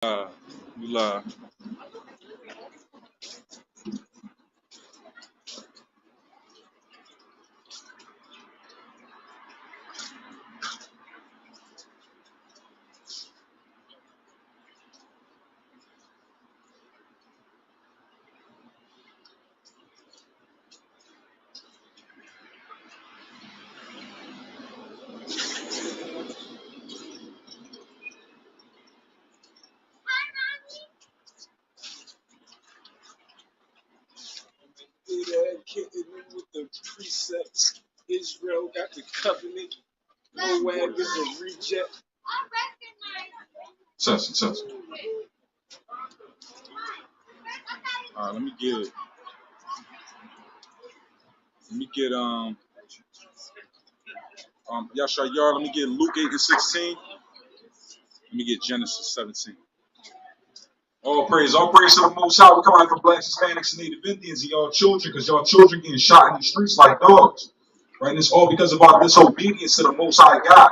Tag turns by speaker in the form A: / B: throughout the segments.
A: Uh, Love. Kicking in with the precepts. Israel got the covenant. Moab is a reject. Such. All right, let me get Yashar, let me get Luke 8 and 16. Let me get Genesis 17. All praise to the Most High. We come out from blacks, Hispanics, and Native Indians, and y'all children, because y'all children getting shot in the streets like dogs. Right? And it's all because of our disobedience to the Most High God.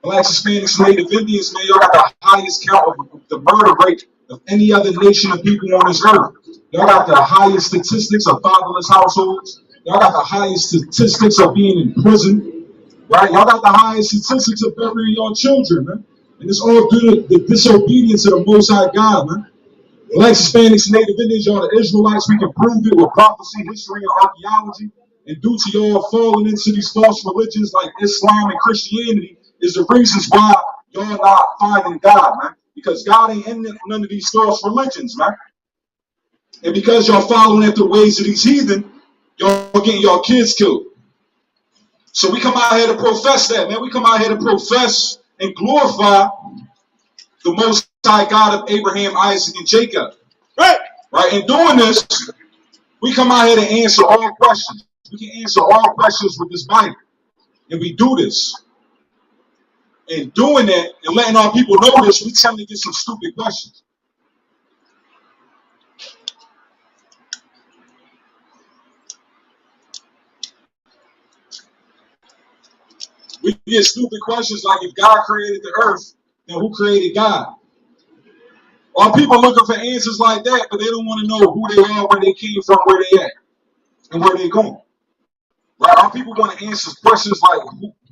A: Blacks, Hispanics, and Native Indians, man, y'all got the highest count of the murder rate of any other nation of people on this earth. Y'all got the highest statistics of fatherless households. Y'all got the highest statistics of being in prison. Right? Y'all got the highest statistics of burying your children, man. And it's all due to the disobedience of the Most High God, man. Blacks, Hispanics, and Native Indians, y'all the Israelites, we can prove it with prophecy, history, and archaeology. And due to y'all falling into these false religions like Islam and Christianity is the reasons why y'all not finding God, man. Because God ain't in none of these false religions, man. And because y'all following after the ways of these heathen, y'all getting y'all kids killed. So we come out here to profess that, man. We come out here to profess and glorify the Most High God of Abraham, Isaac, and Jacob. Right? In doing this, we come out here to answer all questions. We can answer all questions with this Bible. And we do this. And doing that and letting our people know this, we tend to get some stupid questions. We get stupid questions like, if God created the earth, then who created God? Our people looking for answers like that, but they don't want to know who they are, where they came from, where they at, and where they going. Right? Our people want to answer questions like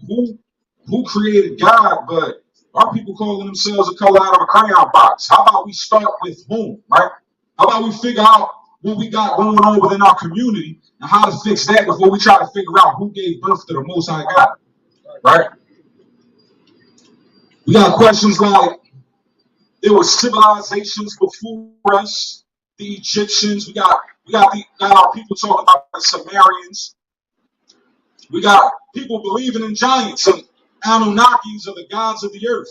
A: who created God, but our people calling themselves a color out of a crayon box. How about we start with whom, right? How about we figure out what we got going on within our community and how to fix that before we try to figure out who gave birth to the Most High God, right? We got questions like, there were civilizations before us, the Egyptians. We got our people talking about the Sumerians. We got people believing in giants and Anunnakis are the gods of the earth.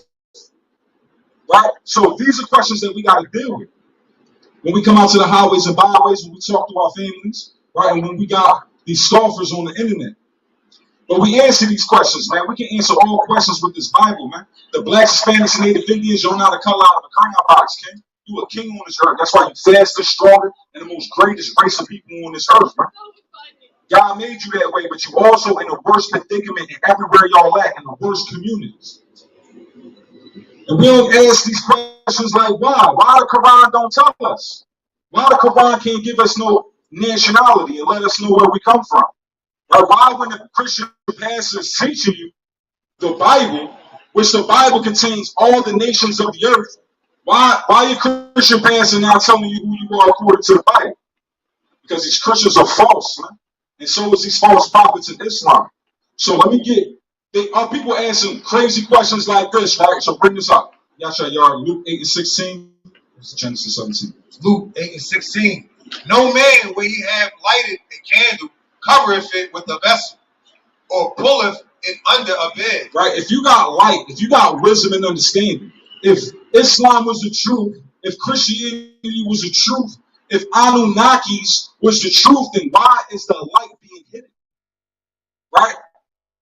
A: Right? So these are questions that we got to deal with. When we come out to the highways and byways, when we talk to our families, right? And when we got these scoffers on the internet. But we answer these questions, man. We can answer all questions with this Bible, man. The blacks, Hispanics, and Native Indians, you're not a color out of a crayon box, King. You a king on this earth. That's why you faster, stronger, and the most greatest race of people on this earth, man. God made you that way, but you also in the worst predicament in everywhere y'all at, in the worst communities. And we don't ask these questions like, why? Why the Quran don't tell us? Why the Quran can't give us no nationality and let us know where we come from? Or why, when the Christian pastor is teaching you the Bible, which the Bible contains all the nations of the earth, why your Christian pastor now telling you who you are according to the Bible? Because these Christians are false, man. And so is these false prophets in Islam. So let me are people asking crazy questions like this, right? So bring this up. Yashar, Luke 8 and 16. It's Genesis 17.
B: Luke 8 and 16. No man, when he have lighted a candle, covereth it with a vessel, or pulleth it under a bed.
A: Right? If you got light, if you got wisdom and understanding, if Islam was the truth, if Christianity was the truth, if Anunnakis was the truth, then why is the light being hidden? Right?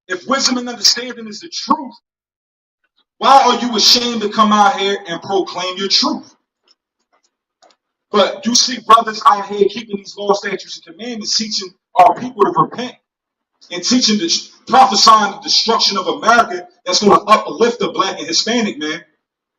A: If wisdom and understanding is the truth, why are you ashamed to come out here and proclaim your truth? But you see brothers out here keeping these laws, statutes, and commandments, teaching our people to repent and teaching, prophesying the destruction of America that's going to uplift the black and Hispanic man.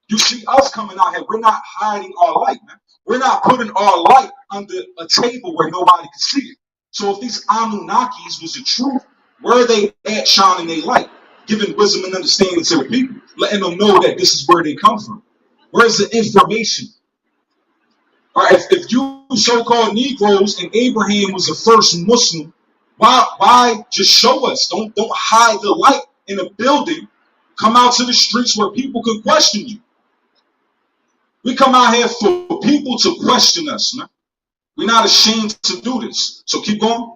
A: You see us coming out here. We're not hiding our light, man. We're not putting our light under a table where nobody can see it. So if these Anunnakis was the truth, where are they at shining their light, giving wisdom and understanding to the people, letting them know that this is where they come from? Where's the information? All right, if you so-called Negroes and Abraham was the first Muslim, why just show us? Don't hide the light in a building. Come out to the streets where people can question you. We come out here for people to question us, man. We're not ashamed to do this. So keep going.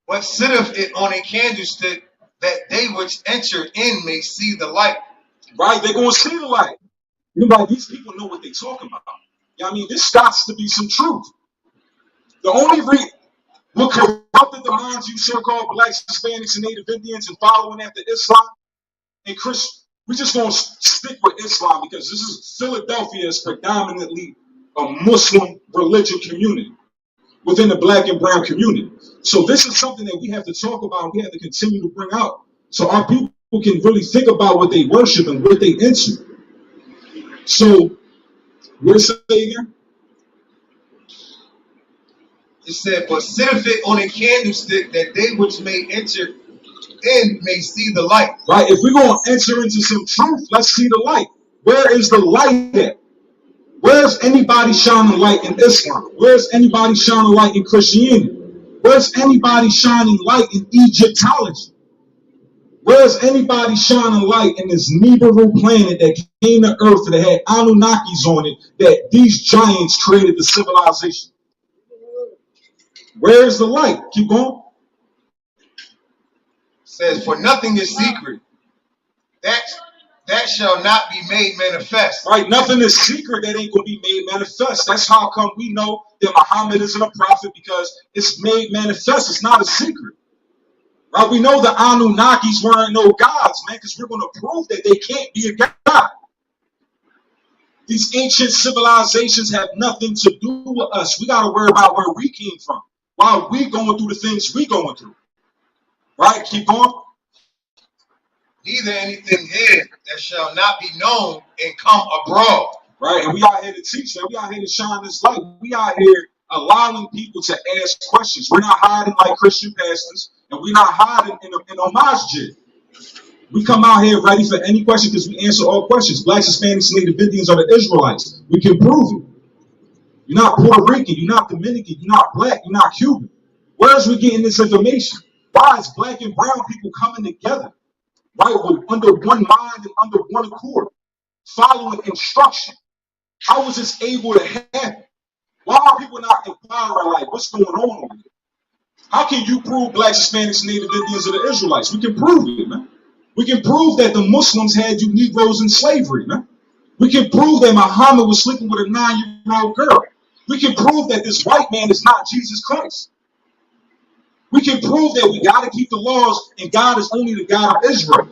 B: What sitteth it on a candlestick, that they which enter in may see the light.
A: Right? They're going to see the light. You know, these people know what they're talking about. Yeah, I mean, this got to be some truth. The only reason what corrupted the minds, you so-called blacks, Hispanics, and Native Indians, and following after Islam and Christian, we're just going to stick with Islam because this is Philadelphia is predominantly a Muslim religion community within the black and brown community. So this is something that we have to talk about. We have to continue to bring out so our people can really think about what they worship and what they into. So, where's it again?
B: It said, but sitteth it on a candlestick, that they which may enter in may see the light.
A: Right? If we're going to enter into some truth, let's see the light. Where is the light at? Where's anybody shining light in Islam? Where's anybody shining light in Christianity? Where's anybody shining light in Egyptology? Where's anybody shining light in this Nibiru planet that came to Earth that had Anunnakis on it, that these giants created the civilization? Where's the light? Keep going.
B: Says, for nothing is secret. That shall not be made manifest.
A: Right, nothing is secret that ain't gonna be made manifest. That's how come we know that Muhammad isn't a prophet, because it's made manifest. It's not a secret. Right, we know the Anunnakis weren't no gods, man, because we're gonna prove that they can't be a god. These ancient civilizations have nothing to do with us. We gotta worry about where we came from while we going through the things we going through. Right, keep going.
B: Neither anything hid that shall not be known and come abroad.
A: Right, and we out here to teach that. We out here to shine this light. We out here allowing people to ask questions. We're not hiding like Christian pastors, and we're not hiding in a masjid. We come out here ready for any question because we answer all questions. Blacks, Hispanics, Native Indians are the Israelites. We can prove it. You're not Puerto Rican. You're not Dominican. You're not black. You're not Cuban. Where is we getting this information? Why is black and brown people coming together? Right, under one mind and under one accord, following instruction? How was this able to happen? Why are people not inquiring, like, what's going on over here? How can you prove blacks, Hispanics, Native Indians are the Israelites? We can prove it, man. We can prove that the Muslims had you Negroes in slavery, man. We can prove that Muhammad was sleeping with a 9-year-old girl. We can prove that this white man is not Jesus Christ. We can prove that we got to keep the laws and God is only the God of Israel.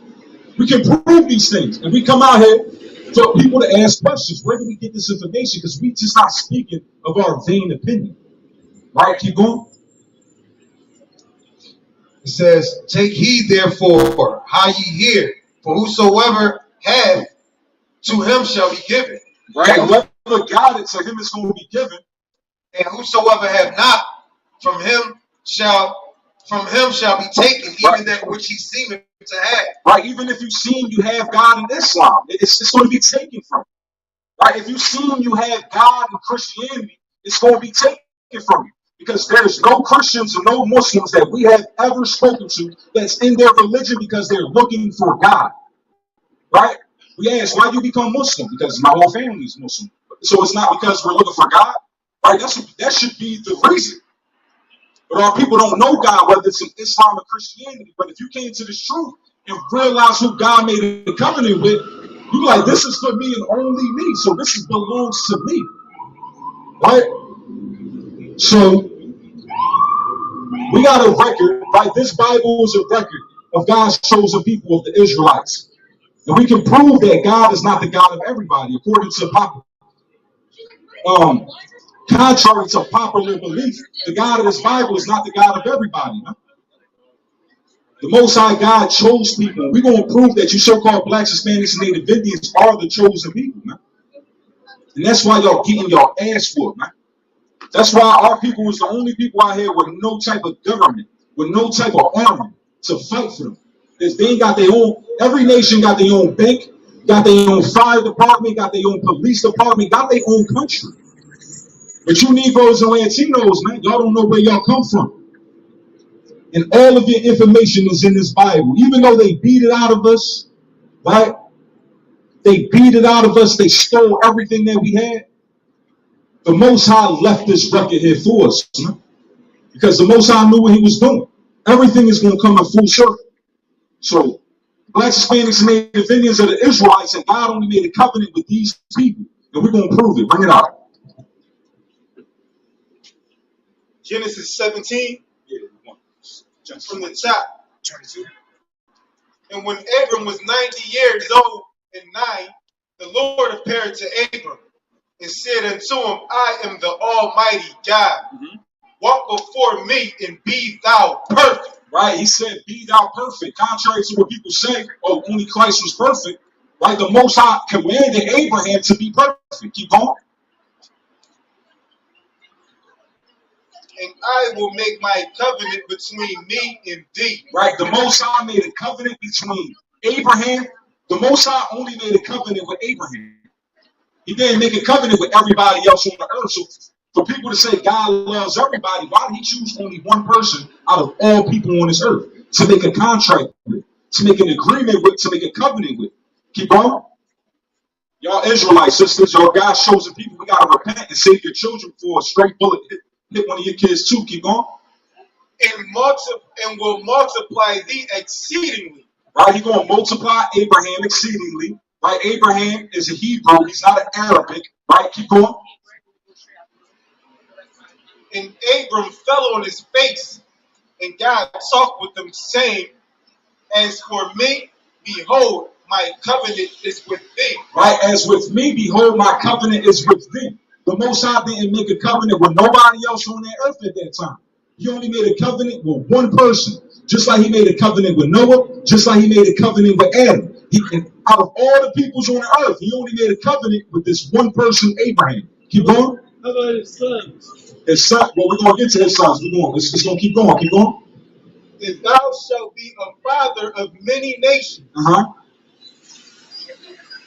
A: We can prove these things. And we come out here for people to ask questions. Where do we get this information? Because we just not speaking of our vain opinion. Right? Keep going.
B: It says, take heed therefore how ye hear, for whosoever hath, to him shall be given.
A: Right? Whoever got it, to him is going to be given.
B: And whosoever have not, from him shall be taken, even
A: right.
B: That which he seemeth to have.
A: Right, even if you seem you have God in Islam, it's going to be taken from you. Right, if you seem you have God in Christianity, it's going to be taken from you. Because there's no Christians and no Muslims that we have ever spoken to that's in their religion because they're looking for God. Right? We ask, why do you become Muslim? Because my whole family is Muslim. So it's not because we're looking for God. Right? That should be the reason. But our people don't know God, whether it's in Islam or Christianity. But if you came to this truth and realize who God made a covenant with, you're like, this is for me and only me. So this belongs to me. Right? So we got a record, right? This Bible is a record of God's chosen people of the Israelites. And we can prove that God is not the God of everybody, according to contrary to popular belief, the God of this Bible is not the God of everybody. Huh? The Most High God chose people. We're going to prove that you so-called blacks, Hispanics, and Native Indians are the chosen people, man. And that's why y'all getting your ass whooped, man. That's why our people was the only people out here with no type of government, with no type of army to fight for them. Because they ain't got their own, every nation got their own bank, got their own fire department, got their own police department, got their own country. But you Negroes and Latinos, man, y'all don't know where y'all come from. And all of your information is in this Bible. Even though they beat it out of us, right? They beat it out of us. They stole everything that we had. The Most High left this record here for us, man. Because the Most High knew what he was doing. Everything is going to come in full circle. So, blacks, Hispanics, and Native Indians are the Israelites, and God only made a covenant with these people. And we're going to prove it. Bring it out.
B: Genesis 17, from the top. 22. And when Abram was 90 years old and 9, the Lord appeared to Abram and said unto him, I am the Almighty God. Walk before me and be thou perfect.
A: Right, he said, be thou perfect. Contrary to what people say, oh, only Christ was perfect. Right, the Most High commanded Abraham to be perfect. Keep going.
B: And I will make my covenant between me and thee.
A: Right, the Most High made a covenant between Abraham. The Most High only made a covenant with Abraham. He didn't make a covenant with everybody else on the earth. So for people to say God loves everybody, why did he choose only one person out of all people on this earth to make a contract with, to make an agreement with, to make a covenant with? Keep going. Y'all Israelites, sisters, y'all God's chosen people, we got to repent and save your children before a straight bullet hit one of your kids too. Keep going.
B: And will multiply thee exceedingly.
A: Right, he's going to multiply Abraham exceedingly. Right, Abraham is a Hebrew, he's not an Arabic. Right, keep going.
B: And Abram fell on his face, and God talked with him, saying, as for me, behold, my covenant is with thee.
A: Right, as with me, behold, my covenant is with thee. The Most High didn't make a covenant with nobody else on that earth at that time. He only made a covenant with one person. Just like he made a covenant with Noah, just like he made a covenant with Adam. Out of all the peoples on the earth, he only made a covenant with this one person, Abraham. Keep going.
C: How about his sons?
A: His son, well, we're going to get to his sons. We're going. It's going to keep going. Keep going.
B: And thou shalt be a father of many nations.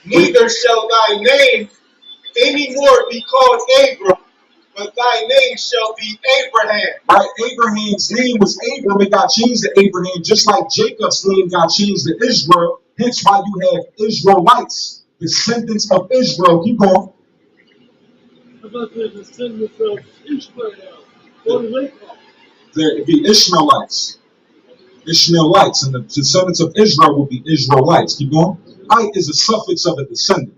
B: Neither shall thy name any more be called Abram, but thy name shall be Abraham.
A: Right, Abraham's name was Abram. It got changed to Abraham, just like Jacob's name got changed to Israel. Hence why you have Israelites, descendants of Israel. Keep going.
C: How about the descendants of Ishmael? What do they call?
A: There be Ishmaelites. Ishmaelites, and the descendants of Israel will be Israelites. Keep going. Ite is a suffix of a descendant.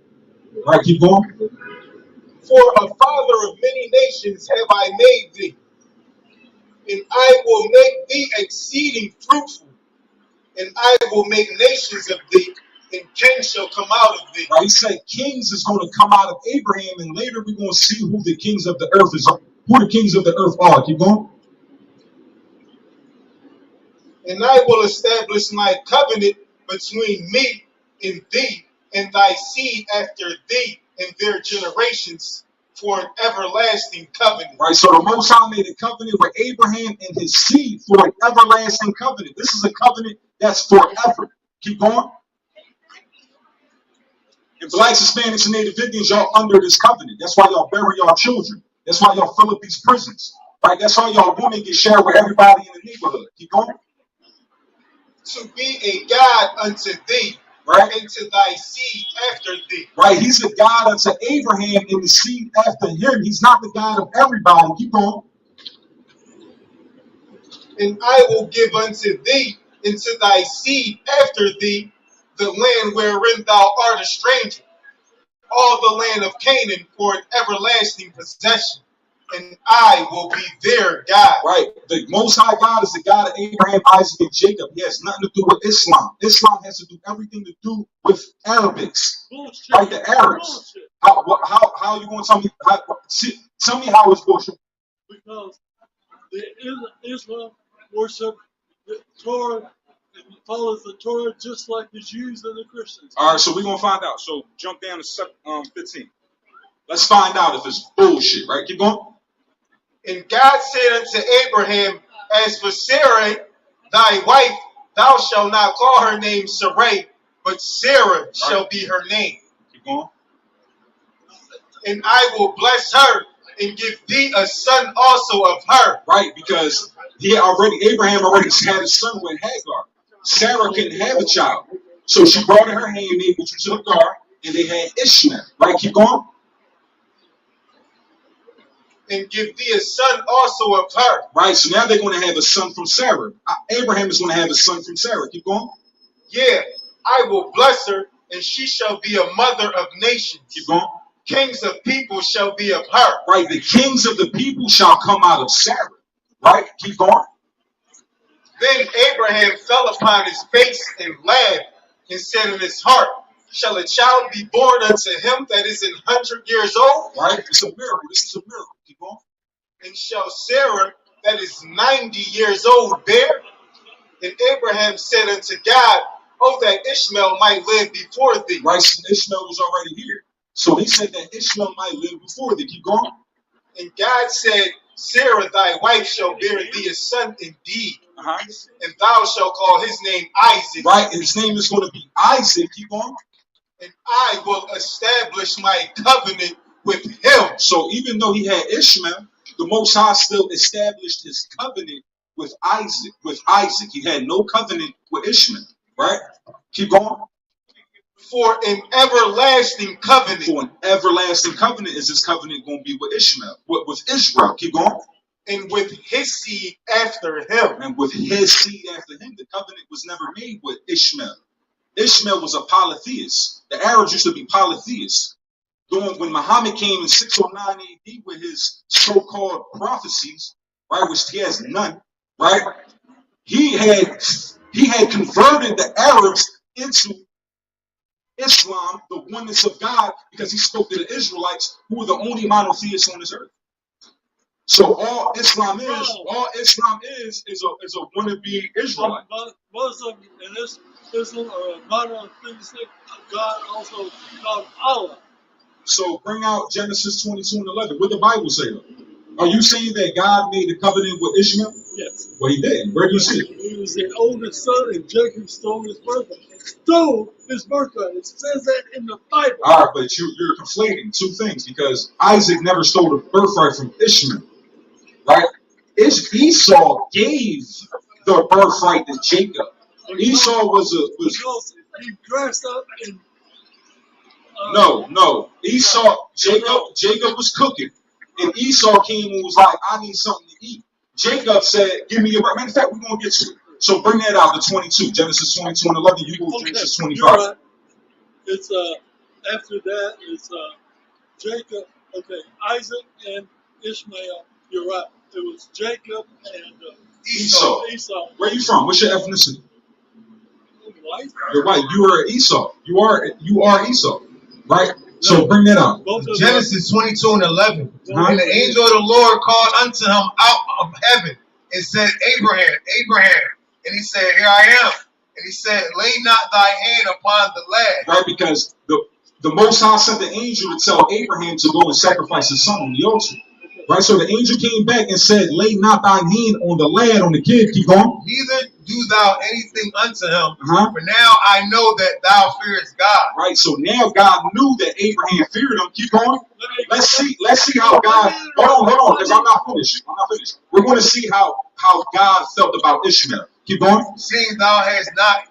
A: Right, keep going.
B: For a father of many nations have I made thee, and I will make thee exceeding fruitful, and I will make nations of thee, and kings shall come out of thee.
A: Right, he said kings is going to come out of Abraham, and later we're going to see who the kings of the earth is. Who the kings of the earth are. Keep going.
B: And I will establish my covenant between me and thee, and thy seed after thee, and their generations, for an everlasting covenant.
A: Right, so the Most High made a covenant with Abraham and his seed for an everlasting covenant. This is a covenant that's forever. Keep going. And blacks, Hispanics, and Native Indians, y'all under this covenant. That's why y'all bury y'all children. That's why y'all fill up these prisons. Right, that's why y'all women get shared with everybody in the neighborhood. Keep going.
B: To be a God unto thee,
A: right,
B: and to thy seed after thee.
A: Right, he's the God unto Abraham and the seed after him. He's not the God of everybody. Keep going.
B: And I will give unto thee and to thy seed after thee the land wherein thou art a stranger, all the land of Canaan for an everlasting possession, and I will be their God.
A: Right. The Most High God is the God of Abraham, Isaac, and Jacob. He has nothing to do with Islam. Islam has to do everything to do with Arabics.
C: Bullshit.
A: Right, the Arabs. How are you going to tell me? Tell me how it's bullshit.
C: Because the Islam worship the Torah follows the Torah just like the Jews and the Christians.
A: All right, so we're gonna find out. So jump down to 15. Let's find out if it's bullshit, right? Keep going.
B: And God said unto Abraham, as for Sarai, thy wife, thou shalt not call her name Sarai, but Sarah shall be her name.
A: Keep going.
B: And I will bless her and give thee a son also of her.
A: Right, because Abraham already had a son with Hagar. Sarah couldn't have a child. So she brought in her handmaid, which was Hagar, and they had Ishmael. Right, keep going.
B: And give thee a son also of her.
A: Right, so now they're going to have a son from Sarah. Abraham is going to have a son from Sarah. Keep going.
B: Yeah, I will bless her, and she shall be a mother of nations.
A: Keep going.
B: Kings of people shall be of her.
A: Right, the kings of the people shall come out of Sarah. Right, keep going.
B: Then Abraham fell upon his face and laughed, and said in his heart, shall a child be born unto him that is 100 years old?
A: Right, it's a miracle. This is a miracle. Keep going.
B: And shall Sarah that is 90 years old bear? And Abraham said unto God, oh, that Ishmael might live before thee.
A: Right, so Ishmael was already here. So he said that Ishmael might live before thee. Keep going.
B: And God said, Sarah thy wife shall bear thee a son indeed, and thou shalt call his name Isaac.
A: Right, his name is going to be Isaac. Keep going.
B: And I will establish my covenant with him.
A: So even though he had Ishmael, the Most High still established his covenant with Isaac. He had no covenant with Ishmael. Right? Keep going.
B: For an everlasting covenant.
A: For an everlasting covenant is his covenant going to be with Ishmael, with Israel. Keep going.
B: And with his seed after him.
A: And with his seed after him. The covenant was never made with Ishmael. Ishmael was a polytheist. The Arabs used to be polytheists. When Muhammad came in 609 AD with his so-called prophecies, right, which he has none, right, he had converted the Arabs into Islam, the oneness of God, because he spoke to the Israelites, who were the only monotheists on this earth. So all Islam is a wannabe Israelite.
C: Muslim and Islam are a monotheistic God, also called Allah.
A: So bring out Genesis 22 and 11. What the Bible say though? Are you saying that God made a covenant with Ishmael?
C: Yes.
A: Well, he did. Where do you see it?
C: He was the oldest son, and Jacob stole his birthright. It says that in the Bible.
A: All right, but you're conflating two things, because Isaac never stole the birthright from Ishmael, right? Esau gave the birthright to Jacob. Esau was
C: Because he dressed up in.
A: No. Jacob was cooking, and Esau came and was like, I need something to eat. Jacob said, give me your birthright. Matter of fact, we're going to get to it. So bring that out, the 22, Genesis 22 and 11. You go Genesis 25.
C: You're right. It's after that it's Jacob. Okay, Isaac and Ishmael. You're right. It was Jacob and
A: Esau. Where you from? What's your ethnicity?
C: White.
A: You're white. You are Esau. You are Esau. Right? So bring that out.
B: Genesis 22 and 11. And the angel of the Lord called unto him out of heaven and said, Abraham, Abraham. And he said, here I am. And he said, lay not thy hand upon the lad.
A: Right, because the Most High sent the angel to tell Abraham to go and sacrifice his son on the altar. Right, so the angel came back and said, lay not thine hand on the lad, on the kid. Keep going.
B: Neither do thou anything unto him. For now I know that thou fearest God.
A: Right, so now God knew that Abraham feared him. Keep going. Let's see how God. Hold on, because I'm not finished. We're going to see how God felt about Ishmael. Keep going.
B: Seeing thou hast not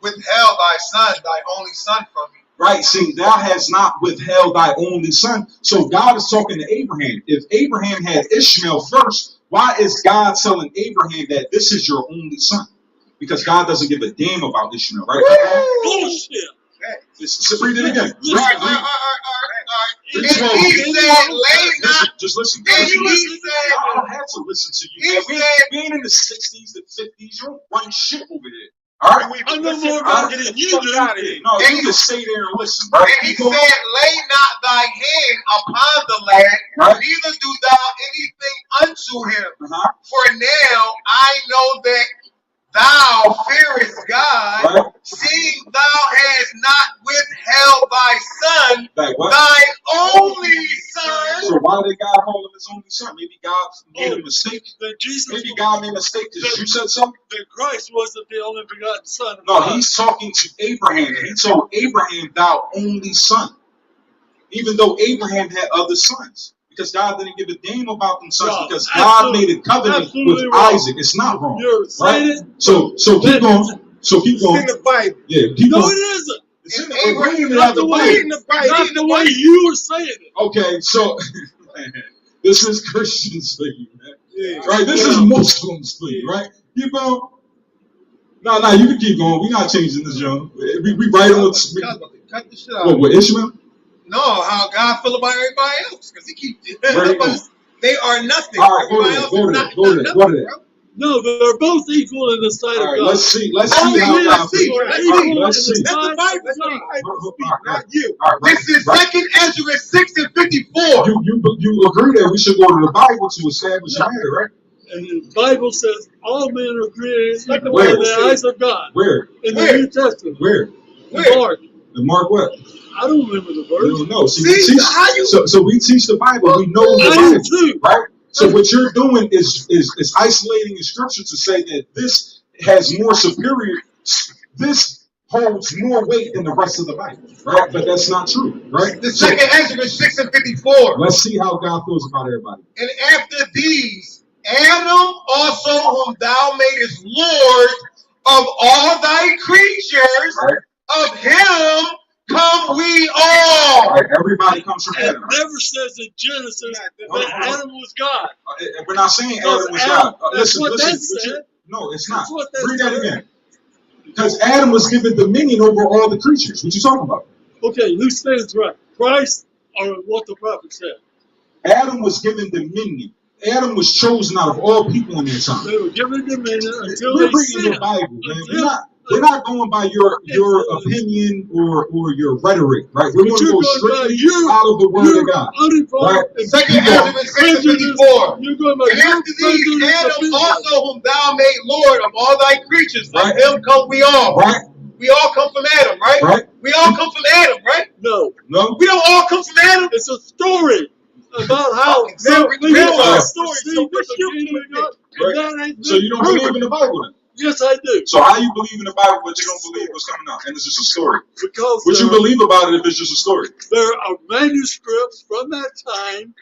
B: withheld thy son, thy only son from me.
A: Right, see, thou hast not withheld thy only son. So God is talking to Abraham. If Abraham had Ishmael first, why is God telling Abraham that this is your only son? Because God doesn't give a damn about Ishmael, right?
C: Bullshit.
A: Just read it again.
B: All right. He said, lay not.
A: Just listen.
B: And he said,
A: I don't have to listen to you.
B: He
A: Man.
B: said,
A: We ain't in the 60s, the 50s. You don't run shit over here. All right?
C: I know more about it than you do.
A: Out of here. No, you just stay there and listen.
B: And he said, lay not thy hand upon the lad, neither do thou anything unto him. For now I know that thou fearest God,
A: Right?
B: seeing thou hast not withheld thy son,
A: Like what?
B: thy only son.
A: So why did God call him his only son? Maybe God made a mistake.
C: That Jesus,
A: Maybe God made a mistake because you said something.
C: that Christ wasn't the only begotten Son of
A: No,
C: God.
A: he's talking to Abraham. He told Abraham, thou only son. Even though Abraham had other sons. Because God didn't give a damn about them sons.
C: No,
A: Because God made a covenant
C: absolutely
A: with
C: wrong.
A: Isaac. It's not wrong.
C: You're saying
A: Right?
C: it.
A: So keep going. So keep
B: It's in
A: going.
B: the Bible.
A: Yeah, keep
C: No,
A: going.
C: it isn't.
A: It's in the
B: Abraham-
A: We're reading it
C: Not
A: out
C: the
A: the
C: way,
A: Bible.
B: in the Bible.
C: not the way you were saying it.
A: Okay, so this is Christians for you, man.
B: Yeah.
A: Right? This is Muslims for you, right? Keep going. No, you can keep going. We're not changing this, young. We right on with,
B: Cut the shit out.
A: with Ishmael?
B: No, how God feel about everybody else, because he keeps
A: Where you going?
B: they are nothing.
A: All right, go
B: Everybody
A: to
B: else
A: that, go
B: is
A: to
B: not
A: that, go to that,
B: nothing,
A: go to that.
B: bro.
C: No, they're both equal in the sight
A: All
C: of
A: right,
C: God.
A: let's see
B: Oh,
A: how
B: yeah,
A: God
B: let's see.
A: feels.
B: Let's
C: They're
B: see.
A: All right,
C: equal
A: let's
C: in
A: see.
C: the
B: Let the
C: sight
B: Bible,
C: of
B: let the
C: God.
B: Bible speak,
A: All right,
B: not you.
A: All right,
B: This is
A: right.
B: 2nd Ezra 6 and 54.
A: You agree that we should go to the Bible to establish a matter, right?
C: And the Bible says all men are created
B: Like the
C: equal in
B: Bible
C: the
B: says.
C: eyes of God.
A: Where?
C: In the
B: Where?
C: New Testament.
A: Where?
C: In
B: Where?
C: Mark.
A: And Mark what?
C: I don't remember the
A: We
C: verse.
A: don't know. See,
B: See,
A: we teach,
B: how you-
A: so we teach the Bible. We know the
C: I do
A: Bible,
C: too.
A: right? So what you're doing is isolating the scripture to say that this has more superior, this holds more weight than the rest of the Bible, right? But that's not true, right?
B: The
A: So
B: 2nd Ezra 6 and 54.
A: let's see how God feels about everybody.
B: And after these, Adam also whom thou madest Lord of all thy creatures,
A: Right?
B: of him come we
A: All
B: all.
A: right, everybody comes from
C: It
A: Adam. Right?
C: never says in Genesis
A: Hold
C: that
A: on, hold on.
C: Adam was God.
A: We're not saying
C: No,
A: Adam was
C: Adam-
A: God.
C: that's what that
A: what you-
C: said.
A: No, it's not.
C: That's what that
A: Read that
C: said.
A: again. Because Adam was given dominion over all the creatures. What you talking about?
C: Okay, who stands right? Christ or what the prophet said?
A: Adam was given dominion. Adam was chosen out of all people in their time.
C: They were given dominion until
A: We're
C: they
A: reading the
C: sinned.
A: Bible, man. We're not going by your opinion or your rhetoric, right? We're
C: But
A: going to
C: you're
A: go
C: going by
A: strictly
C: you.
A: out of the Word
C: You're
A: of God.
C: uninformed
A: Right.
C: and
B: 2nd Ezra 6 and
C: prejudiced.
B: 54.
C: You're going by
B: And
C: your
B: after these,
C: prejudice
B: Adam
C: opinion.
B: also whom thou made Lord of all thy creatures,
A: Right.
B: of him come we all.
A: Right?
B: We all come from Adam, right?
A: Right?
B: We all come from Adam, right?
C: No,
A: No?
B: We don't all come from Adam.
C: it's a story about how
B: Now,
C: we
B: real
C: get our
B: life.
C: story.
B: See,
C: So
B: what
C: what's
B: you
C: your
B: think?
C: God?
A: Right.
C: And that ain't
A: So you don't
C: proven.
A: believe in the Bible then?
C: Yes, I do.
A: So how you believe in the Bible but you don't believe what's coming out? And it's just a story.
C: Because
A: What you believe about it if it's just a story?
C: there are manuscripts from that time.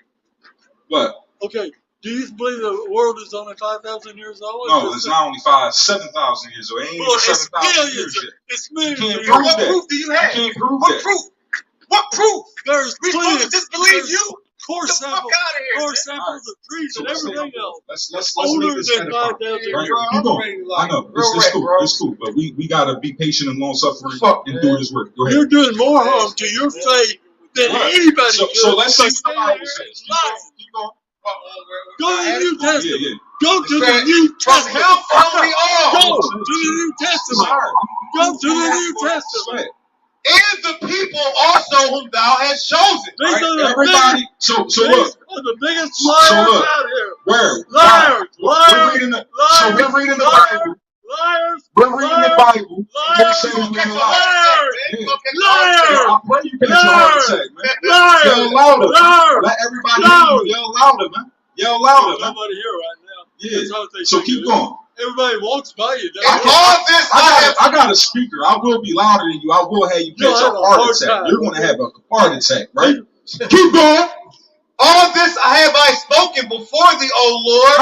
A: What?
C: Okay, do you believe the world is only 5,000 years old?
A: No, it's not only 7,000 years old. It ain't
C: Well,
A: even
C: it's
A: 7,000
C: millions.
A: years yet.
C: It's millions.
A: You can't
C: of
A: prove
C: years.
B: What
A: that.
B: proof do you
A: You
B: have?
A: can't prove
B: What
A: that.
B: proof? What proof?
C: There's
B: We
C: plenty
B: supposed to
C: of
B: just believe
C: there's
B: you?
C: core
B: Get the fuck
C: samples,
B: out of here,
C: core
B: man.
C: samples of trees
A: So
C: and
A: let's
C: everything else.
A: let's
C: Older
A: make this
C: than
A: edifying.
C: 5,000
A: Right?
C: years.
A: Keep going.
B: ready to
A: I know. It's cool.
B: bro.
A: It's cool. But we gotta be patient and long suffering
B: Fuck,
A: and
B: man.
A: do this work. Go ahead.
C: You're doing more harm to your faith than
A: Right.
C: anybody
A: So
C: could.
A: let's see
C: by
A: what the
C: standing
A: Bible
C: there
A: says.
C: and
A: Keep
C: lying.
A: going. Keep going.
C: Go to the New
A: Yeah,
C: Testament.
A: yeah.
C: Go to the
B: Right.
C: New
B: From
C: Testament.
B: him come we all.
C: Go to the New Testament. Go to the New Testament.
B: And the people also whom thou hast chosen.
C: These
A: Right?
C: are the
A: Everybody. So
C: biggest,
A: look.
C: these are the biggest
A: So
C: liars
A: look.
C: out here.
A: Where?
C: Liars,
A: We're
C: liars,
A: reading the.
C: liars,
A: So we're reading the
C: liars,
A: Bible.
C: liars,
A: We're reading the
C: liars,
A: Bible. And
C: liars,
A: they're saying we're lying.
C: liars,
A: Yeah.
C: liars,
A: I pray you catch your heart attack, man.
C: liars,
A: Yell louder.
C: liars.
A: Let everybody
C: Liars.
A: hear you. Yell louder, man. Yell louder, man.
C: Nobody here right now.
A: Yeah.
C: That's how they
A: So
C: think
A: keep
C: it is.
A: going.
C: Everybody walks by you.
B: And all this
A: I got a speaker. I will be louder than you. I will have you
C: You'll
A: catch
C: have
A: a
C: a
A: heart
C: hard
A: attack.
C: time.
A: You're going to have a heart attack, right? Keep going.
B: all this have I spoken before thee, O Lord,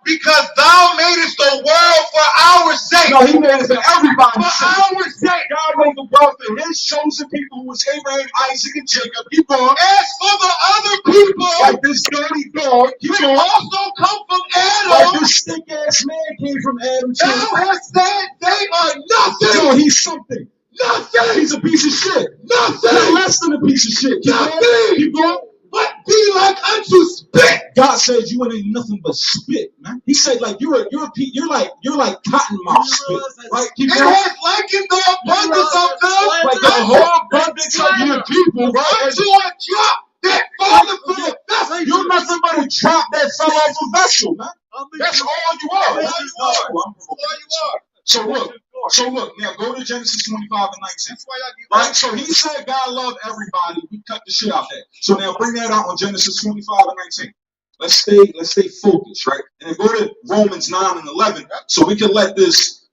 B: because thou madest the world for our sake.
A: No, he made it for everybody's
B: For
A: sake.
B: our sake.
A: God made the world for his chosen people, who was Abraham, Isaac, and Jacob. Keep going.
B: As for the other people,
A: Like this dirty dog. Keep
B: which
A: going.
B: also come from
A: Like
B: Adam,
A: this stink ass man came from Adam too.
B: thou hast said they are nothing.
A: Yo, he's something.
B: Nothing.
A: He's a piece of shit.
B: Nothing.
A: He's less than a piece of shit. Keep going.
B: Nothing.
A: Keep going.
B: But be like unto spit.
A: God said you ain't nothing but spit, man. He said like you're like cottonmouth spit, right? Keep
B: It
A: going.
B: has likened the abundance of them
A: Like the whole abundance of your people, right?
B: unto a drop that falleth from the vessel.
A: You're nothing but a drop that fell off a vessel, man. That's all you are.
B: That's all you are.
A: I'm
B: That's all you are.
A: So look, now go to Genesis 25 and 19.
B: That's why y'all get
A: Right? So he said God loved everybody. We cut the shit out there. So now bring that out on Genesis 25 and 19. Let's stay focused, right? And then go to Romans 9 and 11, so we can let this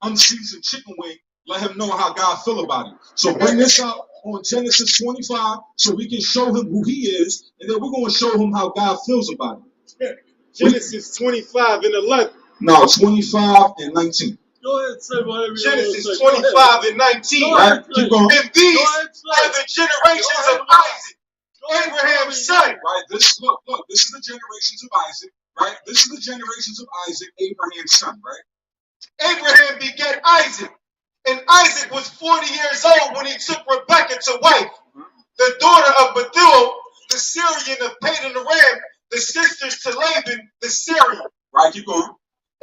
A: unseasoned chicken wing let him know how God feel about it. So bring this out on Genesis 25, so we can show him who he is, and then we're going to show him how God feels about it.
B: Genesis 25 and 11.
A: No, 25 and 19.
C: Go ahead and say whatever you
B: Genesis
C: want to say.
B: 25 and 19.
A: Right? Keep going.
B: And these are the generations of Isaac, Abraham's son.
A: Right? This is the generations of Isaac, right? This is the generations of Isaac, Abraham's son, right?
B: Abraham begat Isaac, and Isaac was 40 years old when he took Rebekah to wife, the daughter of Bethuel, the Syrian of Padan Aram, the sisters to Laban, the Syrian.
A: Right, keep going.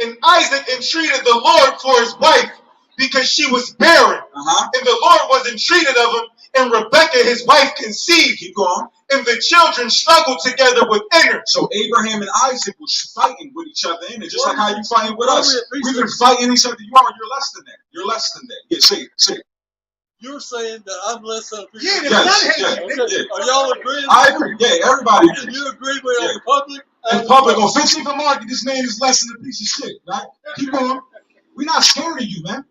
B: And Isaac entreated the Lord for his wife because she was barren. And the Lord was entreated of him, and Rebekah, his wife, conceived.
A: Keep going.
B: And the children struggled together within her.
A: So Abraham and Isaac was fighting with each other in it, just like how you fighting with us. We've been fighting each other. You're less than that. You're less than that. Yeah, say it.
C: You're saying that I'm less than a piece
B: Yeah,
C: of
B: that's
C: Okay. Are y'all agreeing?
A: I agree. Yeah, everybody
C: And
A: agrees.
C: you agree with on the public?
A: In public, on 15th and Market, this man is less than a piece of shit, right? Keep going. We're not scared of you, man.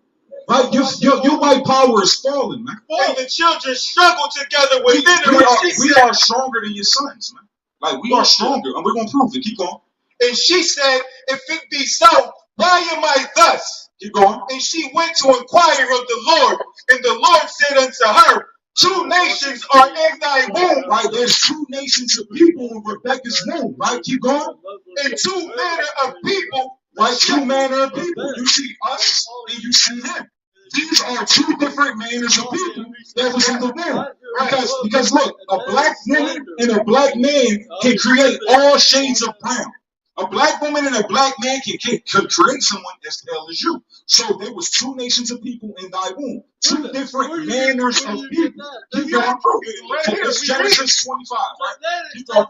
A: Right? Your white power is falling, man.
B: And the children struggled together within her.
A: We are stronger than your sons, man. Like, we are stronger, and we're going to prove it. Keep going.
B: And she said, if it be so, why am I thus?
A: Keep going.
B: And she went to inquire of the Lord. And the Lord said unto her, 2 nations are in thy womb.
A: Right? There's 2 nations of people in Rebecca's womb, right? Keep going.
B: And 2 manner of people.
A: Right? 2 manner of people. You see us, and you see him. These are 2 different manners of people that was in the womb. Because look, a black woman and a black man can create all shades of brown. A black woman and a black man can create someone as pale as you. So there was 2 nations of people in thy womb. 2 different manners of people. Keep going. It's Genesis 25, right?
C: That's not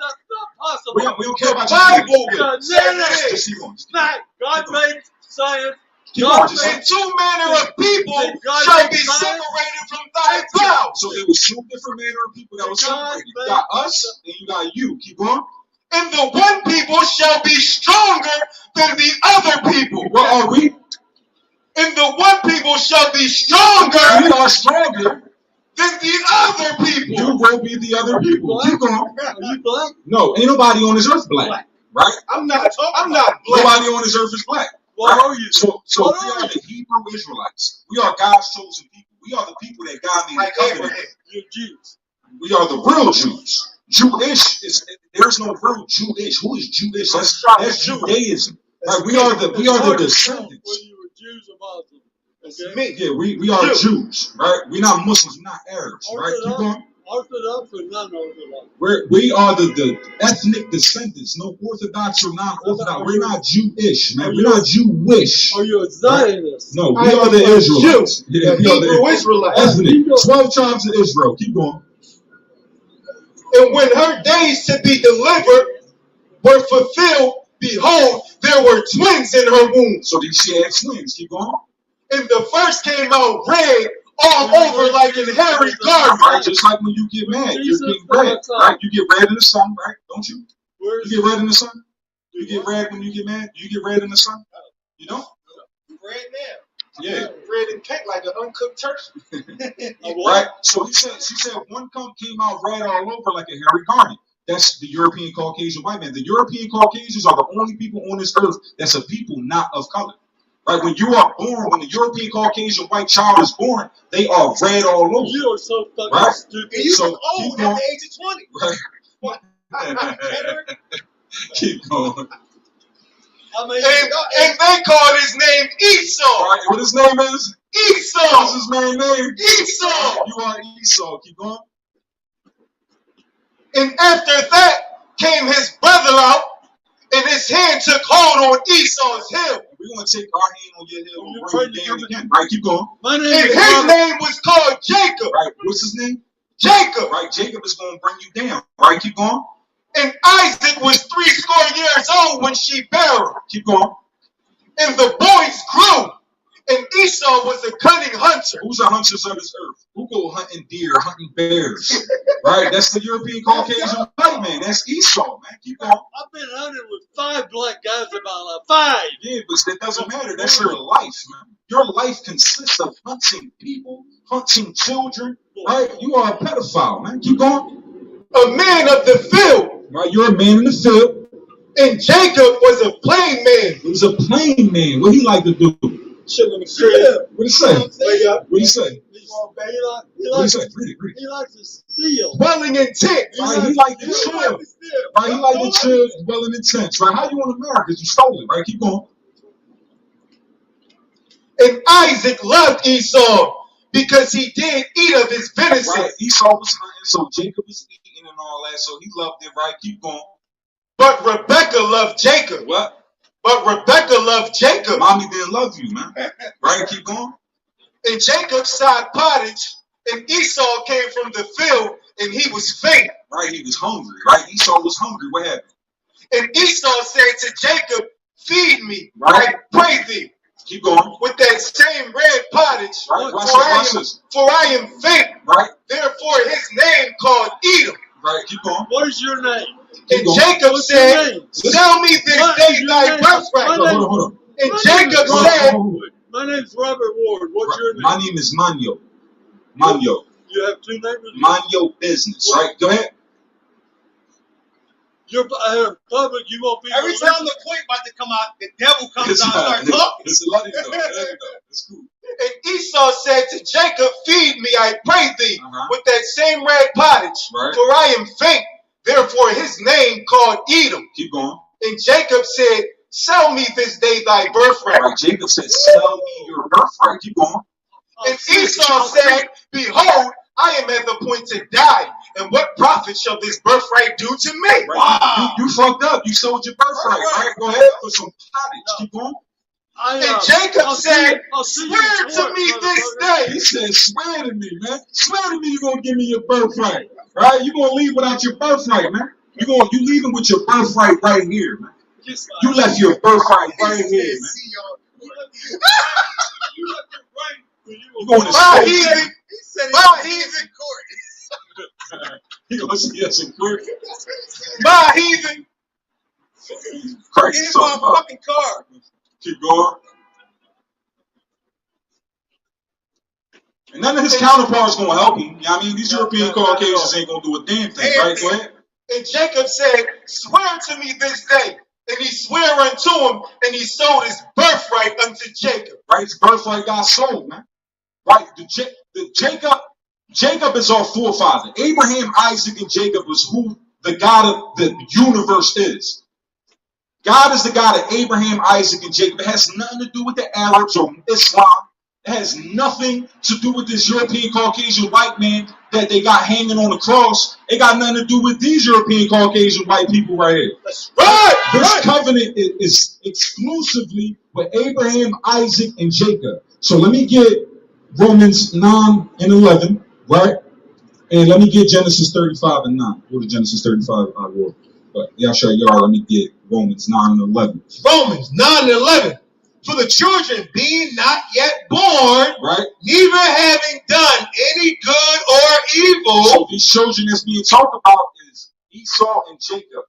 C: possible.
A: We don't care about your Bible. Just keep going.
C: God made science.
B: And 2 manner of people shall be separated from thy plow.
A: So there was 2 different manner of people that were separated. You got us and you got you. Keep going.
B: And the one people shall be stronger than the other people.
A: What are we?
B: And the one people shall be stronger
A: We are stronger.
B: than the other people.
A: You will be the other people. Keep going.
C: Are you black?
A: No, ain't nobody on this earth black. Right?
B: I'm not black.
A: Nobody on this earth is black.
C: What are you?
A: So
C: What
A: we
C: are
A: are the Hebrew Israelites. We are God's chosen people. We are the people that God made a
B: Like
A: covenant
B: Abraham.
A: with.
C: You're Jews.
A: We are the real Jews. Jewish is there's no real Jewish. Who is Jewish? That's Judaism. Right? We are the descendants.
C: Whether you were Jews or Muslims. Okay?
B: Me.
A: Yeah, we are Jews, right? We're not Muslims, we're not Arabs, right? Keep going.
C: Orthodox or non-Orthodox?
A: We are the ethnic descendants, no Orthodox or non-Orthodox. We're not Jewish, man. We're not Jewish.
C: Are you a Zionist?
A: No, we are the Israelites. Yeah, we are
B: Hebrew
A: the
B: Israelites.
A: ethnic. 12 tribes of Israel. Keep going.
B: And when her days to be delivered were fulfilled, behold, there were twins in her womb.
A: So she had twins. Keep going.
B: And the first came out red all over like a hairy garment.
A: Right, just like when you get mad, you get red, right? You get red in the sun, right? Don't you? You get red in the sun? You get red when you get mad? You get red in the sun? You don't?
B: Red now.
A: Yeah.
B: Red and pink like an uncooked turkey.
A: Right? So she said one came out red all over like a hairy garment. That's the European Caucasian white man. The European Caucasians are the only people on this earth that's a people not of color. Right? When you are born, when the European Caucasian white child is born, they are red all over.
C: You are so fucking
A: Right?
C: stupid.
B: And you
A: So,
B: was old
A: keep
B: at
A: going.
B: the age of 20.
A: Right? Keep going.
C: I mean,
B: And they called his name Esau.
A: Right, what his name is? What's
B: Esau.
A: his main name?
B: Esau.
A: You are Esau. Keep going.
B: And after that came his brother out, and his hand took hold on Esau's heel.
A: We're going to take our hand on your heel and
C: You're
A: bring you
C: trying
A: down
C: to
A: again. Right, keep going.
C: my name
B: And
C: is
B: his
C: Robert.
B: name was called Jacob.
A: Right, what's his name?
B: Jacob.
A: Right, Jacob is going to bring you down. Right, keep going.
B: And Isaac was 80 years old when she bare him.
A: Keep going.
B: And the boys grew. And Esau was a cunning hunter.
A: Who's the hunters of this earth? Who go hunting deer, hunting bears? Right? That's the European Caucasian white man. That's Esau, man. Keep going.
C: I've been hunting with 5 black guys in my life. 5.
A: Yeah, but that doesn't matter. That's your life, man. Your life consists of hunting people, hunting children, right? You are a pedophile, man. Keep going.
B: A man of the field.
A: Right? You're a man in the field.
B: And Jacob was a plain man.
A: He was a plain man. What he like to do?
B: Chilling the crib.
A: What he say?
B: What
A: What he say?
C: He
A: What he
C: likes,
A: say? Read it, read it.
C: he likes to steal.
B: Dwelling in tents.
A: Right? He like to chill. Right? He like to chill, dwelling in tents. Right? How you want to marry? Because you stole it, right? Keep going.
B: And Isaac loved Esau because he did eat of his venison.
A: Right? Esau was hunting, so Jacob was eating and all that, so he loved it, right? Keep going.
B: But Rebekah loved Jacob.
A: What?
B: But Rebekah loved Jacob.
A: Mommy didn't love you, man. Right? Keep going.
B: And Jacob sowed pottage, and Esau came from the field, and he was faint.
A: Right? He was hungry, right? Esau was hungry. What happened?
B: And Esau said to Jacob, feed me,
A: Right.
B: I pray thee,
A: Keep going.
B: with that same red pottage,
A: Right? Watch this.
B: for I am faint.
A: Right?
B: Therefore his name called Edom.
A: Right? Keep going.
C: What is your name?
A: Keep
B: And
A: going.
B: Jacob
C: What's your
B: said,
C: name?
B: sell me this
C: What
B: day
C: is your
B: thy
C: name?
B: birthright.
C: What?
A: Hold on.
B: And
C: My
B: Jacob
C: name is
B: said,
C: Robert. My name's Robert Ward. What's your name?
A: My name is Manyo. Manyo.
C: You have 2 names?
A: Manyo business. Right? Go ahead.
C: You're public. You won't be.
D: Every time the point about to come out, the devil comes out and starts talking.
A: It's a lot of though. It's cool.
B: and Esau said to Jacob, feed me, I pray thee,
A: Uh-huh.
B: with that same red pottage.
A: Right.
B: For I am faint. Therefore his name called Edom.
A: Keep going.
B: And Jacob said, sell me this day thy birthright.
A: Right? Jacob said, sell me your birthright. Keep going.
B: And Esau said, behold, I am at the point to die. And what profit shall this birthright do to me?
A: Right?
B: Wow.
A: You fucked up. You sold your birthright. Right? Go ahead. Put some pottage. Keep going.
B: And Jacob said,
C: swear
B: swear to me this day.
A: He said, swear to me, man. Swear to me you're going to give me your birthright. Right? You're going to leave without your birthright, man. You leaving with your birthright right here, man. You left your birthright right here, man. You going to
B: Bye,
A: school.
B: heathen.
D: He said
B: Bye,
D: he's
B: heathen.
D: in court.
A: He going to see us in court.
B: Bye, heathen.
A: Christ,
D: Get in
A: so
D: my
A: fuck.
D: fucking car.
A: Keep going. And none of his counterparts going to help him. You know what I mean? These European Caucasians ain't going to do a damn thing, right? Go ahead.
B: And Jacob said, swear to me this day. And he sware unto him, and he sold his birthright unto Jacob.
A: Right? His birthright got sold, man. Right? Jacob is our forefather. Abraham, Isaac, and Jacob is who the God of the universe is. God is the God of Abraham, Isaac, and Jacob. It has nothing to do with the Arabs or Islam. It has nothing to do with this European Caucasian white man that they got hanging on the cross. It got nothing to do with these European Caucasian white people right here.
B: Right,
A: This covenant is exclusively with Abraham, Isaac, and Jacob. So let me get Romans 9 and 11, right? And let me get Genesis 35 and 9. Go to Genesis 35, I will. But y'all, let me get Romans 9 and 11.
B: Romans 9 and 11. For the children being not yet born,
A: Right?
B: neither having done any good or evil.
A: So these children that's being talked about is Esau and Jacob.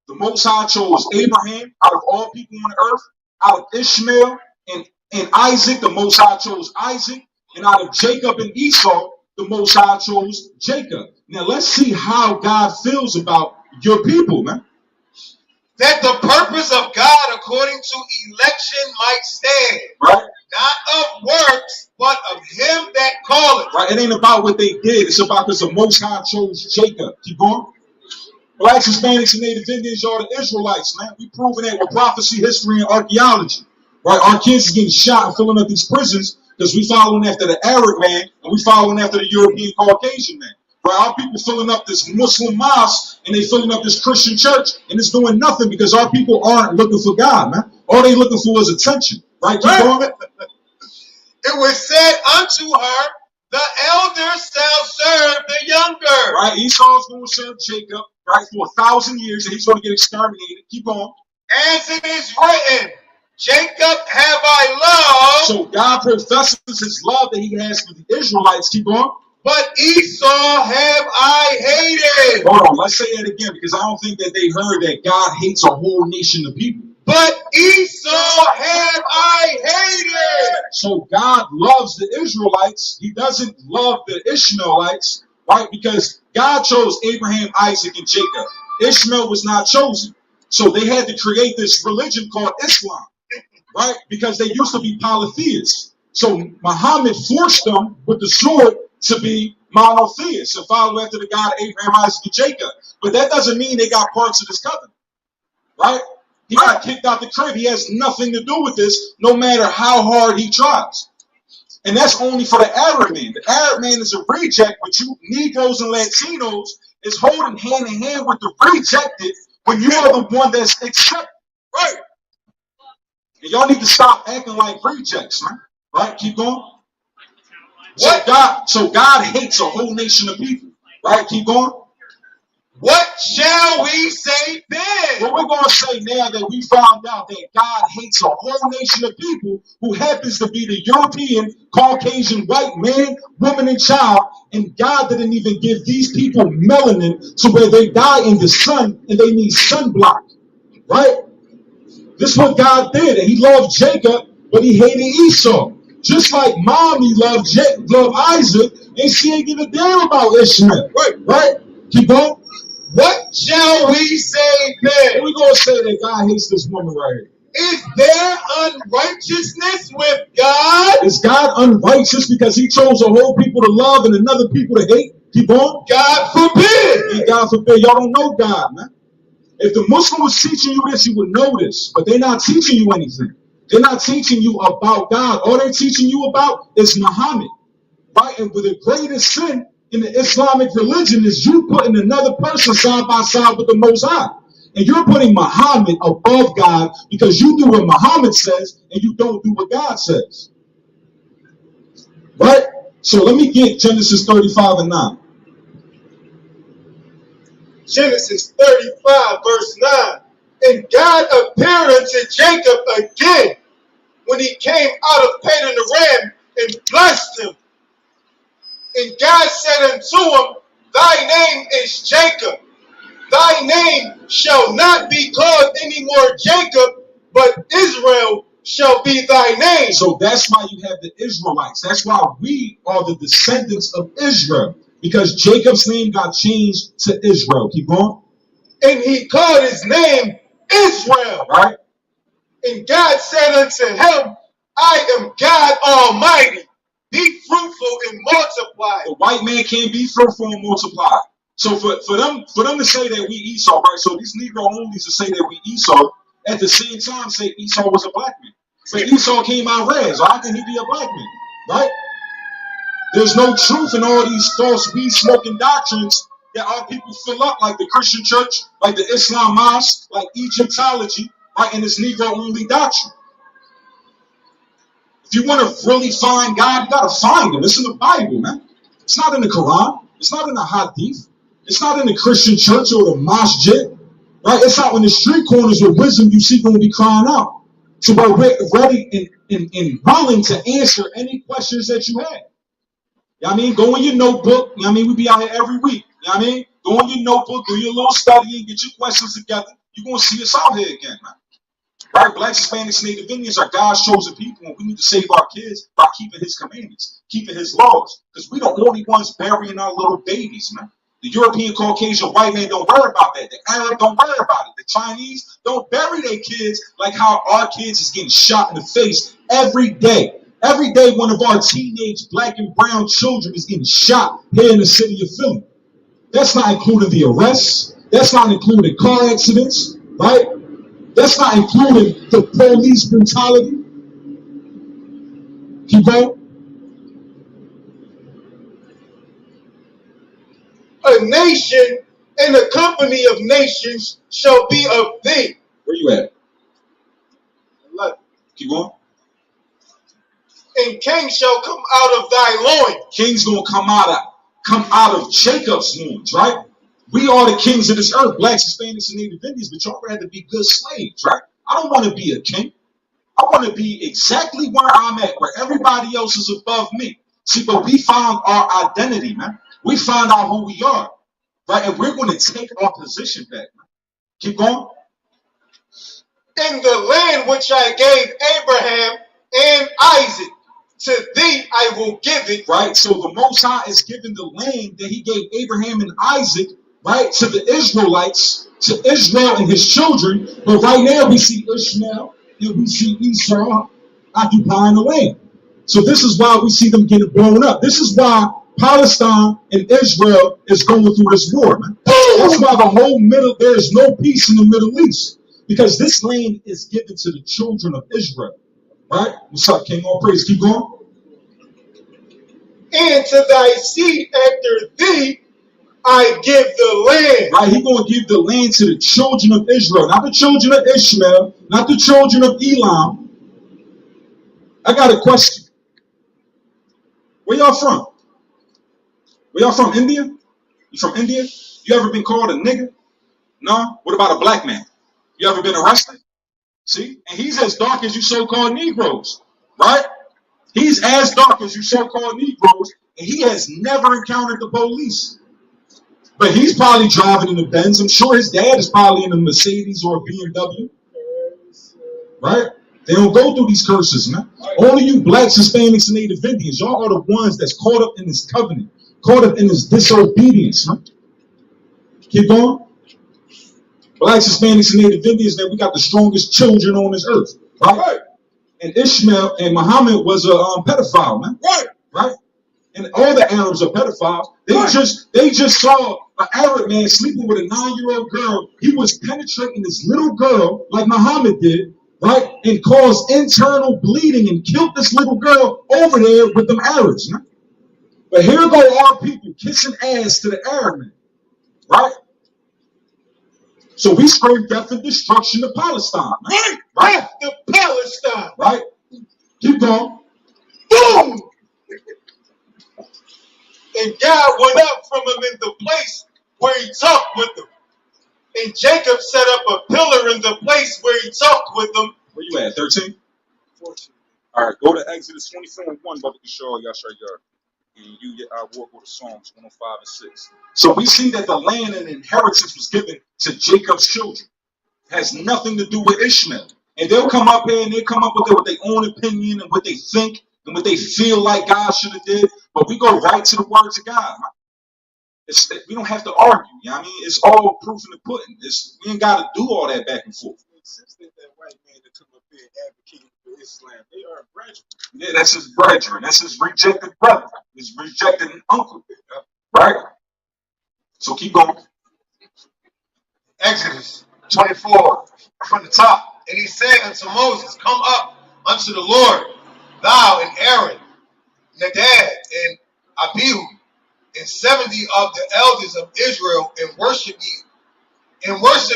A: The Most High chose Abraham out of all people on the earth, out of Ishmael and Isaac, the Most High chose Isaac, and out of Jacob and Esau, the Most High chose Jacob. Now let's see how God feels about your people, man.
B: That the purpose of God according to election might stand,
A: Right?
B: not of works, but of him that calleth.
A: Right? It ain't about what they did. It's about because the Most High chose Jacob. Keep going. Blacks, Hispanics, and Native Indians are the Israelites, man. We proving that with prophecy, history, and archaeology. Right? Our kids is getting shot and filling up these prisons because we following after the Arab man and we following after the European Caucasian man. Right? Our people filling up this Muslim mosque and they filling up this Christian church and it's doing nothing because our people aren't looking for God, man. All they looking for is attention. Right? Keep going.
B: It was said unto her, the elder shall serve the younger.
A: Right? Esau's going to serve Jacob right, for 1,000 years, and he's going to get exterminated. Keep going.
D: As it is written, Jacob have I loved,
A: So God professes his love that he has for the Israelites. Keep going.
D: but Esau have I hated.
A: Hold on, let's say that again, because I don't think that they heard that God hates a whole nation of people.
D: But Esau have I hated.
A: So God loves the Israelites. He doesn't love the Ishmaelites, right? Because God chose Abraham, Isaac, and Jacob. Ishmael was not chosen. So they had to create this religion called Islam, right? Because they used to be polytheists. So Muhammad forced them with the sword to be monotheists and follow after the God of Abraham, Isaac, and Jacob. But that doesn't mean they got parts of this covenant, right? He got kicked out the crib. He has nothing to do with this, no matter how hard he tries. And that's only for the Arab man. The Arab man is a reject, but you Negroes and Latinos is holding hand in hand with the rejected when you are the one that's accepted. Right? And y'all need to stop acting like rejects, man. Right? Keep going. So God hates a whole nation of people. Right? Keep going.
D: What shall we say then?
A: Well, we're going to say now that we found out that God hates a whole nation of people who happens to be the European, Caucasian, white man, woman, and child, and God didn't even give these people melanin to where they die in the sun and they need sunblock, right? This is what God did, and he loved Jacob, but he hated Esau. Just like mommy loved Isaac, and she ain't give a damn about Ishmael, right? Keep going.
D: What shall we say then?
A: We're going to say that God hates this woman right here.
D: Is there unrighteousness with God?
A: Is God unrighteous because he chose a whole people to love and another people to hate? Keep on.
D: God forbid.
A: And God forbid. Y'all don't know God, man. If the Muslim was teaching you this, you would know this. But they're not teaching you anything. They're not teaching you about God. All they're teaching you about is Muhammad. Right? And with the greatest sin in the Islamic religion is you putting another person side by side with the Most High. And you're putting Muhammad above God because you do what Muhammad says and you don't do what God says. Right? So let me get Genesis 35 and 9.
B: Genesis 35, verse 9. And God appeared unto Jacob again when he came out of Padan Aram and blessed him. And God said unto him, Thy name is Jacob. Thy name shall not be called any more Jacob, but Israel shall be thy name.
A: So that's why you have the Israelites. That's why we are the descendants of Israel. Because Jacob's name got changed to Israel. Keep going.
B: And he called his name Israel.
A: Right?
B: And God said unto him, I am God Almighty. Be fruitful and multiply.
A: The white man can't be fruitful and multiply. So for them to say that we Esau, right? So these Negro onlys to say that we Esau, at the same time say Esau was a black man. But Esau came out red, so how can he be a black man? Right? There's no truth in all these false weed smoking doctrines that our people fill up, like the Christian church, like the Islam mosque, like Egyptology, right? And this Negro only doctrine. If you want to really find God, you got to find him. It's in the Bible, man. It's not in the Quran. It's not in the Hadith. It's not in the Christian church or the masjid, right? It's out in the street corners with wisdom you see going to be crying out. So we're ready and willing to answer any questions that you have. You know what I mean? Go in your notebook. You know what I mean? We be out here every week. You know what I mean? Go in your notebook, do your little study, and get your questions together. You're going to see us out here again, man. Right? Blacks, Hispanics, Native Indians are God's chosen people, and we need to save our kids by keeping his commandments, keeping his laws. Because we the only ones burying our little babies, man. The European, Caucasian, white man don't worry about that. The Arab don't worry about it. The Chinese don't bury their kids like how our kids is getting shot in the face every day. Every day one of our teenage black and brown children is getting shot here in the city of Philly. That's not including the arrests. That's not including car accidents, right? That's not including the police brutality. Keep going.
B: A nation and a company of nations shall be of thee.
A: Where you at?
B: 11.
A: Keep going.
B: And kings shall come out of thy loins.
A: King's gonna come out of Jacob's loins, right? We are the kings of this earth, blacks, Hispanics, and Native Indians, but y'all rather be good slaves, right? I don't want to be a king. I want to be exactly where I'm at, where everybody else is above me. See, but we found our identity, man. We found out who we are, right? And we're going to take our position back, man. Keep going.
B: In the land which I gave Abraham and Isaac, to thee I will give it.
A: Right? So the Most High is giving the land that he gave Abraham and Isaac, right, to the Israelites, to Israel and his children. But right now we see Ishmael and we see Esau occupying the land. So this is why we see them getting blown up. This is why Palestine and Israel is going through this war, man. That's why there is no peace in the Middle East. Because this land is given to the children of Israel. Right? What's up, King? All praise. Keep going.
B: And to thy seed after thee I give the land.
A: Right? He's going to give the land to the children of Israel. Not the children of Ishmael. Not the children of Elam. I got a question. Where y'all from? Where y'all from? India? You from India? You ever been called a nigger? No? What about a black man? You ever been arrested? See? And he's as dark as you so-called Negroes. Right? He's as dark as you so-called Negroes, and he has never encountered the police. But he's probably driving in the Benz. I'm sure his dad is probably in a Mercedes or a BMW. Right? They don't go through these curses, man. All of you blacks, Hispanics, and Native Indians, y'all are the ones that's caught up in this covenant, caught up in this disobedience, man. Keep going. Blacks, Hispanics, and Native Indians, man, we got the strongest children on this earth, right? And Ishmael and Muhammad was a pedophile, man. Right? And all the Arabs are pedophiles. They just saw an Arab man sleeping with a 9-year-old girl. He was penetrating this little girl like Muhammad did, right? And caused internal bleeding and killed this little girl over there with them Arabs, man. But here go our people kissing ass to the Arab man, right? So we scream death and destruction to Palestine, man. Right?
B: Death to Palestine.
A: Right? Keep going.
B: Boom! And God went up from him in the place where he talked with them. And Jacob set up a pillar in the place where he talked with them.
A: Where you at, 13?
B: 14.
A: All right, go to Exodus 24 and 1, Brother Kishore, Yashar. And I will go to Psalms 105 and 6. So we see that the land and inheritance was given to Jacob's children. It has nothing to do with Ishmael. And they'll come up here and they'll come up with their own opinion and what they think and what they feel like God should have did. But we go right to the words of God. We don't have to argue. You know what I mean? It's all proof in the pudding. We ain't got to do all that back and forth.
B: Since that white man that come up here advocating for Islam, they are brethren.
A: Yeah, that's his brethren. That's his rejected brother. His rejected uncle. Right? So keep going.
D: Exodus 24 from the top. And he said unto Moses, come up unto the Lord, thou and Aaron, Nadab and Abihu, and 70 of the elders of Israel, and worship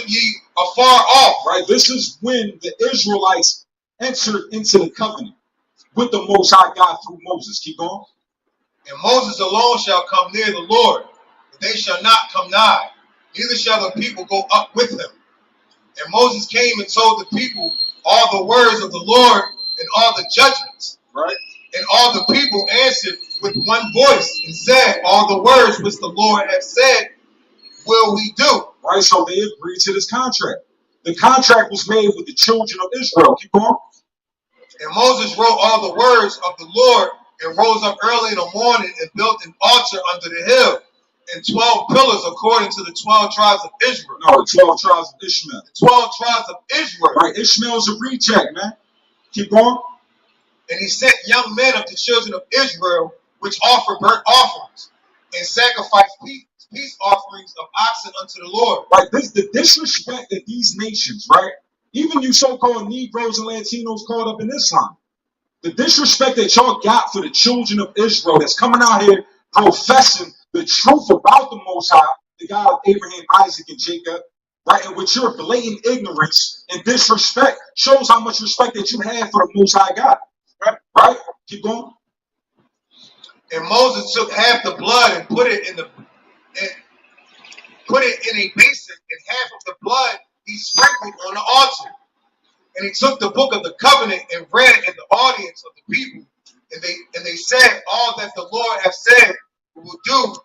D: ye afar off.
A: Right? This is when the Israelites entered into the covenant with the Most High God through Moses. Keep going.
D: And Moses alone shall come near the Lord, but they shall not come nigh, neither shall the people go up with him. And Moses came and told the people all the words of the Lord and all the judgments.
A: Right?
D: And all the people answered with one voice and said, all the words which the Lord hath said will we do.
A: Right? So they agreed to this contract. The contract was made with the children of Israel. Keep going.
D: And Moses wrote all the words of the Lord and rose up early in the morning and built an altar under the hill and 12 pillars according to the 12 tribes of Israel.
A: No, the 12 tribes of Ishmael.
D: The 12 tribes of Israel.
A: Right? Ishmael's a reject, man. Keep going.
D: And he sent young men of the children of Israel, which offered burnt offerings and sacrificed peace offerings of oxen unto the Lord.
A: Right? The disrespect that these nations, right? Even you so-called Negroes and Latinos caught up in Islam. The disrespect that y'all got for the children of Israel that's coming out here professing the truth about the Most High, the God of Abraham, Isaac, and Jacob, right? And with your blatant ignorance and disrespect shows how much respect that you have for the Most High God. Right? Keep going.
D: And Moses took half the blood and put it in put it in a basin, and half of the blood he sprinkled on the altar. And he took the book of the covenant and read it in the audience of the people. And they said, all that the Lord has said we will do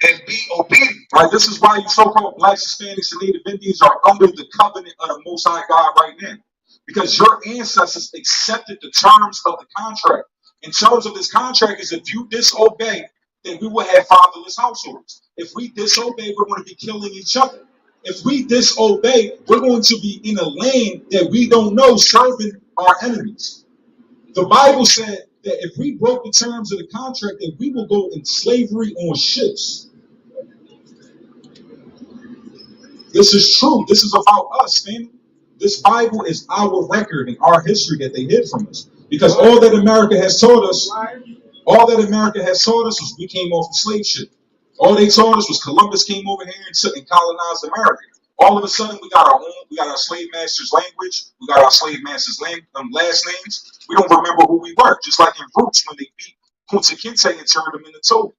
D: and be obedient.
A: Right, this is why you so-called blacks, Hispanics, and Native Indians are under the covenant of the Most High God right now. Because your ancestors accepted the terms of the contract. In terms of this contract is if you disobey, then we will have fatherless households. If we disobey, we're going to be killing each other. If we disobey, we're going to be in a land that we don't know, serving our enemies. The Bible said that if we broke the terms of the contract, then we will go in slavery on ships. This is true. This is about us, man. This Bible is our record and our history that they hid from us. Because all that America has taught us was we came off the slave ship. All they taught us was Columbus came over here and colonized America. All of a sudden, we got our slave masters' language, we got our slave masters' last names. We don't remember who we were. Just like in Roots when they beat Kunta Kinte and turned them into Toby.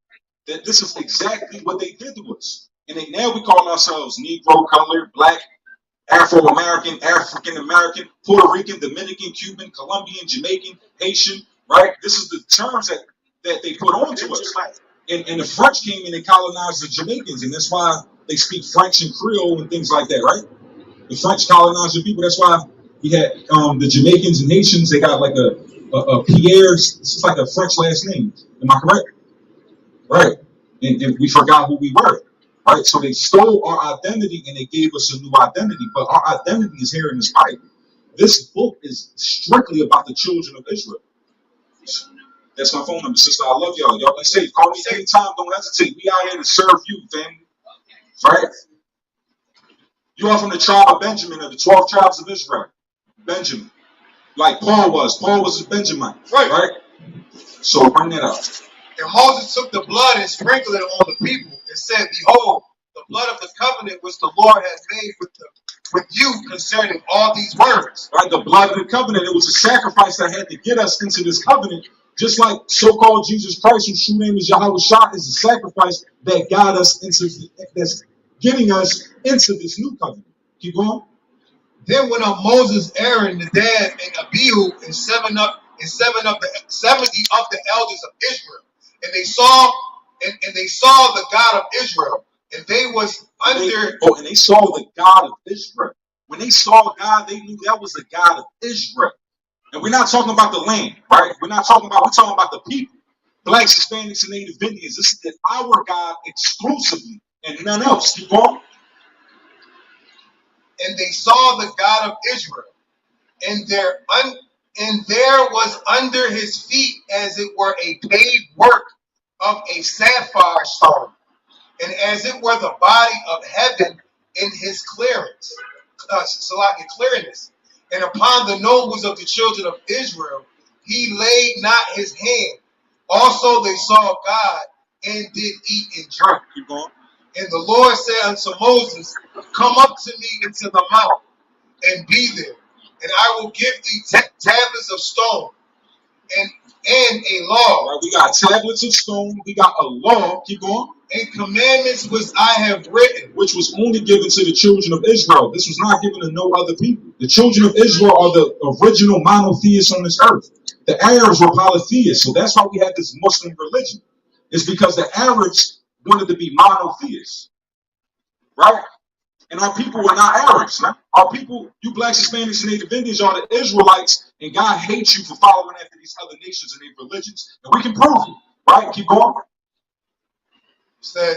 A: That this is exactly what they did to us. And then now we call ourselves Negro, colored, black, Afro-American, African-American, Puerto Rican, Dominican, Cuban, Colombian, Jamaican, Haitian, right? This is the terms that they put on to us. And the French came in and colonized the Jamaicans, and that's why they speak French and Creole and things like that, right? The French colonized the people. That's why we had the Jamaicans and Haitians. They got like a Pierre. It's like a French last name. Am I correct? Right. And we forgot who we were. Right. So they stole our identity and they gave us a new identity. But our identity is here in this Bible. This book is strictly about the children of Israel. That's my phone number, sister. I love y'all. Y'all be safe. Call me anytime. Don't hesitate. We out here to serve you, family. Right? You are from the tribe of Benjamin, of the 12 tribes of Israel. Benjamin. Like Paul was. Paul was a Benjamite. Right? So bring that up.
D: And Moses took the blood and sprinkled it on the people and said, behold, the blood of the covenant which the Lord has made with you concerning all these words.
A: Right? The blood of the covenant. It was a sacrifice that had to get us into this covenant. Just like so-called Jesus Christ, whose true name is Yahweh Shah, is a sacrifice that got us into, that's getting us into this new covenant. Keep going.
D: Then went up Moses, Aaron, Nadab, and Abihu, and 70 of the elders of Israel, and they saw the God of Israel, and they was under.
A: And they saw the God of Israel. When they saw God, they knew that was the God of Israel. And we're not talking about the land, right? We're talking about the people. Blacks, Hispanics, and Native Indians. This is our God exclusively and none else. Keep on.
D: And they saw the God of Israel, and there was under his feet as it were a paved work of a sapphire stone, and as it were the body of heaven in his clearness. And upon the nobles of the children of Israel, he laid not his hand. Also they saw God and did eat and drink.
A: Keep going.
D: And the Lord said unto Moses, come up to me into the mount and be there, and I will give thee tablets of stone and a law.
A: Right, we got tablets of stone. We got a law. Keep going.
D: And commandments which I have written,
A: which was only given to the children of Israel. This was not given to no other people. The children of Israel are the original monotheists on this earth. The Arabs were polytheists, so that's why we had this Muslim religion. It's because the Arabs wanted to be monotheists, right? And our people were not Arabs, man. Our people, you blacks, Hispanics, and Native Indians are the Israelites, and God hates you for following after these other nations and their religions. And we can prove it, right? Keep going.
D: Said,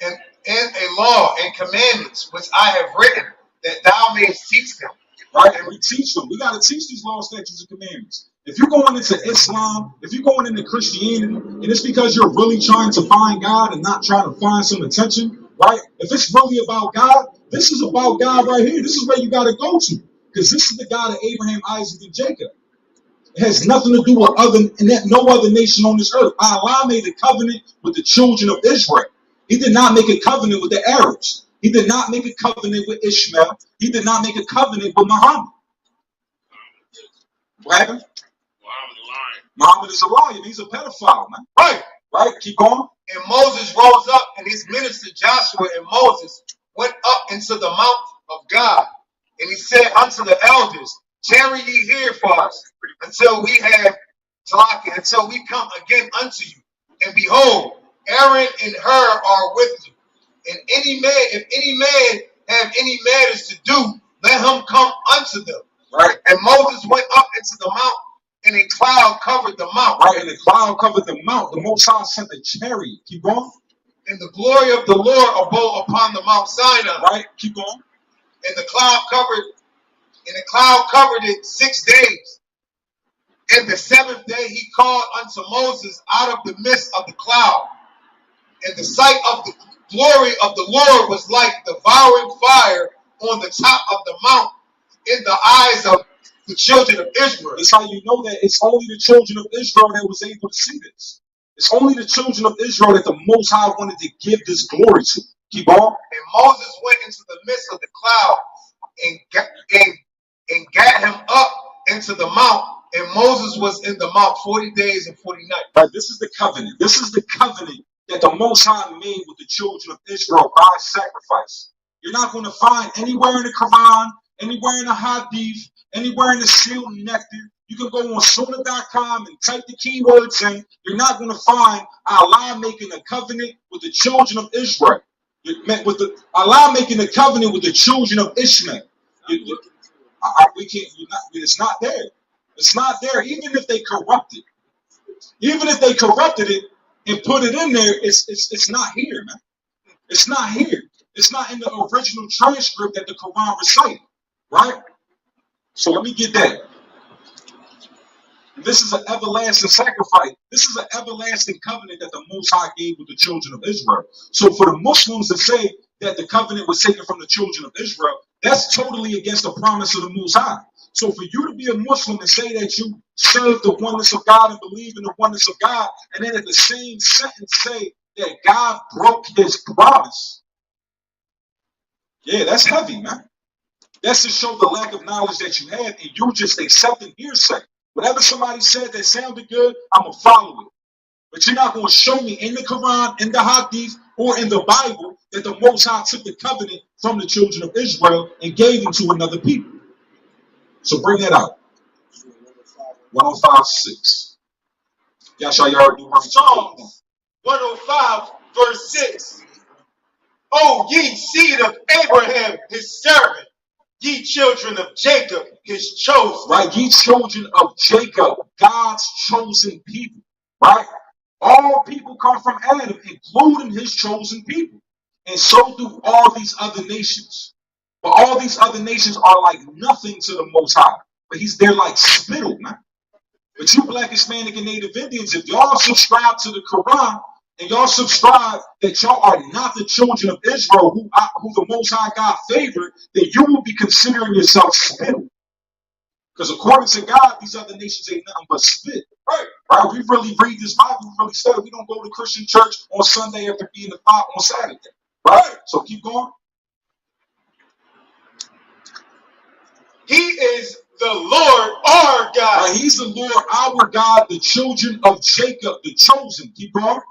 D: and a law and commandments which I have written, that thou mayest teach them.
A: Right? And we teach them. We got to teach these laws, statutes, and commandments. If you're going into Islam, if you're going into Christianity, and it's because you're really trying to find God and not trying to find some attention, right? If it's really about God, this is about God right here. This is where you got to go to, because this is the God of Abraham, Isaac, and Jacob. It has nothing to do with no other nation on this earth. Allah made a covenant with the children of Israel. He did not make a covenant with the Arabs. He did not make a covenant with Ishmael. He did not make a covenant with Muhammad. What happened? Muhammad is a liar. He's a pedophile, man.
D: Right.
A: Right? Keep going.
D: And Moses rose up, and his minister Joshua and Moses went up into the mount of God, and he said unto the elders, tarry ye here for us until we have Talaki, until we come again unto you. And behold, Aaron and Hur are with you. And if any man have any matters to do, let him come unto them.
A: Right.
D: And Moses went up into the mount, and a cloud covered the mount.
A: Right. And the cloud covered the mount. The Most High sent a chariot. Keep going.
D: And the glory of the Lord abode upon the Mount Sinai.
A: Right. Keep going.
D: And the cloud covered it 6 days. And the seventh day he called unto Moses out of the midst of the cloud. And the sight of the glory of the Lord was like devouring fire on the top of the mount in the eyes of the children of Israel.
A: That's how you know that it's only the children of Israel that was able to see this. It's only the children of Israel that the Most High wanted to give this glory to. Keep on.
D: And Moses went into the midst of the cloud and got him up into the mount. And Moses was in the mount 40 days and 40 nights.
A: Right, this is the covenant. This is the covenant that the Most High made with the children of Israel by sacrifice. You're not going to find anywhere in the Quran, anywhere in the Hadith, anywhere in the Sealed Nectar. You can go on Sunnah.com and type the keywords in. You're not going to find Allah making a covenant with the children of Israel. Allah making a covenant with the children of Ishmael. We can't. It's not there. It's not there. Even if they corrupted, it and put it in there, it's not here, man. It's not here. It's not in the original transcript that the Quran recited, right? So let me get that. This is an everlasting sacrifice. This is an everlasting covenant that the Most High gave with the children of Israel. So for the Muslims to say that the covenant was taken from the children of Israel, that's totally against the promise of the Most High. So for you to be a Muslim and say that you serve the oneness of God and believe in the oneness of God, and then at the same sentence say that God broke his promise, yeah, that's heavy, man. That's to show the lack of knowledge that you have, and you just accepting hearsay. Whatever somebody said that sounded good, I'm going to follow it. But you're not going to show me in the Quran, in the Hadith, or in the Bible that the Most High took the covenant from the children of Israel and gave them to another people. So bring that out. 105:6. Yashayar do
B: Psalms 105, verse 6. O ye seed of Abraham, his servant, ye children of Jacob, his chosen.
A: Right, ye children of Jacob, God's chosen people. Right? All people come from Adam, including his chosen people. And so do all these other nations. But all these other nations are like nothing to the Most High. But they're like spittle, man. But you Black, Hispanic, and Native Indians, if y'all subscribe to the Quran, and y'all subscribe that y'all are not the children of Israel who the Most High God favored, then you will be considering yourself spittle. Because according to God, these other nations ain't nothing but spit. Right? We really read this Bible, we really study. We don't go to Christian church on Sunday after being the 5 on Saturday. Right? So keep going.
B: He is the Lord our God.
A: Right? He's the Lord our God, the children of Jacob, the chosen. Keep going.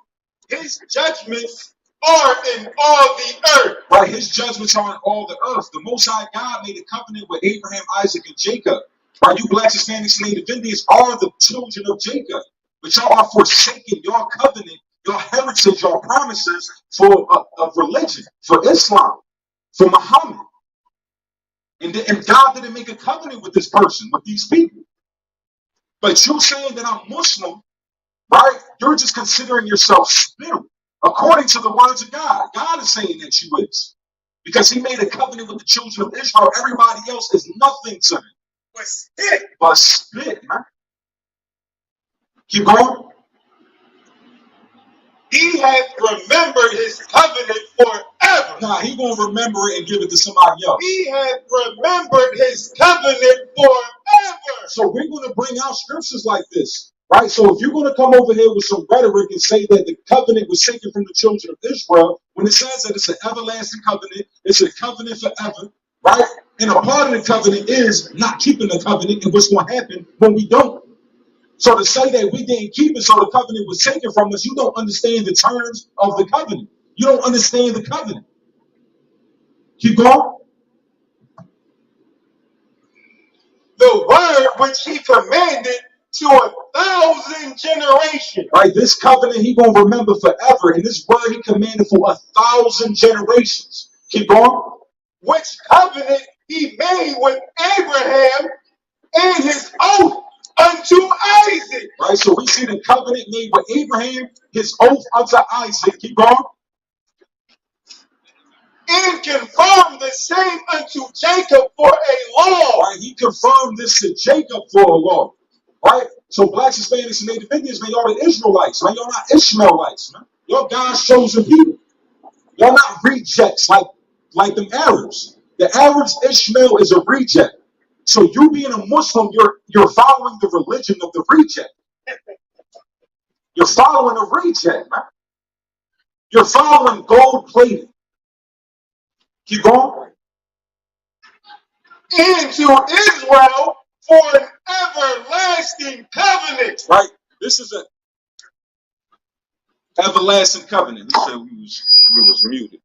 B: His judgments are in all the earth.
A: Right, his judgments are in all the earth. The Most High God made a covenant with Abraham, Isaac, and Jacob. Right, you Blacks, Hispanics, and Native Indians are the children of Jacob. But y'all are forsaking your covenant, your heritage, your promises for a religion, for Islam, for Muhammad. And God didn't make a covenant with this person, with these people. But you saying that I'm Muslim, right? You're just considering yourself spittle. According to the words of God, God is saying that you is. Because he made a covenant with the children of Israel. Everybody else is nothing to him. But spit, man. Keep going.
B: He hath remembered his covenant forever.
A: Nah, he gonna remember it and give it to somebody else.
B: He hath remembered his covenant forever.
A: So we're gonna bring out scriptures like this. Right, so if you're going to come over here with some rhetoric and say that the covenant was taken from the children of Israel, when it says that it's an everlasting covenant, it's a covenant forever, right? And a part of the covenant is not keeping the covenant and what's going to happen when we don't. So to say that we didn't keep it so the covenant was taken from us, you don't understand the terms of the covenant. You don't understand the covenant. Keep going.
B: The word which he commanded to 1,000 generations.
A: Right? This covenant he gonna remember forever, and this word he commanded for 1,000 generations. Keep going.
B: Which covenant he made with Abraham and his oath unto Isaac.
A: Right? So we see the covenant made with Abraham, his oath unto Isaac. Keep going.
B: And confirmed the same unto Jacob for a law.
A: Right? He confirmed this to Jacob for a law. Right? So blacks, Hispanics, and Native Indians, man, y'all the Israelites, man. Y'all not Ishmaelites, man. Y'all God's chosen people. Y'all not rejects like them Arabs. The Arabs, Ishmael is a reject. So you being a Muslim, you're following the religion of the reject. You're following a reject, man. You're following gold plated. Keep going.
B: Into Israel for an everlasting covenant.
A: Right? This is a everlasting covenant. He said we was muted.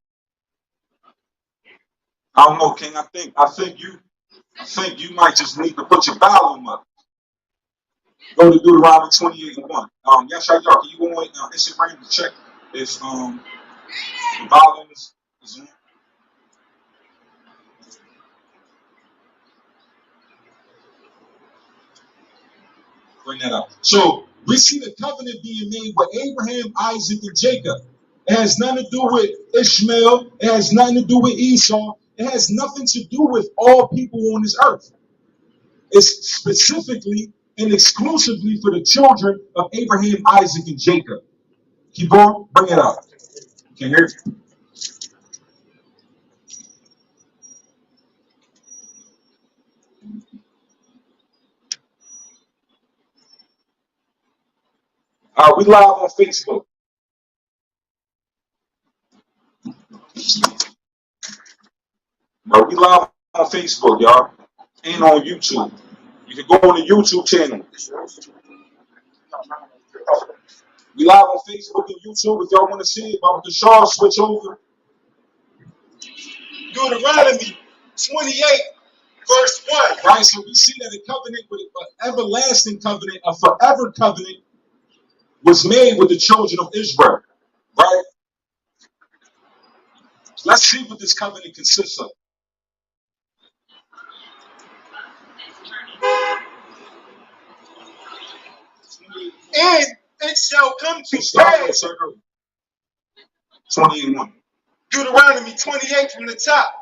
A: I don't know, King. I think you might just need to put your volume up. Go to Deuteronomy 28:1. Yashayar, can you go on Instagram to check if the volume is on? Bring that up. So we see the covenant being made with Abraham, Isaac, and Jacob. It has nothing to do with Ishmael. It has nothing to do with Esau. It has nothing to do with all people on this earth. It's specifically and exclusively for the children of Abraham, Isaac, and Jacob. Keep going. Bring it up. Can you hear it? We live on Facebook. We live on Facebook, y'all, and on YouTube. You can go on the YouTube channel. We live on Facebook and YouTube. If y'all want to see it, Baba Kashar, switch over.
B: Deuteronomy 28, verse 1.
A: Right, so we see that a covenant with an everlasting covenant, a forever covenant, was made with the children of Israel. Right? Let's see what this covenant consists of.
B: And it shall come to pass.
A: 28:1.
B: Deuteronomy 28 from the top.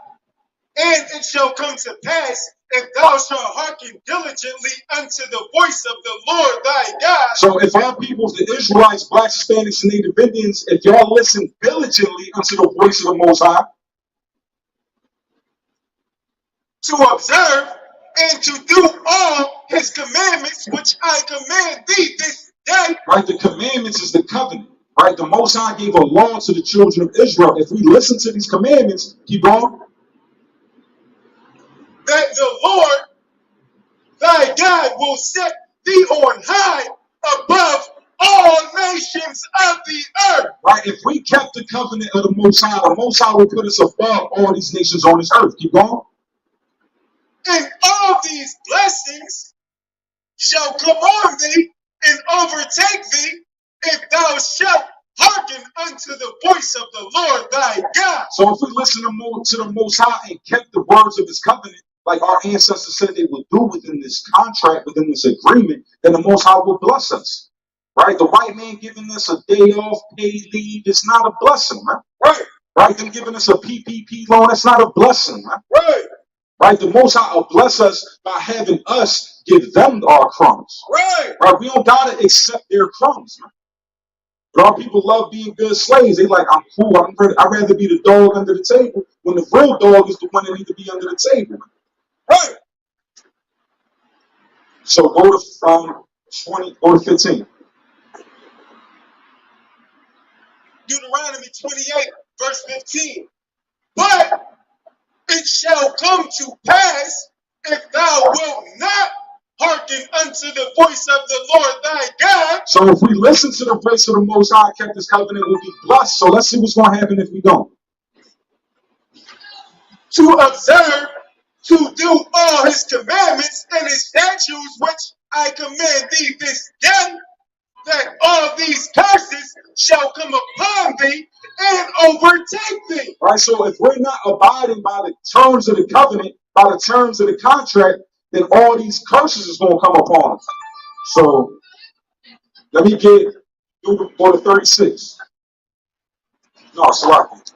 B: And it shall come to pass, if thou shalt hearken diligently unto the voice of the Lord thy God.
A: So if our people, the Israelites, blacks, Hispanics, and Native Indians, if y'all listen diligently unto the voice of the Most High,
B: to observe and to do all his commandments which I command thee this day.
A: right, the commandments is the covenant. Right, the Most High gave a law to the children of Israel. If we listen to these commandments, keep going.
B: That the Lord thy God will set thee on high above all nations of the earth.
A: Right, if we kept the covenant of the Most High will put us above all these nations on this earth. Keep going.
B: And all these blessings shall come on thee and overtake thee, if thou shalt hearken unto the voice of the Lord thy God.
A: So if we listen to the Most High and kept the words of his covenant, like our ancestors said they would do within this contract, within this agreement, then the Most High will bless us. Right? The white man giving us a day off, paid leave, it's not a blessing, man.
B: Right.
A: Right? Them giving us a PPP loan, that's not a blessing, man.
B: Right.
A: Right? The Most High will bless us by having us give them our crumbs.
B: Right.
A: Right? We don't gotta accept their crumbs, man. But our people love being good slaves. They like, I'm cool. I'd rather be the dog under the table when the real dog is the one that needs to be under the table. Man.
B: Right.
A: So go to 20, go to 15.
B: Deuteronomy 28, verse 15. But it shall come to pass, if thou wilt not hearken unto the voice of the Lord thy God.
A: So if we listen to the voice of the Most High, kept this covenant, we'll be blessed. So let's see what's going to happen if we don't.
B: to observe, to do all his commandments and his statutes, which I command thee this day, that all these curses shall come upon thee and overtake thee.
A: Right? So if we're not abiding by the terms of the covenant, by the terms of the contract, then all these curses is going to come upon us. So let me get go to 36. No, Salaki.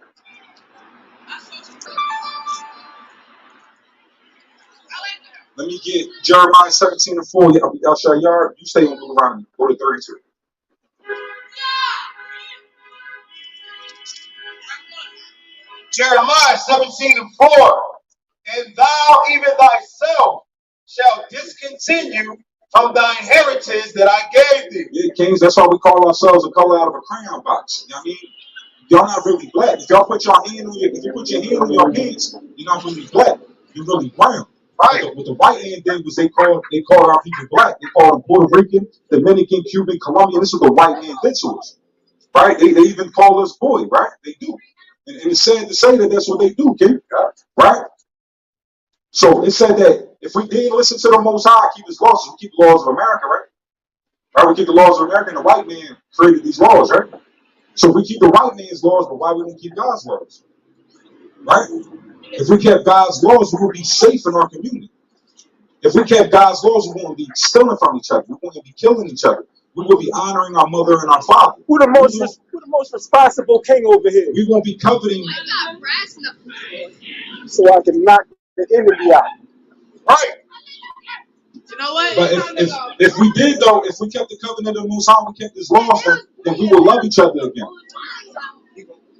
A: Let me get Jeremiah 17 and 4. Yashayar, you stay on Deuteronomy. Go to 32.
D: Jeremiah 17 and 4. And thou even thyself shalt discontinue from thine inheritance that I gave thee.
A: Yeah, kings, that's why we call ourselves a color out of a crayon box. You know what I mean? Y'all not really black. If y'all put your hand on your, if you put your hand on your pants, you're not really black. You're really brown.
D: Right.
A: What the white hand did was they called our people black. They called them Puerto Rican, Dominican, Cuban, Colombian. This is what the white man did to us. Right? They even call us boy, right? They do. And it's sad to say that that's what they do, King. Right? So it said that if we didn't listen to the Most High, keep his laws, we keep the laws of America, right? Right? We keep the laws of America, and the white man created these laws, right? So we keep the white man's laws, but why we don't keep God's laws? Right? If we kept God's laws, we would be safe in our community. If we kept God's laws, we wouldn't be stealing from each other. We wouldn't be killing each other. We would be honoring our mother and our father.
E: Who the most responsible king over here?
A: We won't be coveting.
E: So I can knock the enemy out.
D: Right.
F: You know what?
A: But if we did though, if we kept the covenant of the Most High, we kept His laws, then we would love each other again.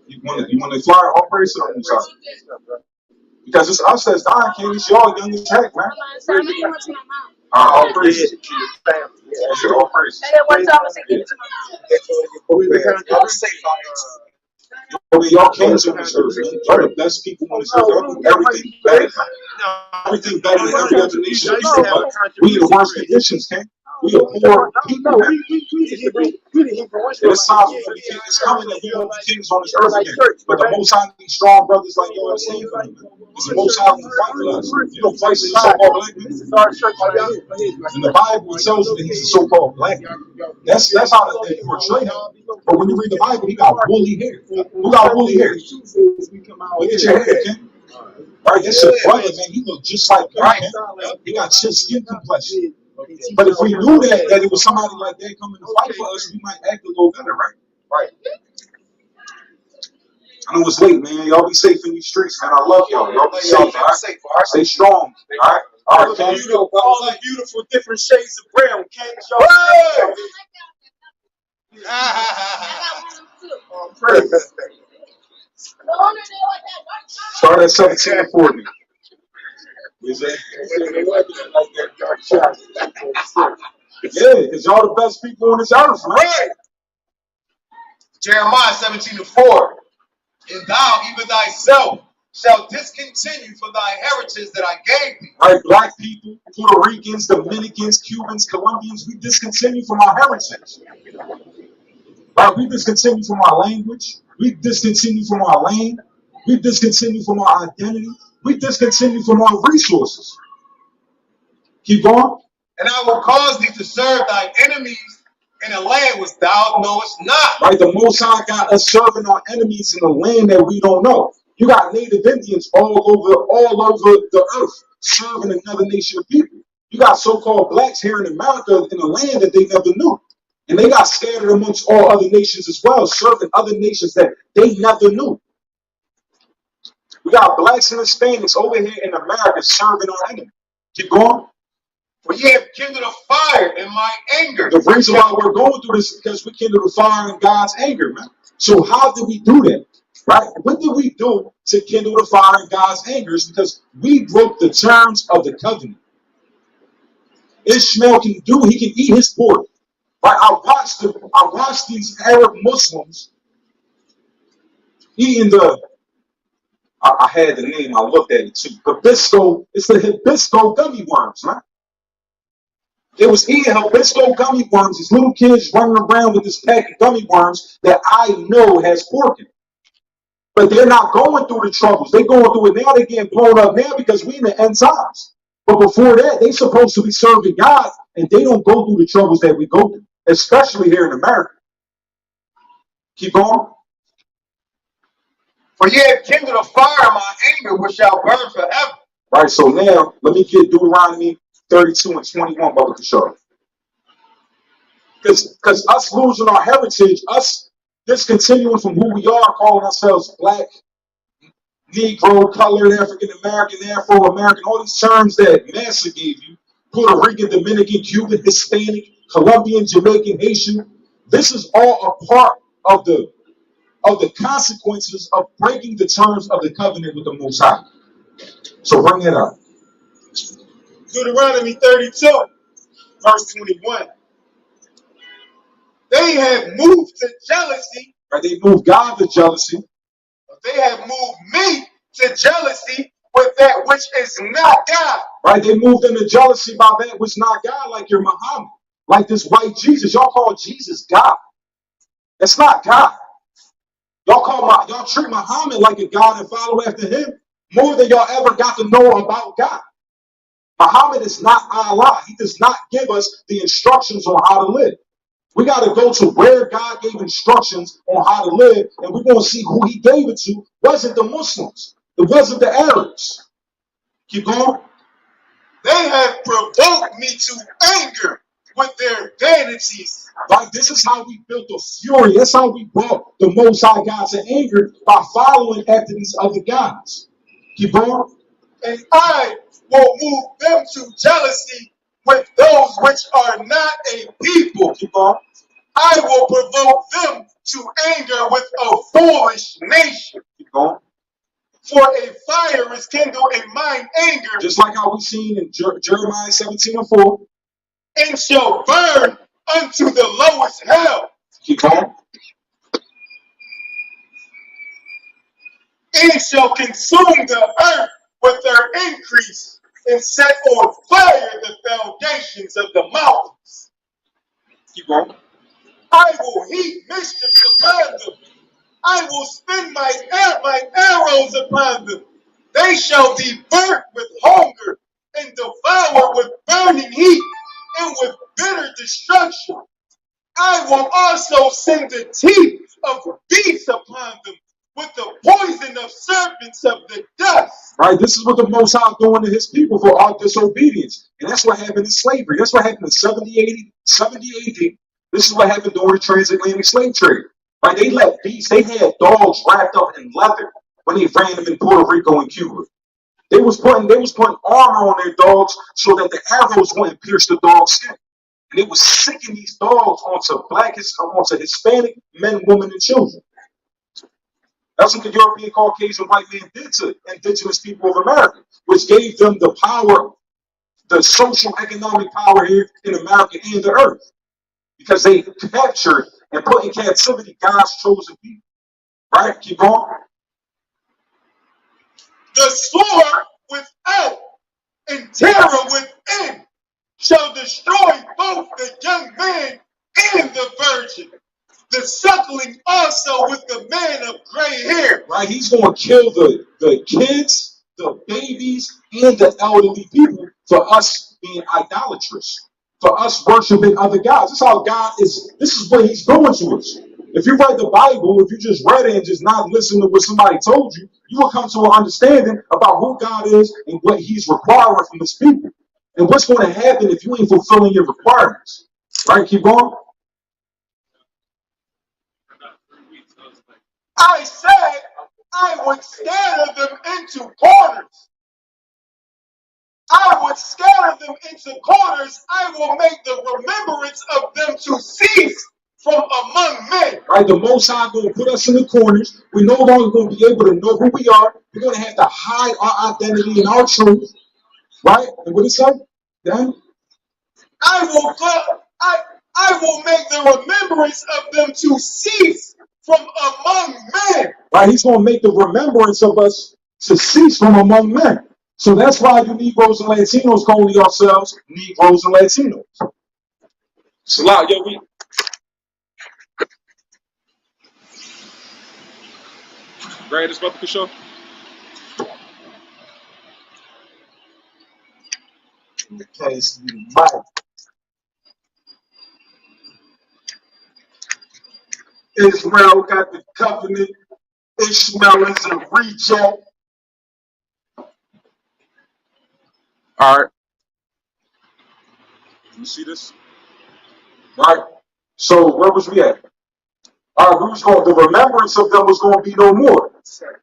A: You want to fly all praise to the Most High. Because it's us that's dying, King. It's y'all young as heck, man. All praise. Yeah, all praise.
F: And then one time I said, give it to my mom.
A: Y'all kings on this earth, man. Y'all the best people on this earth. Y'all do everything better. Everything better than every other nation. But we in the worst conditions, King. We are poor people, man. It's time for the king. It's coming that we will be kings on this earth again. But the Most High needs strong brothers like y'all to stand for him. Because the Most High will fight for us. You know, fight for the so-called black man. And the Bible tells you that he's a so-called black man. That's how they portray him. But when you read the Bible, he got woolly hair. Who got woolly hair? Look at your hair, King. Right, that's your brother, man. He look just like you, man. He got chill skin complexion. But if we knew that it was somebody like that coming to fight for us, we might act a little better, right?
D: Right.
A: I know it's late, man. Y'all be safe in these streets, man. I love y'all. Y'all be safe, all right? Stay strong, all right? All right, King.
B: All the beautiful different shades of brown, King.
A: Start at 17 and 40. Yeah, because y'all the best people on this earth, man.
D: Right. Jeremiah 17 and 4. And thou even thyself shalt discontinue from thy inheritance that I gave thee.
A: Right, black people, Puerto Ricans, Dominicans, Cubans, Colombians, we discontinue from our heritage. Right, we discontinue from our language. We discontinue from our land. We discontinue from our identity. We discontinue from our resources. Keep going.
D: And I will cause thee to serve thy enemies in a land which thou knowest not.
A: Right, the Most High got us serving our enemies in a land that we don't know. You got Native Indians all over the earth serving another nation of people. You got so-called blacks here in America in a land that they never knew. And they got scattered amongst all other nations as well, serving other nations that they never knew. We got blacks and Hispanics over here in America serving our enemy. Keep going.
D: For ye have kindled a fire in my anger.
A: The reason why we're going through this is because we kindled a fire in God's anger, man. So how did we do that? Right? What did we do to kindle the fire in God's anger? It's because we broke the terms of the covenant. Ishmael he can eat his pork. Right? I watched these Arab Muslims eating I had the name, I looked at it too. Hibisco, it's the Hibisco gummy worms, man. It was eating Hibisco gummy worms, these little kids running around with this pack of gummy worms that I know has pork in it. But they're not going through the troubles. They're going through it now. They're getting blown up now because we in the end times. But before that, they supposed to be serving God, and they don't go through the troubles that we go through, especially here in America. Keep going.
D: For ye have kindled a fire in my anger, which shall burn forever.
A: Right, so now let me get Deuteronomy 32 and 21, Brother Kishore. Because us losing our heritage, us discontinuing from who we are, calling ourselves black, Negro, colored, African American, Afro American, all these terms that Massa gave you, Puerto Rican, Dominican, Cuban, Hispanic, Colombian, Jamaican, Haitian. This is all a part of the consequences of breaking the terms of the covenant with the Most High. So bring it up.
B: Deuteronomy 32, verse 21. They have moved to jealousy,
A: Right? They moved God to jealousy.
B: but they have moved me to jealousy with that which is not God.
A: Right? They moved them to jealousy by that which not God, like your Muhammad, like this white Jesus. Y'all call Jesus God. That's not God. Y'all treat Muhammad like a God and follow after him more than y'all ever got to know about God. Muhammad is not Allah. He does not give us the instructions on how to live. We got to go to where God gave instructions on how to live, and we're going to see who he gave it to. Wasn't the Muslims. It wasn't the Arabs. Keep going.
B: They have provoked me to anger with their vanities.
A: Like, this is how we built the fury. That's how we brought the Most High God to anger, by following after these other gods. Keep going.
B: And I will move them to jealousy with those which are not a people.
A: Keep going.
B: I will provoke them to anger with a foolish nation.
A: Keep going.
B: For a fire is kindled in mine anger,
A: Just like how we seen in Jeremiah 17:4.
B: and shall burn unto the lowest hell.
A: Keep going.
B: It shall consume the earth with their increase, and set on fire the foundations of the mountains.
A: Keep going.
B: I will heap mischiefs upon them. I will spin my arrows upon them. They shall be burnt with hunger, and devoured with burning heat, and with bitter destruction. I will also send the teeth of beasts upon them, with the poison of serpents of the dust.
A: Right? This is what the Most High doing to his people for our disobedience. And that's what happened in slavery. That's what happened in 70 AD. This is what happened during the transatlantic slave trade. Right? They let beasts, they had dogs wrapped up in leather when they ran them in Puerto Rico and Cuba. They was putting armor on their dogs so that the arrows wouldn't pierce the dog's skin. And it was sicking these dogs onto Hispanic men, women, and children. That's what the European Caucasian white man did to indigenous people of America, which gave them the power, the social economic power here in America and the earth. Because they captured and put in captivity God's chosen people. Right? Keep going.
B: The sword without and terror within shall destroy both the young man and the virgin, the suckling also with the man of gray hair.
A: Right? He's going to kill the kids, the babies, and the elderly people for us being idolatrous, for us worshiping other gods. This is how God is. This is what he's doing to us. If you read the Bible, if you just read it and just not listen to what somebody told you, you will come to an understanding about who God is and what he's requiring from his people. And what's going to happen if you ain't fulfilling your requirements. Right? Keep going.
B: I said I would scatter them into corners. I would scatter them into corners. I will make the remembrance of them to cease from among men.
A: Right? The Most High going to put us in the corners. We're no longer going to be able to know who we are. We're going to have to hide our identity and our truth. Right? And what it say? Then
B: I will make the remembrance of them to cease from among men.
A: right? He's going to make the remembrance of us to cease from among men. So that's why you Negroes and Latinos call yourselves Negroes and Latinos. Salah, yo, we Grab this brother for sure.
E: In the case you might. Israel got the covenant. Ishmael is a reject.
A: All right. You see this?
E: Right? So where was we at? All right, we was going, the remembrance of them was going to be no more.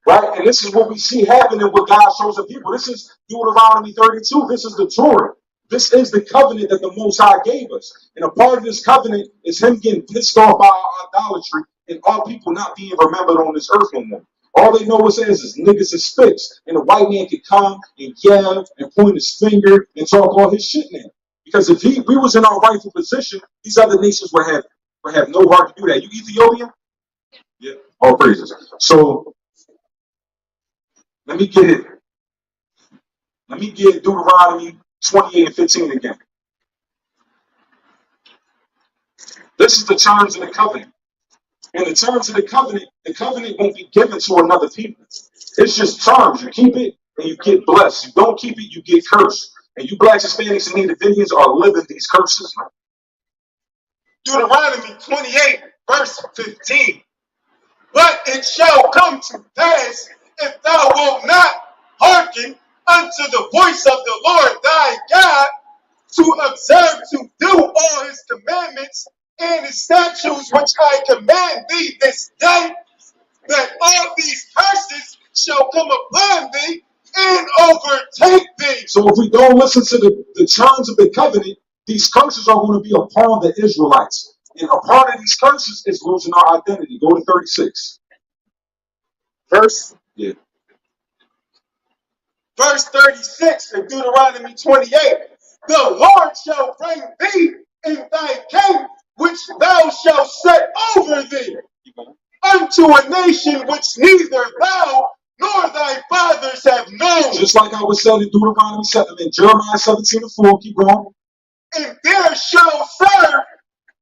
E: Right? And this is what we see happening with God shows the people. This is Deuteronomy 32. This is the Torah. This is the covenant that the Most High gave us. And a part of this covenant is him getting pissed off by our idolatry and all people not being remembered on this earth no more. All they know is niggas is fixed. And the white man can come and yell and point his finger and talk all his shit now. Because if we was in our rightful position, these other nations would have no heart to do that. You Ethiopian?
A: Yeah.
E: All praises. So let me get Deuteronomy 28 and 15 again. This is the terms of the covenant. In the terms of the covenant won't be given to another people. It's just terms. You keep it and you get blessed. You don't keep it, you get cursed. And you blacks, Hispanics, and Native Indians are living these curses, man.
B: Deuteronomy 28, verse 15. But it shall come to pass, if thou wilt not hearken unto the voice of the Lord thy God, to observe to do all his commandments and his statutes which I command thee this day, that all these curses shall come upon thee and overtake thee.
E: So if we don't listen to the terms of the covenant, these curses are going to be upon the Israelites. And a part of these curses is losing our identity. Go to 36. Verse? Yeah.
B: Verse 36 of Deuteronomy 28. The Lord shall bring thee in thy king, which thou shalt set over thee, unto a nation which neither thou nor thy fathers have known.
E: Just like I was said in Deuteronomy 7, in Jeremiah 17 and 4, keep going.
B: And there shall serve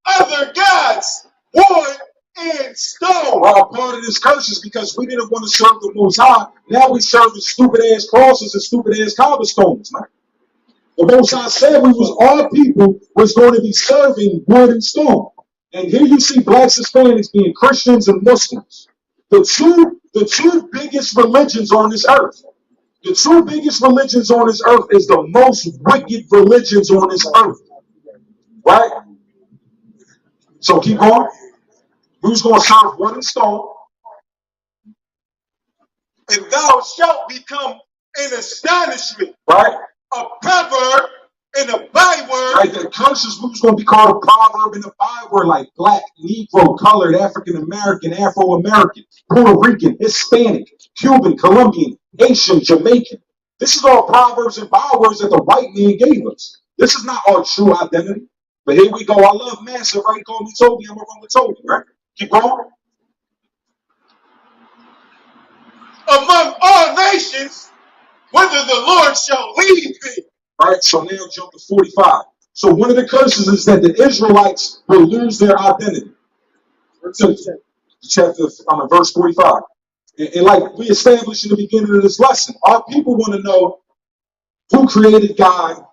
B: other gods, wood and stone.
E: Well, part of this curse is because we didn't want to serve the Most High. Now we serve the stupid ass crosses and stupid ass cobblestones, man. The Most High said all people was going to be serving wood and stone. And here you see blacks, Hispanics being Christians and Muslims. The two biggest religions on this earth. The two biggest religions on this earth is the most wicked religions on this earth. Right? So keep going. Who's going to serve wood and stone?
B: And thou shalt become an astonishment,
E: Right?
B: a proverb and a byword.
E: Right? The curses, who's going to be called a proverb and a byword, like black, Negro, colored, African American, Afro American, Puerto Rican, Hispanic, Cuban, Colombian, Haitian, Jamaican. This is all proverbs and bywords that the white man gave us. This is not our true identity. But here we go. I love Massive, right? Call me Toby. I'm around with Toby, right? Keep going.
B: Among all nations, whither the Lord shall lead thee.
E: All right, so now jump to 45. So one of the curses is that the Israelites will lose their identity. So, verse 45. And like we established in the beginning of this lesson, our people want to know who created God.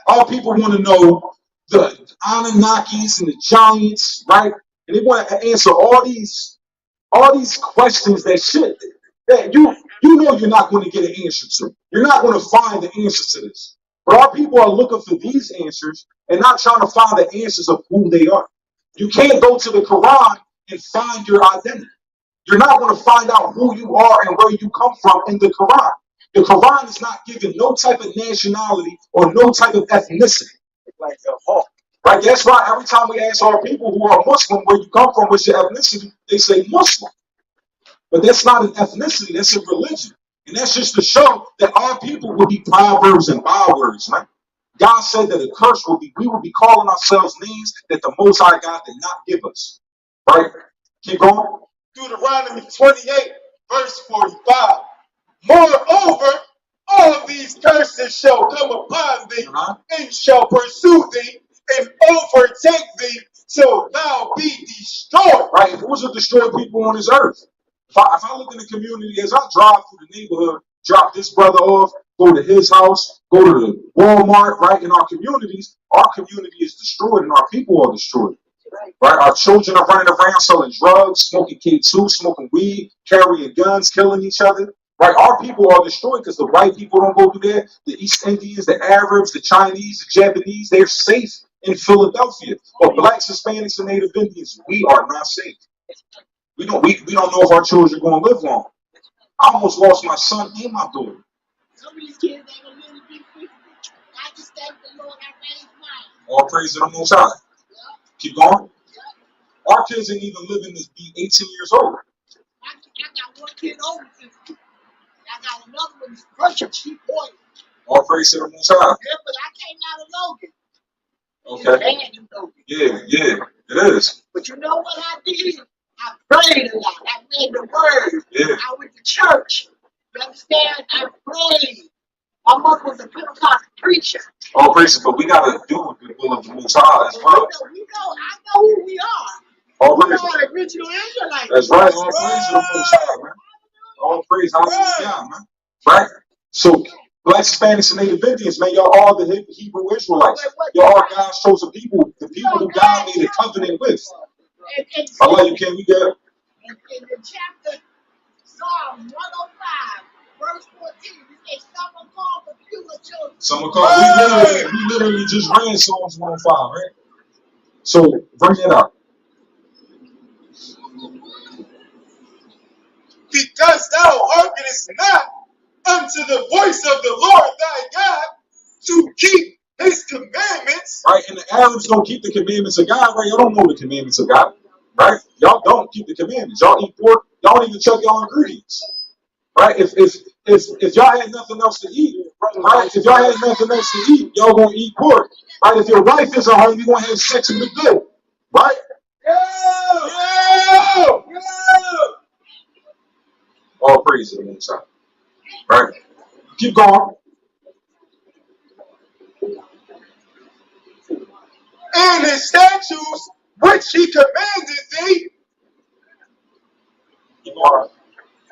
E: Our people want to know the Anunnakis and the giants, right? And they want to answer all these questions that you know you're not going to get an answer to. You're not going to find the answers to this. But our people are looking for these answers and not trying to find the answers of who they are. You can't go to the Quran and find your identity. You're not going to find out who you are and where you come from in the Quran. The Quran is not giving no type of nationality or no type of ethnicity.
F: Like a hawk.
E: Right? That's why every time we ask our people who are Muslim where you come from, what's your ethnicity, they say Muslim. But that's not an ethnicity, that's a religion. And that's just to show that our people will be proverbs and bywords, man. God said that a curse will be, we will be calling ourselves names that the Most High God did not give us. Right? Keep going.
B: Deuteronomy 28, verse 45. Moreover, all these curses shall come upon thee, and shall pursue thee, and overtake thee, till thou be destroyed.
E: Right? Who's the destroyed people on this earth? If I look in the community as I drive through the neighborhood, drop this brother off, go to his house, go to the Walmart, right? In our community is destroyed and our people are destroyed. Right? Our children are running around selling drugs, smoking K2, smoking weed, carrying guns, killing each other. Right? Our people are destroyed because the white people don't go through there. The East Indians, the Arabs, the Chinese, the Japanese, they're safe in Philadelphia. But blacks, Hispanics, and Native Indians, we are not safe. We don't know if our children are going to live long. I almost lost my son and my daughter.
G: Some of these kids ain't gonna live to be 50. I just thank the Lord I raised mine.
E: All praise to the Most High. Keep going. Our kids ain't even living to be 18 years old.
G: I got one kid over 50. I got another one virtual cheap oil.
E: All praise to the Most High.
G: Yeah, but I came out of Logan.
E: Okay.
G: It's bad in Logan.
E: Yeah, it is.
G: But you know what I did? I prayed a lot. I read the word.
E: Yeah.
G: I went to church. You understand? I prayed. My mother was a Pentecostal preacher.
E: All praises, but we gotta do the will of the Most High as well.
G: I know who we are.
E: All
G: We
E: praises.
G: are the original Israelites.
E: That's right. All praise to the Most High, man. All praise, hallelujah, man. Right? So, blacks, Hispanics, and Native Indians, man, y'all are the Hebrew Israelites. Y'all are God's chosen people, the people who God made a covenant with. I love you, Ken. You got it.
G: In the chapter Psalm 105, verse 14, it says, "Someone called the pure children."
E: Someone called. We literally just read Psalms 105, right? So bring it up.
B: Because thou hearkenest not unto the voice of the Lord thy God to keep his commandments.
E: Right? And the Arabs don't keep the commandments of God, right? Y'all don't know the commandments of God, right? Y'all don't keep the commandments. Y'all eat pork. Y'all don't even check y'all ingredients, right? If y'all had nothing else to eat, right? If y'all had nothing else to eat, y'all gonna eat pork, right? If your wife is at home, you gonna have sex with the good, right?
B: Yeah!
E: All praise to the Most High, right? Keep going.
B: And his statutes which he commanded thee,
E: Keep going.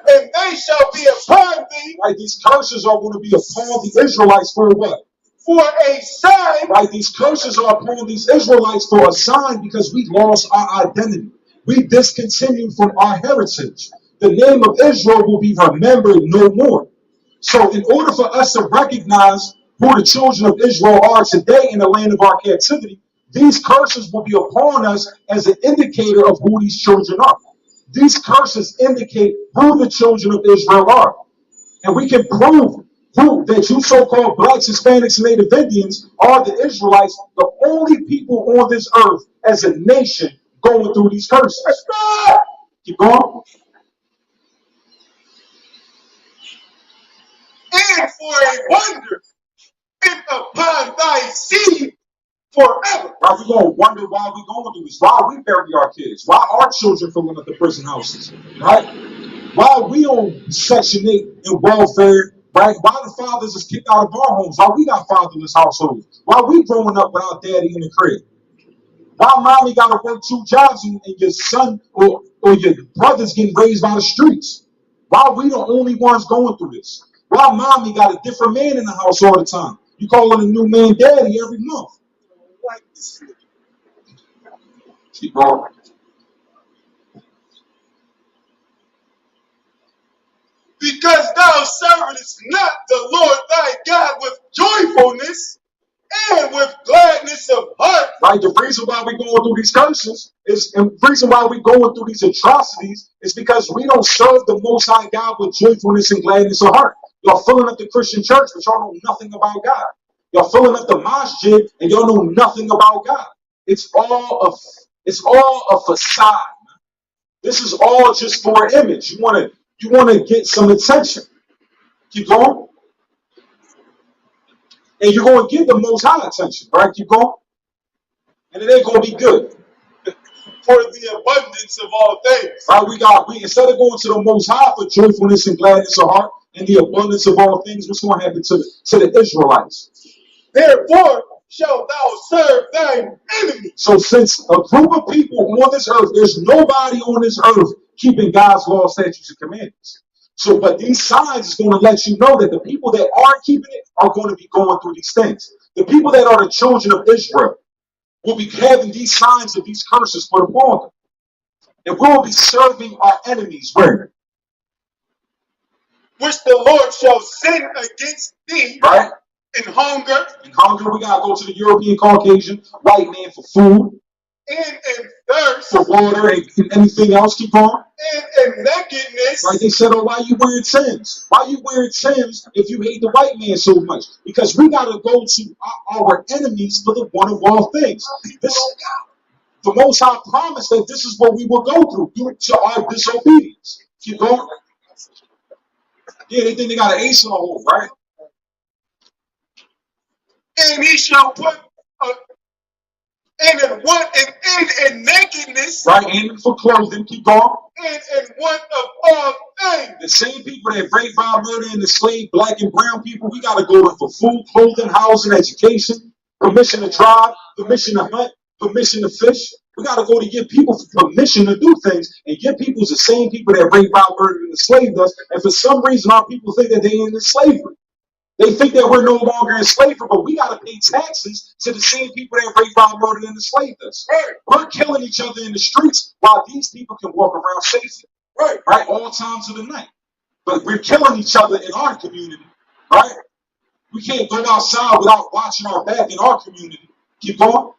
B: and they shall be upon thee
E: Right? These curses are going to be upon the Israelites for what?
B: for a sign.
E: Right? These curses are upon these Israelites for a sign because we lost our identity. We discontinued from our heritage. The name of Israel will be remembered no more. So in order for us to recognize who the children of Israel are today in the land of our captivity, these curses will be upon us as an indicator of who these children are. These curses indicate who the children of Israel are. And we can prove who that you so-called blacks, Hispanics, and Native Indians are the Israelites, the only people on this earth as a nation going through these curses. Keep going.
B: And for a wonder, and upon thy seed forever.
E: Right? We're going to wonder why we're going through this. Why we bury our kids. Why our children filling up the prison houses. Right? Why we on Section 8 and welfare. Right? Why the fathers is kicked out of our homes. Why we got fatherless households. Why we growing up without daddy in the crib. Why mommy got to work 2 jobs and your son or your brother's getting raised by the streets. Why we the only ones going through this. Why mommy got a different man in the house all the time. You calling a new man daddy every month. Keep going.
B: Because thou servest not the Lord thy God with joyfulness and with gladness of heart.
E: Right? The reason why we're going through these curses is, and the reason why we're going through these atrocities is because we don't serve the Most High God with joyfulness and gladness of heart. Y'all filling up the Christian church, but y'all know nothing about God. Y'all filling up the masjid, and y'all know nothing about God. It's all a facade. Man. This is all just for an image. You want to get some attention. Keep going. And you're going to get the Most High attention, right? Keep going. And it ain't going to be good.
B: For the abundance of all things.
E: Right? We instead of going to the Most High for joyfulness and gladness of heart and the abundance of all things, what's going to happen to the Israelites?
B: Therefore shalt thou serve thine enemy.
E: So since a group of people on this earth, there's nobody on this earth keeping God's law, statutes, and commandments. So, but these signs is going to let you know that the people that are keeping it are going to be going through these things. The people that are the children of Israel will be having these signs of these curses put upon them. And we will be serving our enemies where?
B: Which the Lord shall send against thee
E: Right?
B: in hunger
E: In hunger, we got to go to the European Caucasian white man for food,
B: and in thirst
E: for water, and anything else. Keep on.
B: and in nakedness.
E: Right? They said, oh, why you wearing Timbs? Why you wearing Timbs if you hate the white man so much? Because we got to go to our enemies for the one of all things. This, the Most High promised that this is what we will go through due to our disobedience. Keep going. Yeah, they think they got an ace in the hole, right?
B: And he shall put and in want and in nakedness
E: Right? And for clothing. Keep going.
B: and in want of all things.
E: The same people that rape, rob, murder, and enslave black and brown people, we got to go to for food, clothing, housing, education, permission to drive, permission to hunt, permission to fish. We got to go to give people permission to do things, and give people the same people that rape, rob, murder, and enslaved us. And for some reason, our people think that they ain't in slavery. They think that we're no longer in slavery, but we got to pay taxes to the same people that rape, rob, murdered, and enslaved us.
B: Right.
E: We're killing each other in the streets while these people can walk around safely.
B: Right.
E: Right? All times of the night. But we're killing each other in our community. Right? We can't go outside without watching our back in our community. Keep going.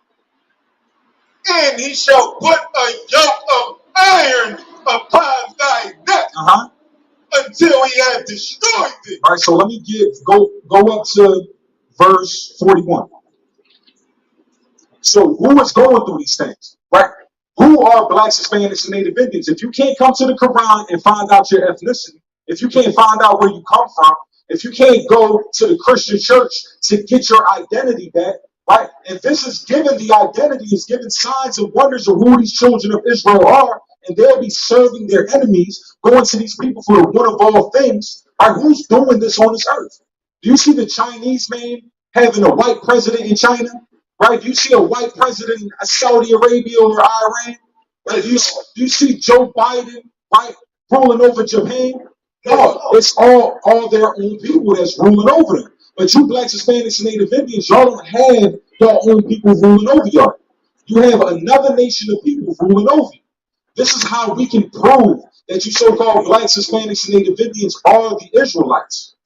B: And he shall put a yoke of iron upon thy neck
E: Uh-huh.
B: until he hath destroyed thee.
E: All right, so let me go up to verse 41. So who is going through these things? Right? Who are blacks, Hispanics, and Native Indians? If you can't come to the Quran and find out your ethnicity, if you can't find out where you come from, if you can't go to the Christian church to get your identity back, right? And this is given, the identity is given signs and wonders of who these children of Israel are, and they'll be serving their enemies, going to these people for the one of all things. Right? Who's doing this on this earth? Do you see the Chinese man having a white president in China? Right? Do you see a white president in Saudi Arabia or Iran? Right? Do you see Joe Biden, right, ruling over Japan? No, it's all their own people that's ruling over them. But you blacks, Hispanics, and Native Indians, y'all don't have your own people ruling over y'all. You have another nation of people ruling over you. This is how we can prove that you so-called blacks, Hispanics, and Native Indians are the Israelites.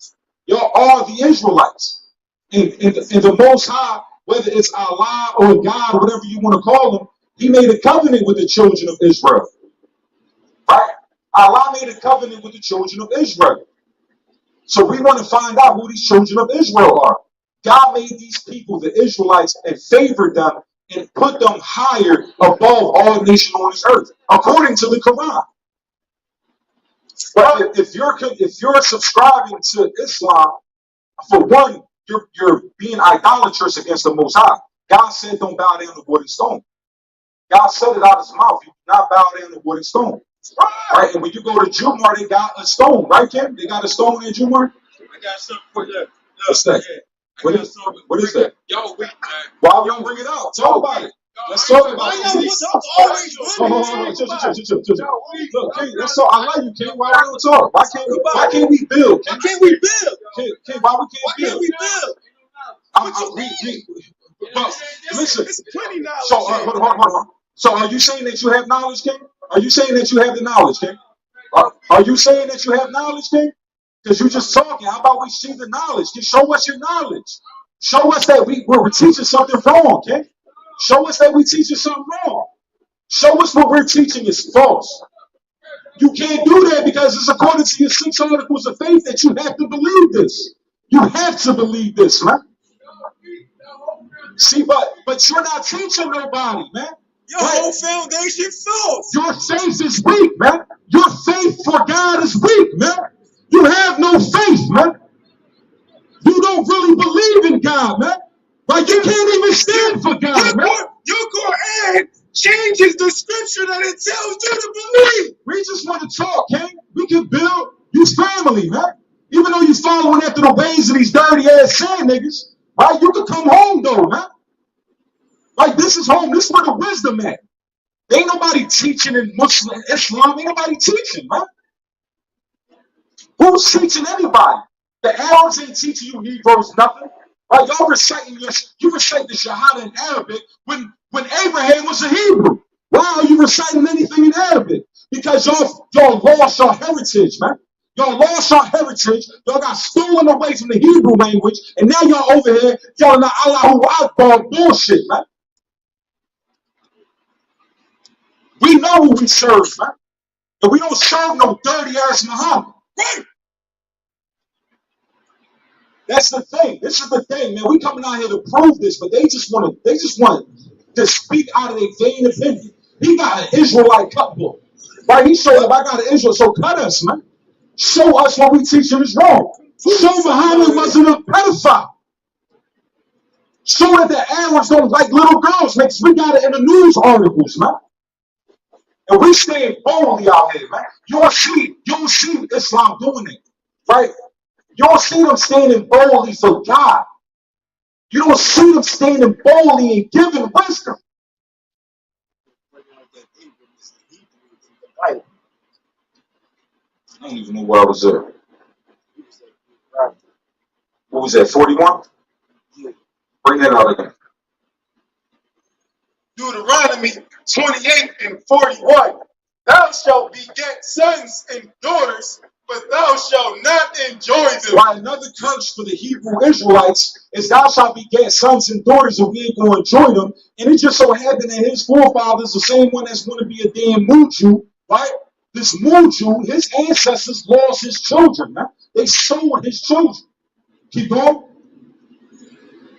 E: Y'all are the Israelites. And the Most High, whether it's Allah or God, whatever you want to call him, he made a covenant with the children of Israel. Right? Allah made a covenant with the children of Israel. So we want to find out who these children of Israel are. God made these people, the Israelites, and favored them and put them higher above all nations on this earth, according to the Quran. But if you're subscribing to Islam, for one, you're being idolatrous against the Most High. God said, "Don't bow down to wood and stone." God said it out of his mouth. You do not bow down to wood and stone. Right? And when you go to Jumar, they got a stone, right, Kim? They got a stone in Jumar?
C: I got something for that.
E: What's that? What is that?
C: Y'all weak, man.
E: Why we don't bring it out? Talk about it. Let's talk about it.
B: Always
E: Hold on. Look, King, let's talk. I like you, King. Why we don't talk? Why can't we build?
B: Why can't we build?
E: King, why we
B: Why
E: can't
B: can't
E: build?
B: we build?
E: Listen.
B: It's plenty knowledge.
E: So hold on. So are you saying that you have knowledge, King? Are you saying that you have the knowledge, King? Are you saying that you have knowledge, King? Because you're just talking. How about we see the knowledge? King, show us your knowledge. Show us that we're teaching something wrong, King. Show us that we're teaching something wrong. Show us what we're teaching is false. You can't do that because it's according to your 6 articles of faith that you have to believe this. You have to believe this, man. See, but you're not teaching nobody, man.
B: Your whole foundation falls.
E: Your faith is weak, man. Your faith for God is weak, man. You have no faith, man. You don't really believe in God, man. Like you can't even stand for God, man.
B: Your Quran changes the scripture that it tells you to believe.
E: We just want to talk, King. We can build. You's family, man. Even though you're following after the ways of these dirty ass sin niggas, right? You can come home though, man. Like this is home. This is where the wisdom at. Ain't nobody teaching in Muslim Islam. Ain't nobody teaching, man. Who's teaching anybody? The Arabs ain't teaching you Negroes nothing. Like y'all reciting this, you recite the Shahada in Arabic when Abraham was a Hebrew. Why are you reciting anything in Arabic? Because y'all lost your heritage, man. Y'all lost your heritage. Y'all got stolen away from the Hebrew language, and now y'all over here, y'all not Allahu Akbar bullshit, man. We know who we serve, man. And we don't serve no dirty ass Muhammad. Right? That's the thing. This is the thing, man. We coming out here to prove this, but they just want to speak out of their vain opinion. He got an Israelite cut book. Right? He showed up, I got an Israel, so cut us, man. Show us what we teaching is wrong. Show Muhammad wasn't a pedophile. Show that the Arabs don't like little girls. We got it in the news articles, man. And we staying boldly out here, man. You don't see Islam doing it, right? You don't see them standing boldly for God. You don't see them standing boldly and giving wisdom. I don't even know where I was at. What was that, 41? Bring that out again.
B: Deuteronomy 28 and 41. Thou shalt beget sons and daughters, but thou shalt not enjoy them.
E: Right, another curse for the Hebrew Israelites is thou shalt beget sons and daughters and we ain't going to enjoy them. And it just so happened that his forefathers, the same one that's going to be a damn Muju, right? This Muju, his ancestors lost his children, man. They sold his children. Keep going.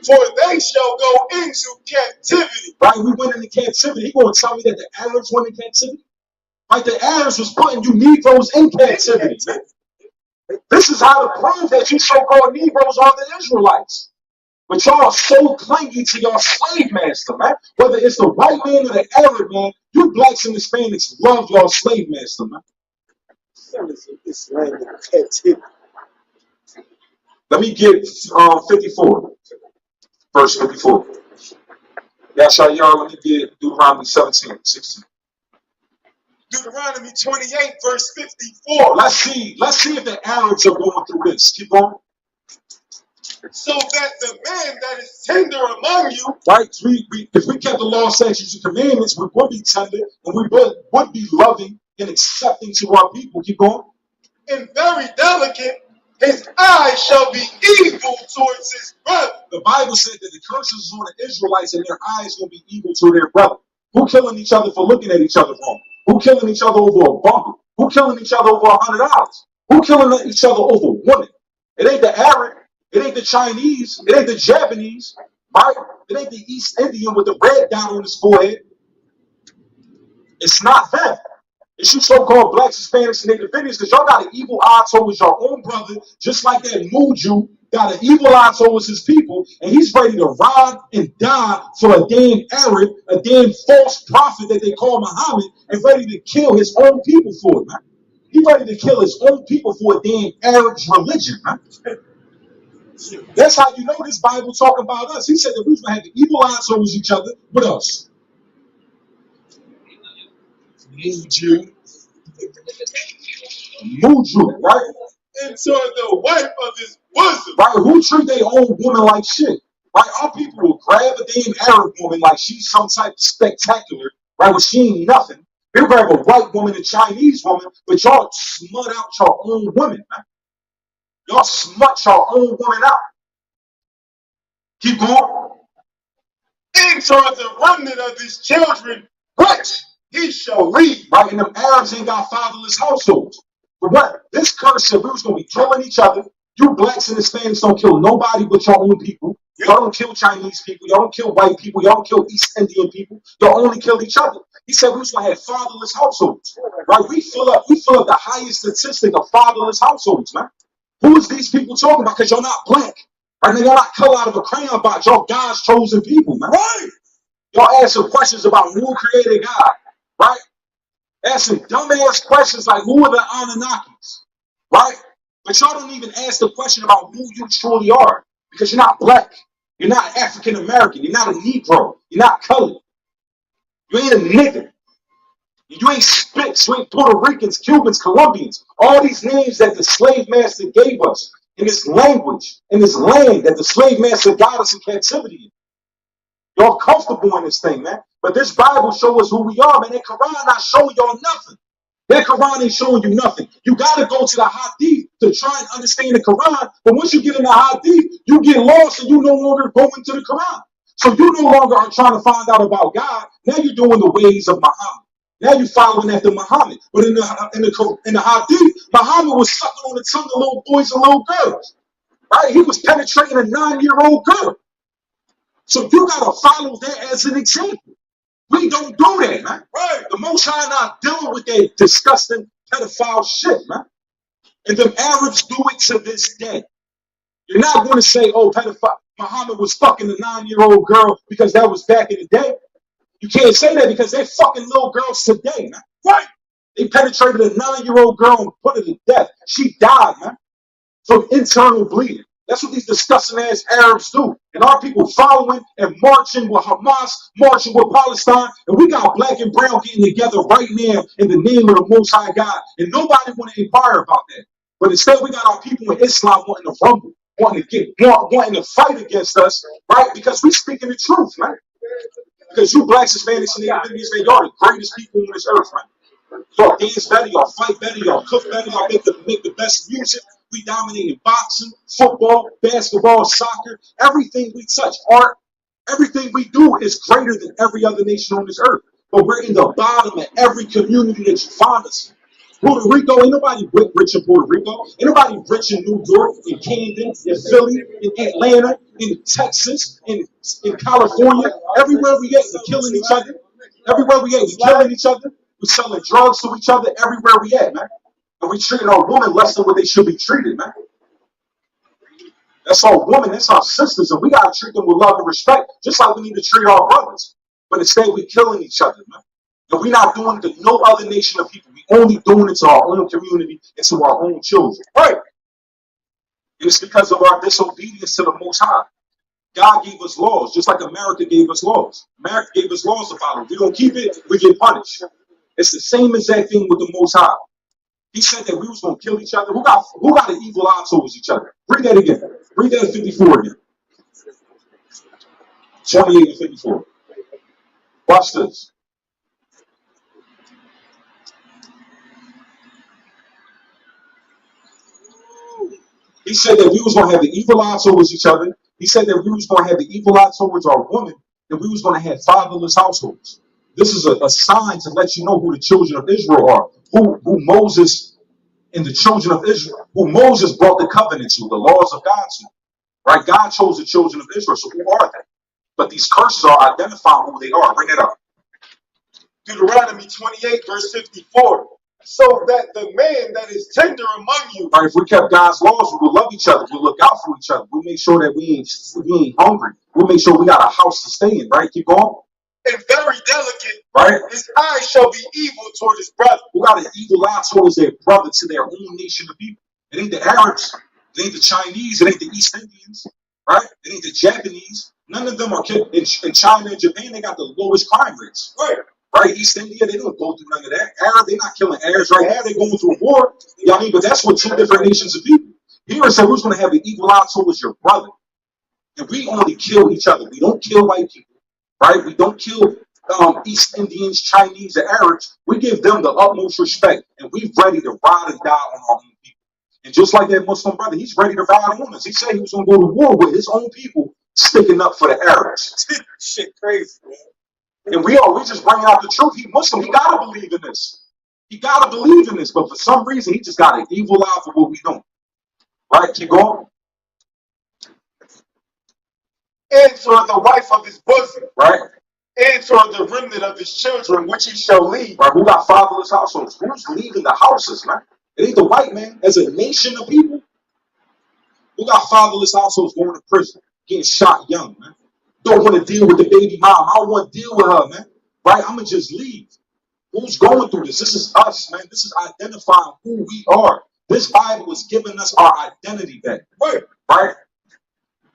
B: For they shall go into captivity.
E: Right, we went into captivity. He going to tell me that the Arabs went in captivity? Like the Arabs was putting you Negroes in captivity, man. This is how to prove that you so-called Negroes are the Israelites. But y'all are so clingy to your slave master, man. Whether it's the white man or the Arab man, you blacks and Hispanics love your slave master, man. Let me get 54. Verse 54. Y'all, let me get Deuteronomy 17, 16.
B: Deuteronomy 28, verse 54.
E: Let's see if the Arabs are going through this. Keep going.
B: So that the man that is tender among you,
E: right? If we kept the law, statutes, and commandments, we would be tender and we would be loving and accepting to our people. Keep going.
B: And very delicate, his eyes shall be evil towards his brother.
E: The Bible said that the curses is on the Israelites and their eyes will be evil to their brother. Who killing each other for looking at each other wrong? Who killing each other over a bumper? Who killing each other over $100? Who killing each other over women? It ain't the Arab. It ain't the Chinese. It ain't the Japanese. Right? It ain't the East Indian with the red dot on his forehead. It's not them. It's you so-called blacks, Hispanics, and Native Indians because y'all got an evil eye towards your own brother, just like that Muju got an evil eye towards his people, and he's ready to ride and die for a damn Arab, a damn false prophet that they call Muhammad, and ready to kill his own people for it, man. He's ready to kill his own people for a damn Arab religion, man. That's how you know this Bible talking about us. He said that we was going to have the evil eye towards each other. What else? Muju, right?
B: And so the wife of his bosom.
E: Right? Who treat their own woman like shit? Right? Our people will grab a damn Arab woman like she's some type of spectacular, right? Well, she ain't nothing. They'll grab a white woman, a Chinese woman, but y'all smut out your own women, man. Y'all smut your own woman out. Keep going.
B: And towards the remnant of his children, which he shall lead.
E: Right? And them Arabs ain't got fatherless households. But what? This curse said we was going to be killing each other. You blacks and Hispanics don't kill nobody but your own people. Y'all don't kill Chinese people. Y'all don't kill white people. Y'all don't kill East Indian people. Y'all only kill each other. He said we was going to have fatherless households. Right? We fill up the highest statistic of fatherless households, man. Who is these people talking about? Because y'all not black. Right? Y'all not cut out of a crayon box. Y'all God's chosen people, man. Right? Y'all answer questions about who created God. Right? Asking dumbass questions like who are the Anunnakis? Right? But y'all don't even ask the question about who you truly are. Because you're not black. You're not African American. You're not a Negro. You're not colored. You ain't a nigga. You ain't Spits, you ain't Puerto Ricans, Cubans, Colombians. All these names that the slave master gave us in this language, in this land that the slave master got us in captivity in. Y'all comfortable in this thing, man. But this Bible show us who we are, man. That Quran not showing y'all nothing. That Quran ain't showing you nothing. You got to go to the Hadith to try and understand the Quran. But once you get in the Hadith, you get lost and you no longer go into the Quran. So you no longer are trying to find out about God. Now you're doing the ways of Muhammad. Now you're following after Muhammad. But in the Hadith, Muhammad was sucking on the tongue of little boys and little girls. Right? He was penetrating a 9-year-old girl. So you got to follow that as an example. We don't do that, man. Right. The Most High not dealing with that disgusting pedophile shit, man. And the Arabs do it to this day. You're not going to say, oh, pedophile. Muhammad was fucking a 9-year-old girl because that was back in the day. You can't say that because they're fucking little girls today, man. Right. They penetrated a 9-year-old girl and put her to death. She died, man, from internal bleeding. That's what these disgusting ass Arabs do. And our people following and marching with Hamas, marching with Palestine. And we got black and brown getting together right now in the name of the Most High God. And nobody want to inquire about that. But instead we got our people in Islam wanting to rumble, wanting to fight against us, right? Because we speaking the truth, man. Because you blacks, Hispanics, and Native Indians, man, y'all the greatest people on this earth, man. Y'all dance better, y'all fight better, y'all cook better, y'all make the best music. We dominate in boxing, football, basketball, soccer, everything we touch, art, everything we do is greater than every other nation on this earth. But we're in the bottom of every community that you find us in. Puerto Rico, ain't nobody rich in Puerto Rico. Ain't nobody rich in New York, in Camden, in Philly, in Atlanta, in Texas, in California. Everywhere we at, we're killing each other. Everywhere we at, we're killing each other. We're selling drugs to each other everywhere we at, man. And we treating our women less than what they should be treated, man. That's our women, that's our sisters, and we gotta treat them with love and respect, just like we need to treat our brothers. But instead, we're killing each other, man. And we're not doing it to no other nation of people. We're only doing it to our own community and to our own children. Right. And it's because of our disobedience to the Most High. God gave us laws, just like America gave us laws. America gave us laws to follow. If we don't keep it, we get punished. It's the same exact thing with the Most High. He said that we was going to kill each other. Who got an evil eye towards each other? Read that again. Read that at 54 again. 28 and 54. Watch this. He said that we was going to have the evil eye towards each other. He said that we was going to have the evil eye towards our woman, and we was going to have fatherless households. This is a sign to let you know who the children of Israel are, who Moses and the children of Israel, who Moses brought the covenant to, the laws of God to. Right? God chose the children of Israel, so who are they? But these curses are identifying who they are. Bring it up.
B: Deuteronomy 28, verse 54. So that the man that is tender among you.
E: Right, if we kept God's laws, we would love each other. We'll look out for each other. We'll make sure that we ain't hungry. We'll make sure we got a house to stay in, right? Keep going.
B: And very delicate,
E: right?
B: His eye shall be evil toward his brother.
E: Who got an evil eye towards their brother, to their own nation of people? It ain't the Arabs. It ain't the Chinese. It ain't the East Indians, right? It ain't the Japanese. None of them are killed. In China and Japan, they got the lowest crime rates. Right? East India, they don't go through none of that. Arab, they're not killing Arabs right now. They're going through war. You know what I mean? But that's what two different nations of people. Here it said who's going to have the evil eye towards your brother. And we only kill each other. We don't kill white people. Right? We don't kill East Indians, Chinese, and Arabs. We give them the utmost respect. And we're ready to ride and die on our own people. And just like that Muslim brother, he's ready to ride on us. He said he was going to go to war with his own people, sticking up for the Arabs.
B: Shit crazy, man.
E: And we just bringing out the truth. He Muslim. He gotta believe in this. He gotta believe in this. But for some reason, he just got an evil eye for what we doing. Right? Keep going.
B: And toward the wife of his bosom.
E: Right?
B: And toward the remnant of his children, which he shall lead.
E: Right? Who got fatherless households? Who's leaving the houses, man? It ain't the white man. As a nation of people, who got fatherless households going to prison, getting shot young, man? Don't want to deal with the baby mom. I don't want to deal with her, man. Right? I'm going to just leave. Who's going through this? This is us, man. This is identifying who we are. This Bible is giving us our identity back. Right?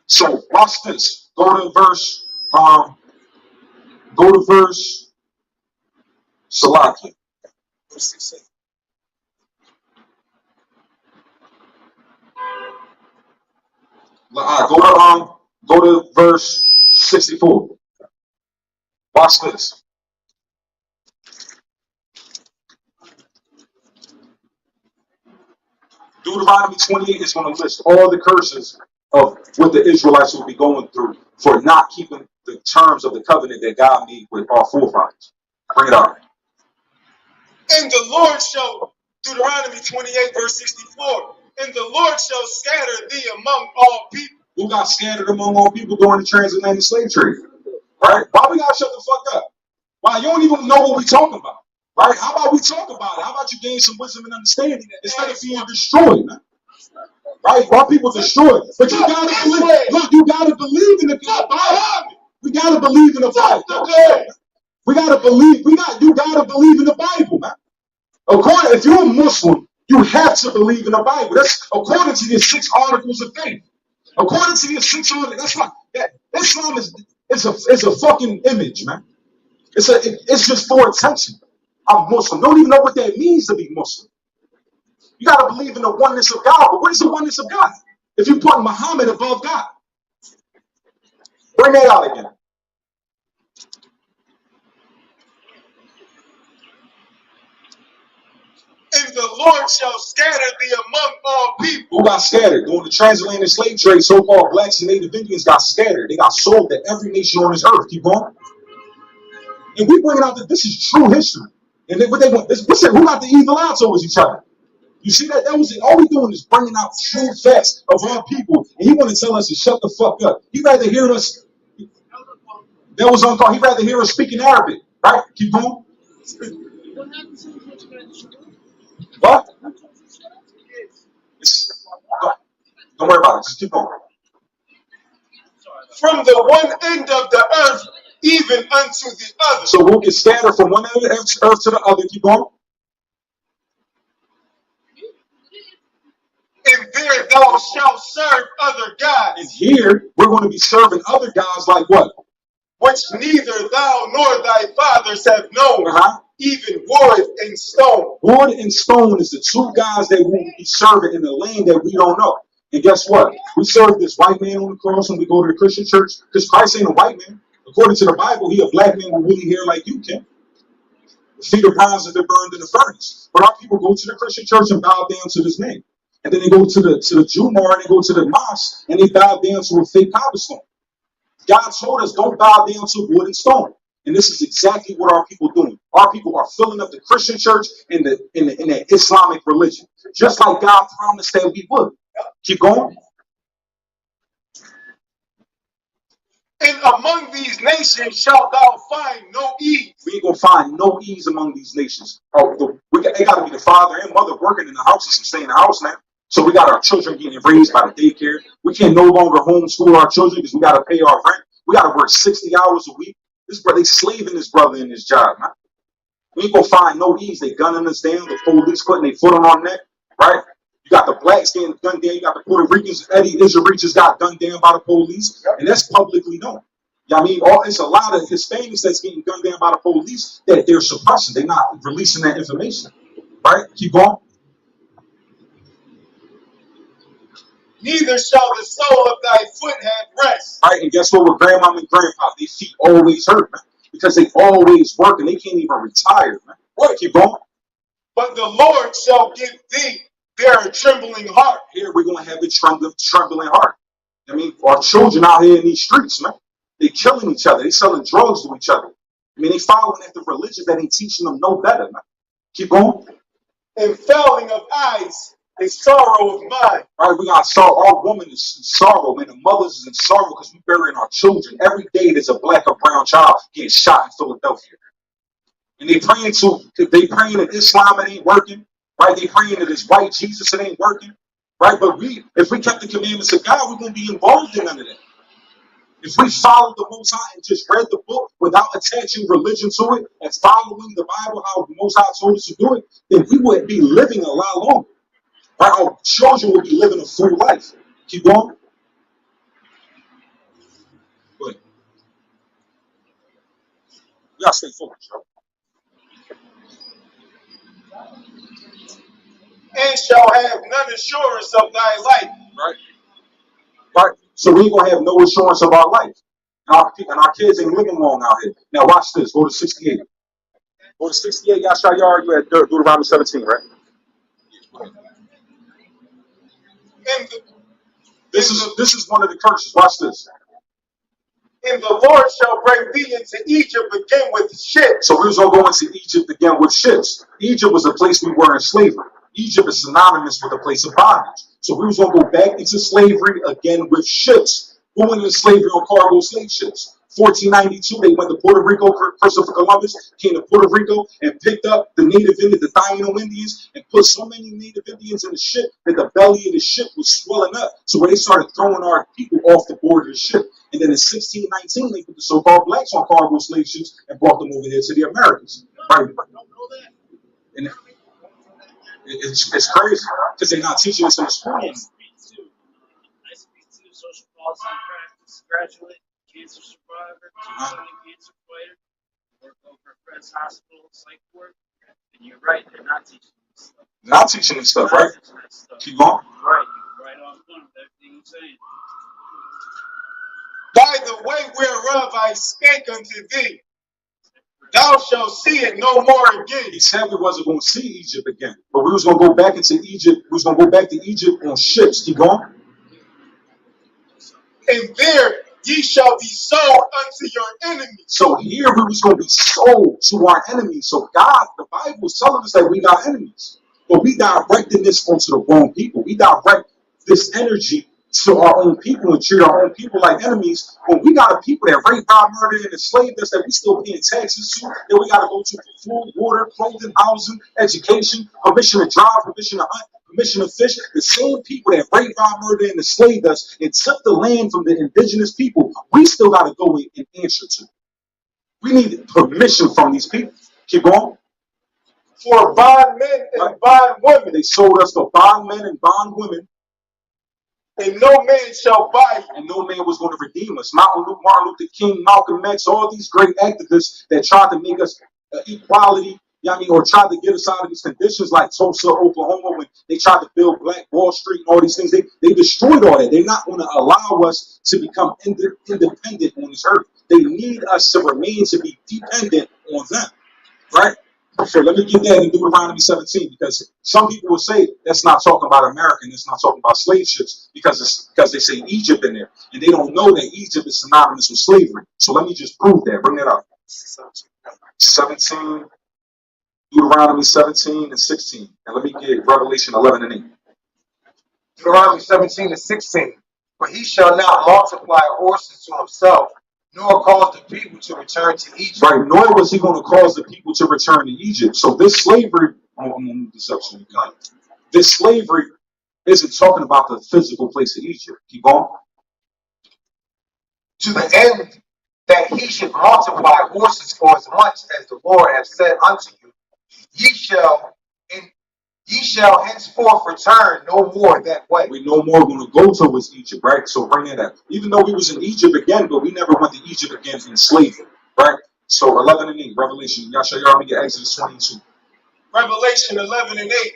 E: So watch this. Go to verse Salakia. Go to verse 64. Watch this. Deuteronomy 28 is going to list all the curses of what the Israelites will be going through for not keeping the terms of the covenant that God made with our forefathers. Bring it out.
B: And the Lord shall, Deuteronomy 28, verse 64, and the Lord shall scatter thee among all people.
E: Who got scattered among all people during the transatlantic slave trade? Right? Why we gotta shut the fuck up? Why you don't even know what we talking about? Right? How about we talk about it? How about you gain some wisdom and understanding instead of being destroyed, man? Right? Why people destroyed? But you gotta believe. Look, you gotta believe in the Bible. We gotta believe in the Bible. We gotta believe. You gotta believe in the Bible, man. According, if you're a Muslim, you have to believe in the Bible. That's according to the 6 articles of faith. According to the 6 articles, that's why Islam is a fucking image, man. It's just for attention. I'm Muslim. Don't even know what that means to be Muslim. You gotta believe in the oneness of God. But what is the oneness of God? If you put Muhammad above God, bring that out again.
B: And the Lord shall scatter thee among all people.
E: Who got scattered? During the transatlantic slave trade, so-called blacks and native Indians got scattered. They got sold to every nation on this earth. Keep going. And we bringing out that this is true history. And then what they want, listen, who got the evil eye towards each other? You see that? That was it. All we doing is bringing out true facts of our people. And he want to tell us to shut the fuck up. He rather hear us. That was uncalled. He rather hear us speaking Arabic. Right? Keep going. What? Don't worry about it. Just keep going.
B: From the one end of the earth even unto the other.
E: So we'll get scattered from one end of the earth to the other. Keep going.
B: And there thou shalt serve other gods.
E: And here we're going to be serving other gods like what?
B: Which neither thou nor thy fathers have known, even wood and stone.
E: Wood and stone is the 2 gods that we will be serving in the land that we don't know. And guess what? We serve this white man on the cross and we go to the Christian church because Christ ain't a white man. According to the Bible, he a black man with woolly hair like you, Kim. The feet of bronze have been burned in the furnace. But our people go to the Christian church and bow down to this man. And then they go to the Jumar and they go to the mosque and they bow down to a fake cobblestone. God told us don't bow down to wood and stone. And this is exactly what our people are doing. Our people are filling up the Christian church in the Islamic religion. Just like God promised that we would. Keep going.
B: And among these nations shalt thou find no ease.
E: We ain't gonna find no ease among these nations. They gotta be the father and mother working in the houses and stay in the house now. So we got our children getting raised by the daycare. We can no longer homeschool our children because we got to pay our rent. We got to work 60 hours a week. This brother, they slaving this brother in his job, man. We ain't gonna find no ease. They gunning us down. The police putting their foot on our neck, right? You got the blacks getting gunned down. You got the Puerto Ricans. Eddie Israel just got gunned down by the police, and that's publicly known. I mean, it's a lot of Hispanics that's getting gunned down by the police that they're suppressing. They're not releasing that information, right? Keep going.
B: Neither shall the sole of thy foot have rest.
E: Right, and guess what? With grandma and grandpa, their feet always hurt, man, because they always work and they can't even retire, man. What? Keep going.
B: But the Lord shall give thee their trembling heart.
E: Here we're gonna have a trembling heart. I mean, our children out here in these streets, man, they killing each other. They selling drugs to each other. I mean, they following after religion that ain't teaching them no better, man. Keep going.
B: And failing of eyes and sorrow of mind.
E: Right, we got sorrow. Our woman is in sorrow, man. The mothers is in sorrow because we burying our children. Every day there's a black or brown child getting shot in Philadelphia. And they praying that Islam, it ain't working. Right? They praying that this white Jesus, it ain't working. Right? But if we kept the commandments of God, we wouldn't be involved in none of that. If we followed the Most High and just read the book without attaching religion to it and following the Bible how the Most High told us to do it, then we would be living a lot longer. Right? Our children will be living a full life. Keep going. Go ahead. You gotta stay focused, bro.
B: they shall have none assurance of thy life.
E: Right? Right? So we ain't gonna have no assurance of our life. And our kids ain't living long out here. Now watch this. Go to 68. Go to 68, Yashayar. You at Deuteronomy 17, right?
B: And the,
E: This is one of the curses. Watch this.
B: and the Lord shall bring thee into Egypt again with ships.
E: So we was gonna go into Egypt again with ships. Egypt was a place we were in slavery. Egypt is synonymous with a place of bondage. So we was gonna go back into slavery again with ships. Who went into slavery on cargo slave ships? 1492, they went to Puerto Rico. Christopher Columbus came to Puerto Rico and picked up the native Indians, the Taino Indians, and put so many native Indians in the ship that the belly of the ship was swelling up. So where they started throwing our people off the board of the ship. And then in 1619, they put the so-called blacks on cargo slave ships and brought them over here to the Americas. Right? And it's crazy because they're not teaching us in the schools.
H: I speak to social policy and practice graduate, cancer survivor, two-time cancer fighter, work over at Fred's Hospital, psych ward. And you're right, they're not teaching this stuff.
E: Not teaching this stuff, right? Keep going.
H: Right, you're right on point with everything you're saying.
B: By the way whereof I spake unto thee, thou shalt see it no more again.
E: He said we wasn't going to see Egypt again, but we was going to go back into Egypt. We was going to go back to Egypt on ships. Keep going.
B: And there ye shall be sold unto your enemies.
E: So here we was going to be sold to our enemies. So God, the Bible is telling us that we got enemies, but we directing this onto the wrong people. We direct this energy to our own people and treat our own people like enemies. When we got a people that rape, rob, murder, and enslaved us that we still paying taxes to, that we got to go to for food, water, clothing, housing, education, permission to drive, permission to hunt, permission to fish. The same people that rape, rob, murder, and enslaved us and took the land from the indigenous people, we still got to go in and answer to. We need permission from these people. Keep going.
B: For bondmen and bondwomen,
E: They sold us for bondmen and bondwomen,
B: and no man shall buy you.
E: and no man was going to redeem us. Martin Luther King, Malcolm X, all these great activists that tried to make us equality, you know what I mean, or tried to get us out of these conditions like Tulsa, Oklahoma, when they tried to build Black Wall Street and all these things. They destroyed all that. They're not going to allow us to become independent on this earth. They need us to remain to be dependent on them, right? So let me get that in Deuteronomy 17, because some people will say that's not talking about America and it's not talking about slave ships because they say Egypt in there, and they don't know that Egypt is synonymous with slavery. So let me just prove that. Bring that up. 17, Deuteronomy 17 and 16, and let me get Revelation 11 and 8.
D: Deuteronomy 17 and 16. For he shall not multiply horses to himself, nor cause the people to return to Egypt.
E: Right, nor was he going to cause the people to return to Egypt. So this slavery, I'm going to move this up so you can. This slavery isn't talking about the physical place of Egypt. Keep going.
D: To the end that he should multiply horses for as much as the Lord hath said unto you, ye shall henceforth return no more that way.
E: We no more going to go towards Egypt, right? So bring that up. Even though we was in Egypt again, but we never went to Egypt again in slavery, right? So 11 and 8, Revelation. Y'all show y'all me get Exodus 22.
B: Revelation 11 and 8.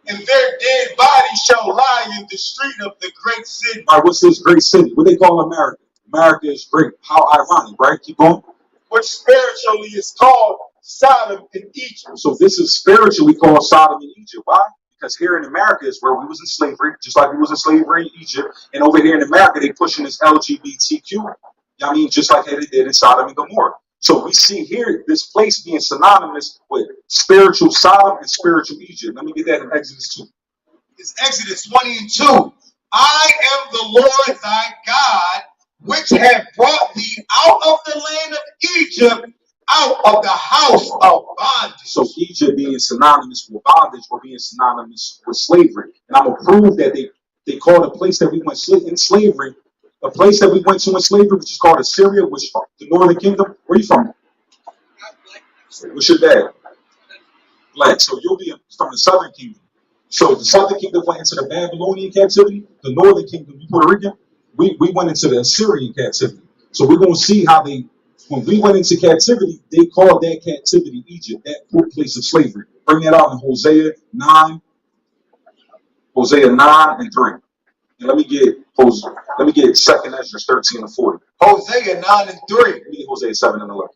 B: And their dead bodies shall lie in the street of the great city.
E: All right, what's this great city? What they call America? America is great. How ironic, right? Keep going.
B: Which spiritually is called Sodom and Egypt.
E: So this is spiritually called Sodom and Egypt. Why? Because here in America is where we was in slavery, just like we was in slavery in Egypt. And over here in America, they pushing this LGBTQ. You know what I mean? Just like they did in Sodom and Gomorrah. So we see here this place being synonymous with spiritual Sodom and spiritual Egypt. Let me get that in Exodus 2.
D: It's Exodus 20 and 2. I am the Lord thy God, which have brought thee out of the land of Egypt, out of the house of bondage.
E: So Egypt being synonymous with bondage or being synonymous with slavery. And I'm going to prove that they called a place that we went in slavery, a place that we went to in slavery, which is called Assyria, which is the northern kingdom. Where are you from? What's your dad? Black. So you'll be from the southern kingdom. So the southern kingdom went into the Babylonian captivity. The northern kingdom, you Puerto Rican, we went into the Assyrian captivity. So we're going to see how when we went into captivity, they called that captivity Egypt, that place of slavery. Bring that out in Hosea 9. Hosea 9 and 3. And let me get 2nd Ezra 13 and 40.
D: Hosea 9 and 3.
E: Let me get Hosea 7 and 11.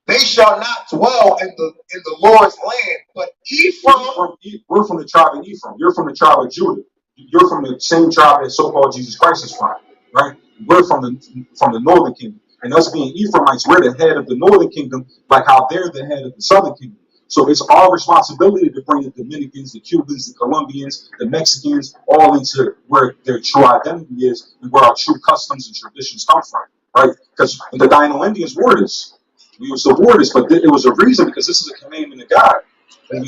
D: They shall not dwell in the Lord's land, but Ephraim.
E: We're from the tribe of Ephraim. You're from the tribe of Judah. You're from the same tribe that so-called Jesus Christ is from, right? We're from the northern kingdom. And us being Ephraimites, we're the head of the northern kingdom, like how they're the head of the southern kingdom. So it's our responsibility to bring the Dominicans, the Cubans, the Colombians, the Mexicans, all into where their true identity is and where our true customs and traditions come from, right? Because the Dino Indians wore this. We used to wore this, but it was a reason, because this is a commandment of God. And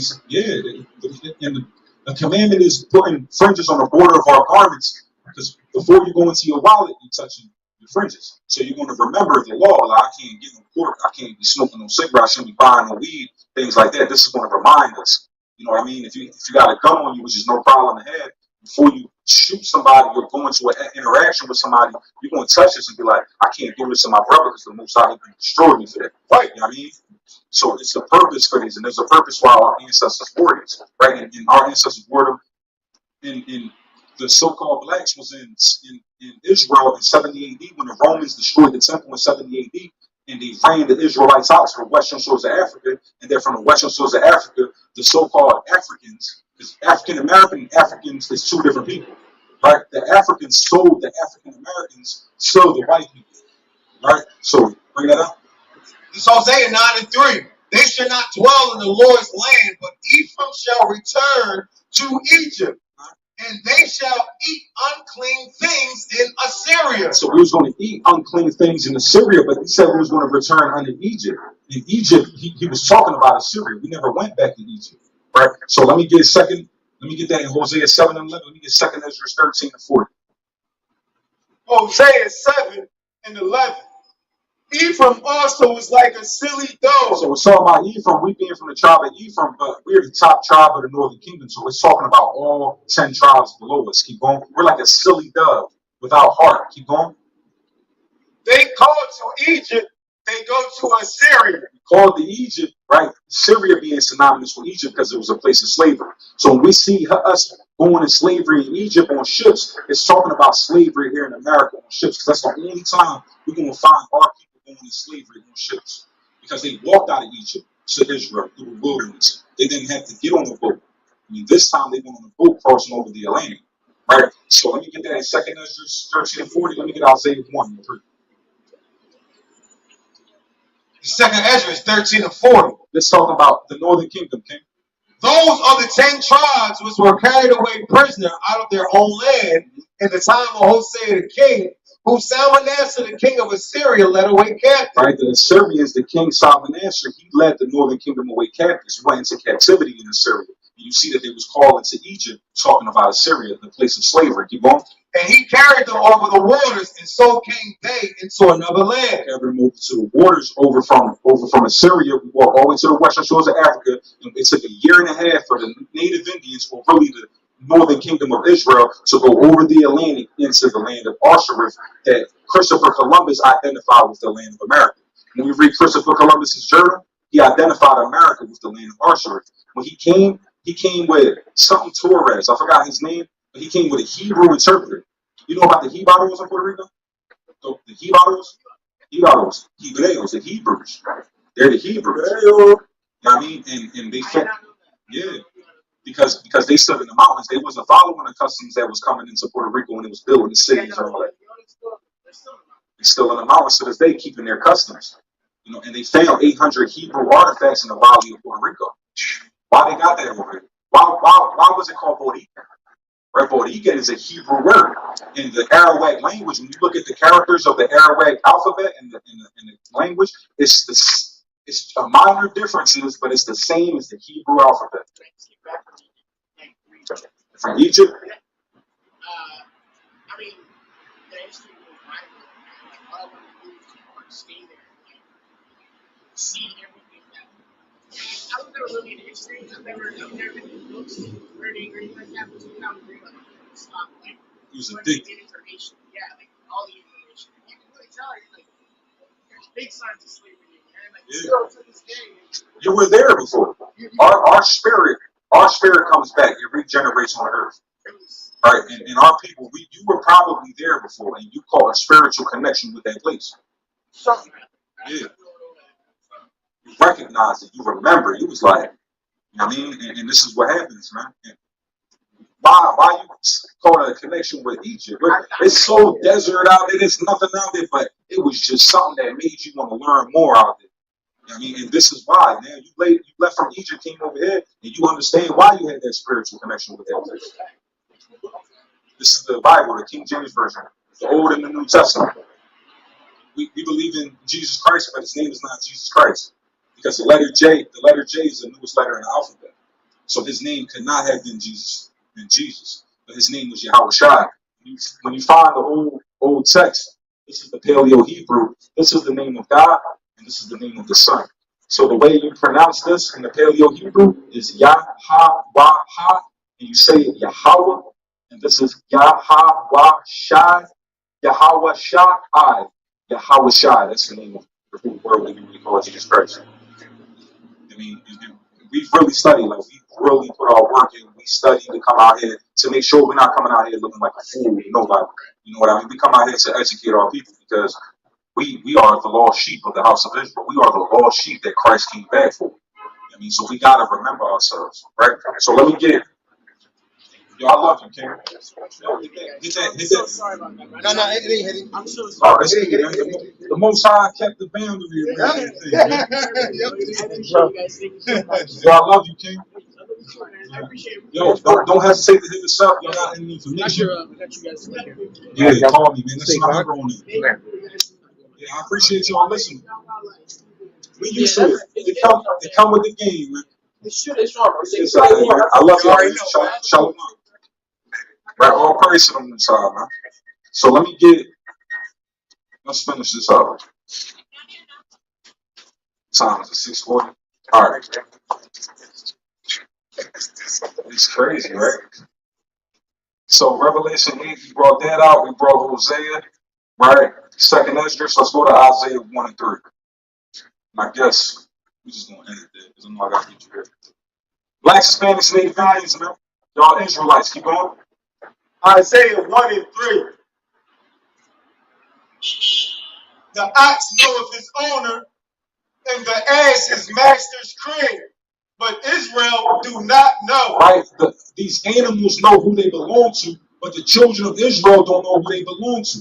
E: the commandment is putting fringes on the border of our garments, because before you go into your wallet, you're touching your fringes. So you're going to remember the law. Like, I can't get no pork, I can't be smoking no cigarette, I shouldn't be buying no weed, things like that. This is going to remind us. You know what I mean? If you got a gun on you, which is no problem to have, before you shoot somebody or go into an interaction with somebody, you're going to touch this and be like, I can't do this to my brother because the Most High destroyed me for that. Right? You know what I mean? So it's a purpose for these, and there's a purpose why our ancestors wore these, right? And our ancestors wore them in the so-called blacks was in Israel in 70 AD when the Romans destroyed the temple in 70 AD, and they ran the Israelites out to the western shores of Africa, and then from the western shores of Africa, the so-called Africans, because African American and Africans is two different people, right? The Africans sold the African Americans, sold the white people, right? So bring that up.
D: It's Hosea 9 and 3. They shall not dwell in the Lord's land, but Ephraim shall return to Egypt, and they shall eat unclean things in Assyria.
E: So we was going to eat unclean things in Assyria, but he said we was going to return unto Egypt. In Egypt, he was talking about Assyria. We never went back to Egypt, right? So let me get that in Hosea 7 and 11. Let me get 2nd Ezra 13 and 40.
B: Hosea 7 and 11. Ephraim also is like a silly dove.
E: So it's talking about Ephraim. We being from the tribe of Ephraim, but we're the top tribe of the northern kingdom. So it's talking about all 10 tribes below us. Keep going. We're like a silly dove without heart. Keep going.
B: They call to Egypt, they go to Assyria.
E: Called to Egypt, right? Syria being synonymous with Egypt because it was a place of slavery. So when we see us going in slavery in Egypt on ships, it's talking about slavery here in America on ships, because that's the only time we're going to find our people going in slavery on ships, because they walked out of Egypt to Israel through the wilderness. They didn't have to get on the boat. I mean, this time they went on the boat crossing over the Atlantic, right? So let me get that in 2nd Ezra 13 and 40. Let me get Isaiah 1 and 3.
D: The 2nd Ezra is 13 and 40.
E: Let's talk about the northern kingdom, King.
D: Those are the 10 tribes which were carried away prisoner out of their own land in the time of Hosea the king, who Salmanassar the king of Assyria led away captive.
E: Right, the Assyrians, the king Salmanassar, he led the northern kingdom away captives, went into captivity in Assyria. You see that they was called into Egypt, talking about Assyria, the place of slavery. Keep going.
D: And he carried them over the waters, and so came they into another land.
E: Carried them over to the waters, over from Assyria. We walked all the way to the western shores of Africa, and it took a year and a half for the native Indians, or really the northern kingdom of Israel, to go over the Atlantic into the land of Osiris that Christopher Columbus identified with the land of America. When we read Christopher Columbus's journal, he identified America with the land of Osiris. When he came with something Torres. I forgot his name, but he came with a Hebrew interpreter. You know about the Hebrews in Puerto Rico? The Hebrews, Hebrews, the Hebrews. They're the Hebrews. You know what I mean? And they fit, yeah, because they stood in the mountains. They wasn't following the customs that was coming into Puerto Rico when it was building the cities and all that. They're still in the mountains to this day, keeping their customs. You know, and they found 800 Hebrew artifacts in the valley of Puerto Rico. Why they got that over here? Why was it called Borican? Right, Borican is a Hebrew word. In the Arawak language, when you look at the characters of the Arawak alphabet and the language, it's a minor differences, but it's the same as the Hebrew alphabet. From Egypt.
G: I mean, the history was Bible, and all I want to do is stay there, and see everything that. I was never looking at history. I've never been in books where they agree like that, but you can't agree like stop like.
E: He was
G: when
E: a dick.
G: they get information, yeah, like all the information. You can really tell, like, there's big signs of slavery in there, like still to this day.
E: You were there before. Our spirit comes back every generation on earth.
G: It was
E: right? And our people, you were probably there before, and you caught a spiritual connection with that place. Yeah, you recognize it, you remember. You was like, you know what I mean? And this is what happens, man. And why you caught a connection with Egypt? It's so desert out there. There's nothing out there, but it was just something that made you want to learn more out there. You know what I mean? And this is why, man. You left from Egypt, came over here, and you understand why you had that spiritual connection with that place. This is the Bible, the King James Version, the Old and the New Testament. We believe in Jesus Christ, but his name is not Jesus Christ. Because the letter J is the newest letter in the alphabet. So his name could not have been Jesus, but his name was Yahweh Shai. When you find the old text, this is the Paleo Hebrew, this is the name of God, and this is the name of the Son. So the way you pronounce this in the Paleo Hebrew is Yahweh, and you say it Yahweh, and this is Yahweh Shai, Yahweh Shai, Yahweh Shai. That's the name of the root word when you call Jesus Christ. I mean, we've really studied, like we really put our work in. We study to come out here to make sure we're not coming out here looking like a fool. You know what I mean? We come out here to educate our people because we are the lost sheep of the house of Israel. We are the lost sheep that Christ came back for. I mean, so we gotta remember ourselves, right? So let me get. Yo, I love you, King. Hit that.
G: Sorry about that, man.
D: No, it ain't hitting.
G: I'm so
E: Oh,
G: sorry.
E: that's good, man. The Most High kept the boundary around everything, man.
G: I appreciate you guys. Thank you so much.
E: Yo, I love you, King.
G: I appreciate it.
E: Yo, don't hesitate to hit us up. You got any information?
G: I got you guys later.
E: Yeah, call me, man. That's my number on it. Yeah, I appreciate y'all listening. We used to it. They come with the game, man.
G: It's normal.
E: It's all right, man. I love y'all. Shalom. Right, all praise to them inside, man. So let's finish this up. Time is 6:40. All right. It's crazy, right? So Revelation 8, we brought that out. We brought Hosea, right? Second Esdras. Let's go to Isaiah 1 and 3. And I guess we just gonna end it there because I know I gotta get you here. Blacks, Hispanics, Native Indians, man. Y'all Israelites, keep going.
B: Isaiah 1 and 3. The ox knoweth his owner, and the ass his master's crib. But Israel do not know.
E: Right? These animals know who they belong to, but the children of Israel don't know who they belong to.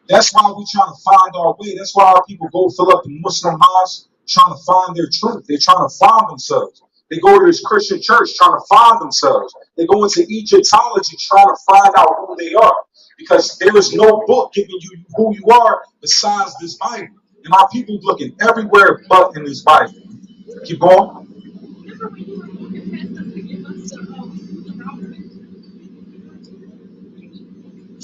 E: That's why we're trying to find our way. That's why our people go fill up the Muslim mosques trying to find their truth. They're trying to find themselves. They go to this Christian church trying to find themselves. They go into Egyptology trying to find out who they are. Because there is no book giving you who you are besides this Bible. And our people looking everywhere but in this Bible. Keep going.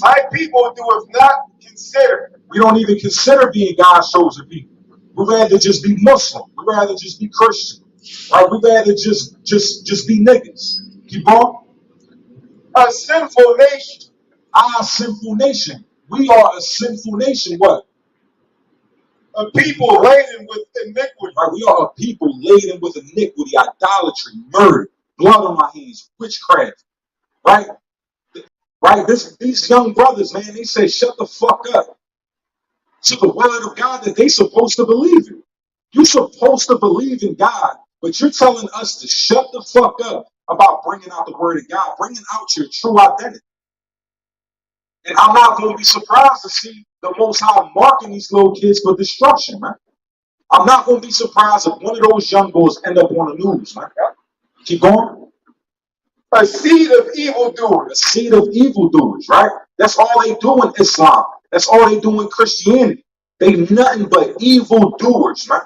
B: My people doeth not consider.
E: We don't even consider being God's chosen people. We'd rather just be Muslim. We'd rather just be Christian. Right? We'd rather just be niggas. Keep going.
B: A sinful nation.
E: Our sinful nation. We are a sinful nation. What?
B: A people laden with iniquity.
E: Right? We are a people laden with iniquity, idolatry, murder, blood on my hands, witchcraft. Right? Right? These young brothers, man, they say, shut the fuck up to the word of God that they supposed to believe in. You're supposed to believe in God, but you're telling us to shut the fuck up about bringing out the word of God, bringing out your true identity. And I'm not going to be surprised to see the Most High marking these little kids for destruction, man. I'm not going to be surprised if one of those young boys end up on the news, man. Keep going.
B: A seed of evildoers.
E: A seed of evildoers, right? That's all they do in Islam. That's all they do in Christianity. They nothing but evildoers, man.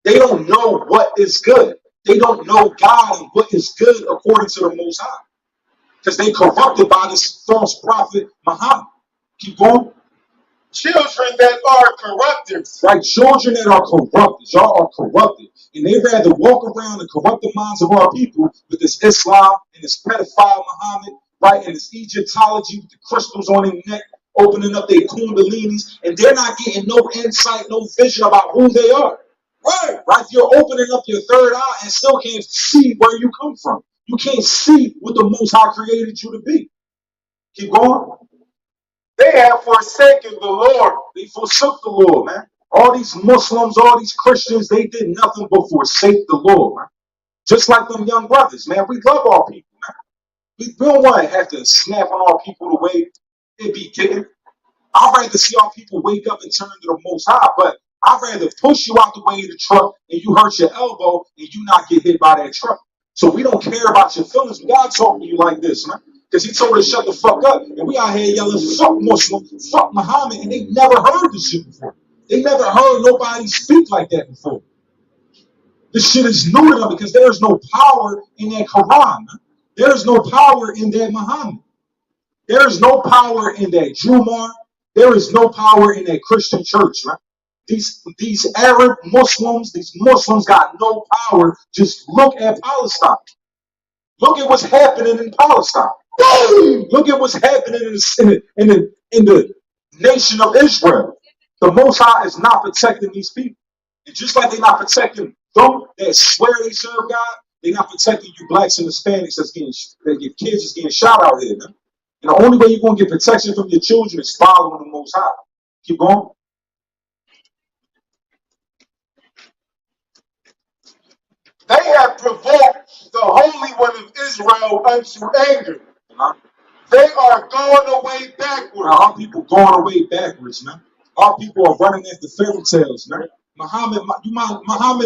E: They don't know what is good. They don't know God and what is good according to the Most High. Because they corrupted by this false prophet Muhammad. Keep going.
B: Children that are corrupted.
E: Right, children that are corrupted. Y'all are corrupted. And they rather walk around and corrupt the minds of our people with this Islam and this pedophile Muhammad, right, and this Egyptology with the crystals on their neck, opening up their kundalinis, and they're not getting no insight, no vision about who they are. Right? You're opening up your third eye and still can't see where you come from. You can't see what the Most High created you to be. Keep going.
B: They have forsaken the Lord.
E: They forsook the Lord, man. All these Muslims, all these Christians, they did nothing but forsake the Lord, man. Just like them young brothers, man. We love our people, man. We don't want to have to snap on our people the way they be kicking. I'd rather see our people wake up and turn to the Most High, but I'd rather push you out the way of the truck and you hurt your elbow and you not get hit by that truck. So we don't care about your feelings. God talking to you like this, man. Because he told us to shut the fuck up. And we out here yelling, fuck Muslim, fuck Muhammad. And they never heard this shit before. They never heard nobody speak like that before. This shit is new to them because there is no power in that Quran, man. There is no power in that Muhammad. There is no power in that Jumar. There is no power in that Christian church, man. These Arab Muslims, these Muslims got no power. Just look at Palestine. Look at what's happening in Palestine. Look at what's happening in the nation of Israel. The Most High is not protecting these people. And just like they're not protecting them that swear they serve God, they're not protecting you blacks and Hispanics that your kids is getting shot out here, man. And the only way you're going to get protection from your children is following the Most High. Keep going.
B: They have provoked the Holy One of Israel unto anger. They are going away backwards.
E: Our people going away backwards, man. Our people are running after fairy tales, man. Muhammad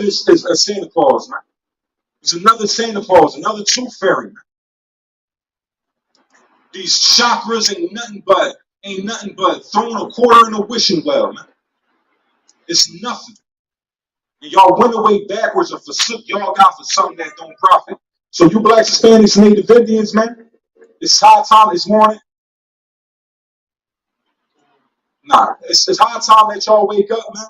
E: is a Santa Claus, man. There's another Santa Claus, another tooth fairy, man. These chakras ain't nothing but throwing a quarter in a wishing well, man. It's nothing. And y'all went away backwards and forsook y'all God for something that don't profit. So you blacks, Hispanics, and Native Indians, man, it's high time this morning. Nah, it's high time that y'all wake up, man.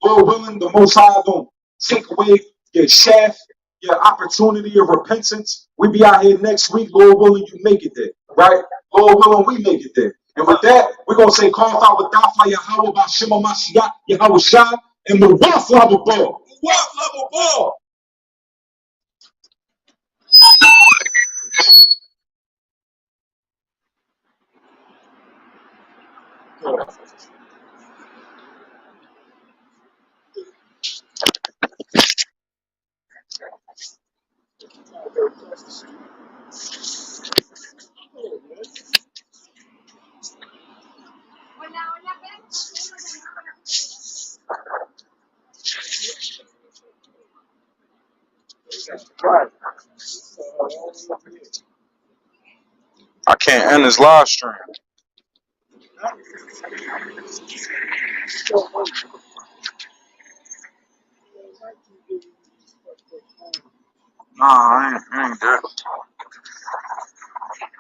E: Lord willing, the Most High gonna take away your shaft, your opportunity of repentance. We be out here next week, Lord willing, you make it there, right? Lord willing, we make it there. And with that, we're gonna say, call out with Dafa Yahweh Bashima Mashiach Yahweh Shai and the Waf Level Ball. Waf Level Ball.
A: I can't end this live stream. Nah, I ain't good.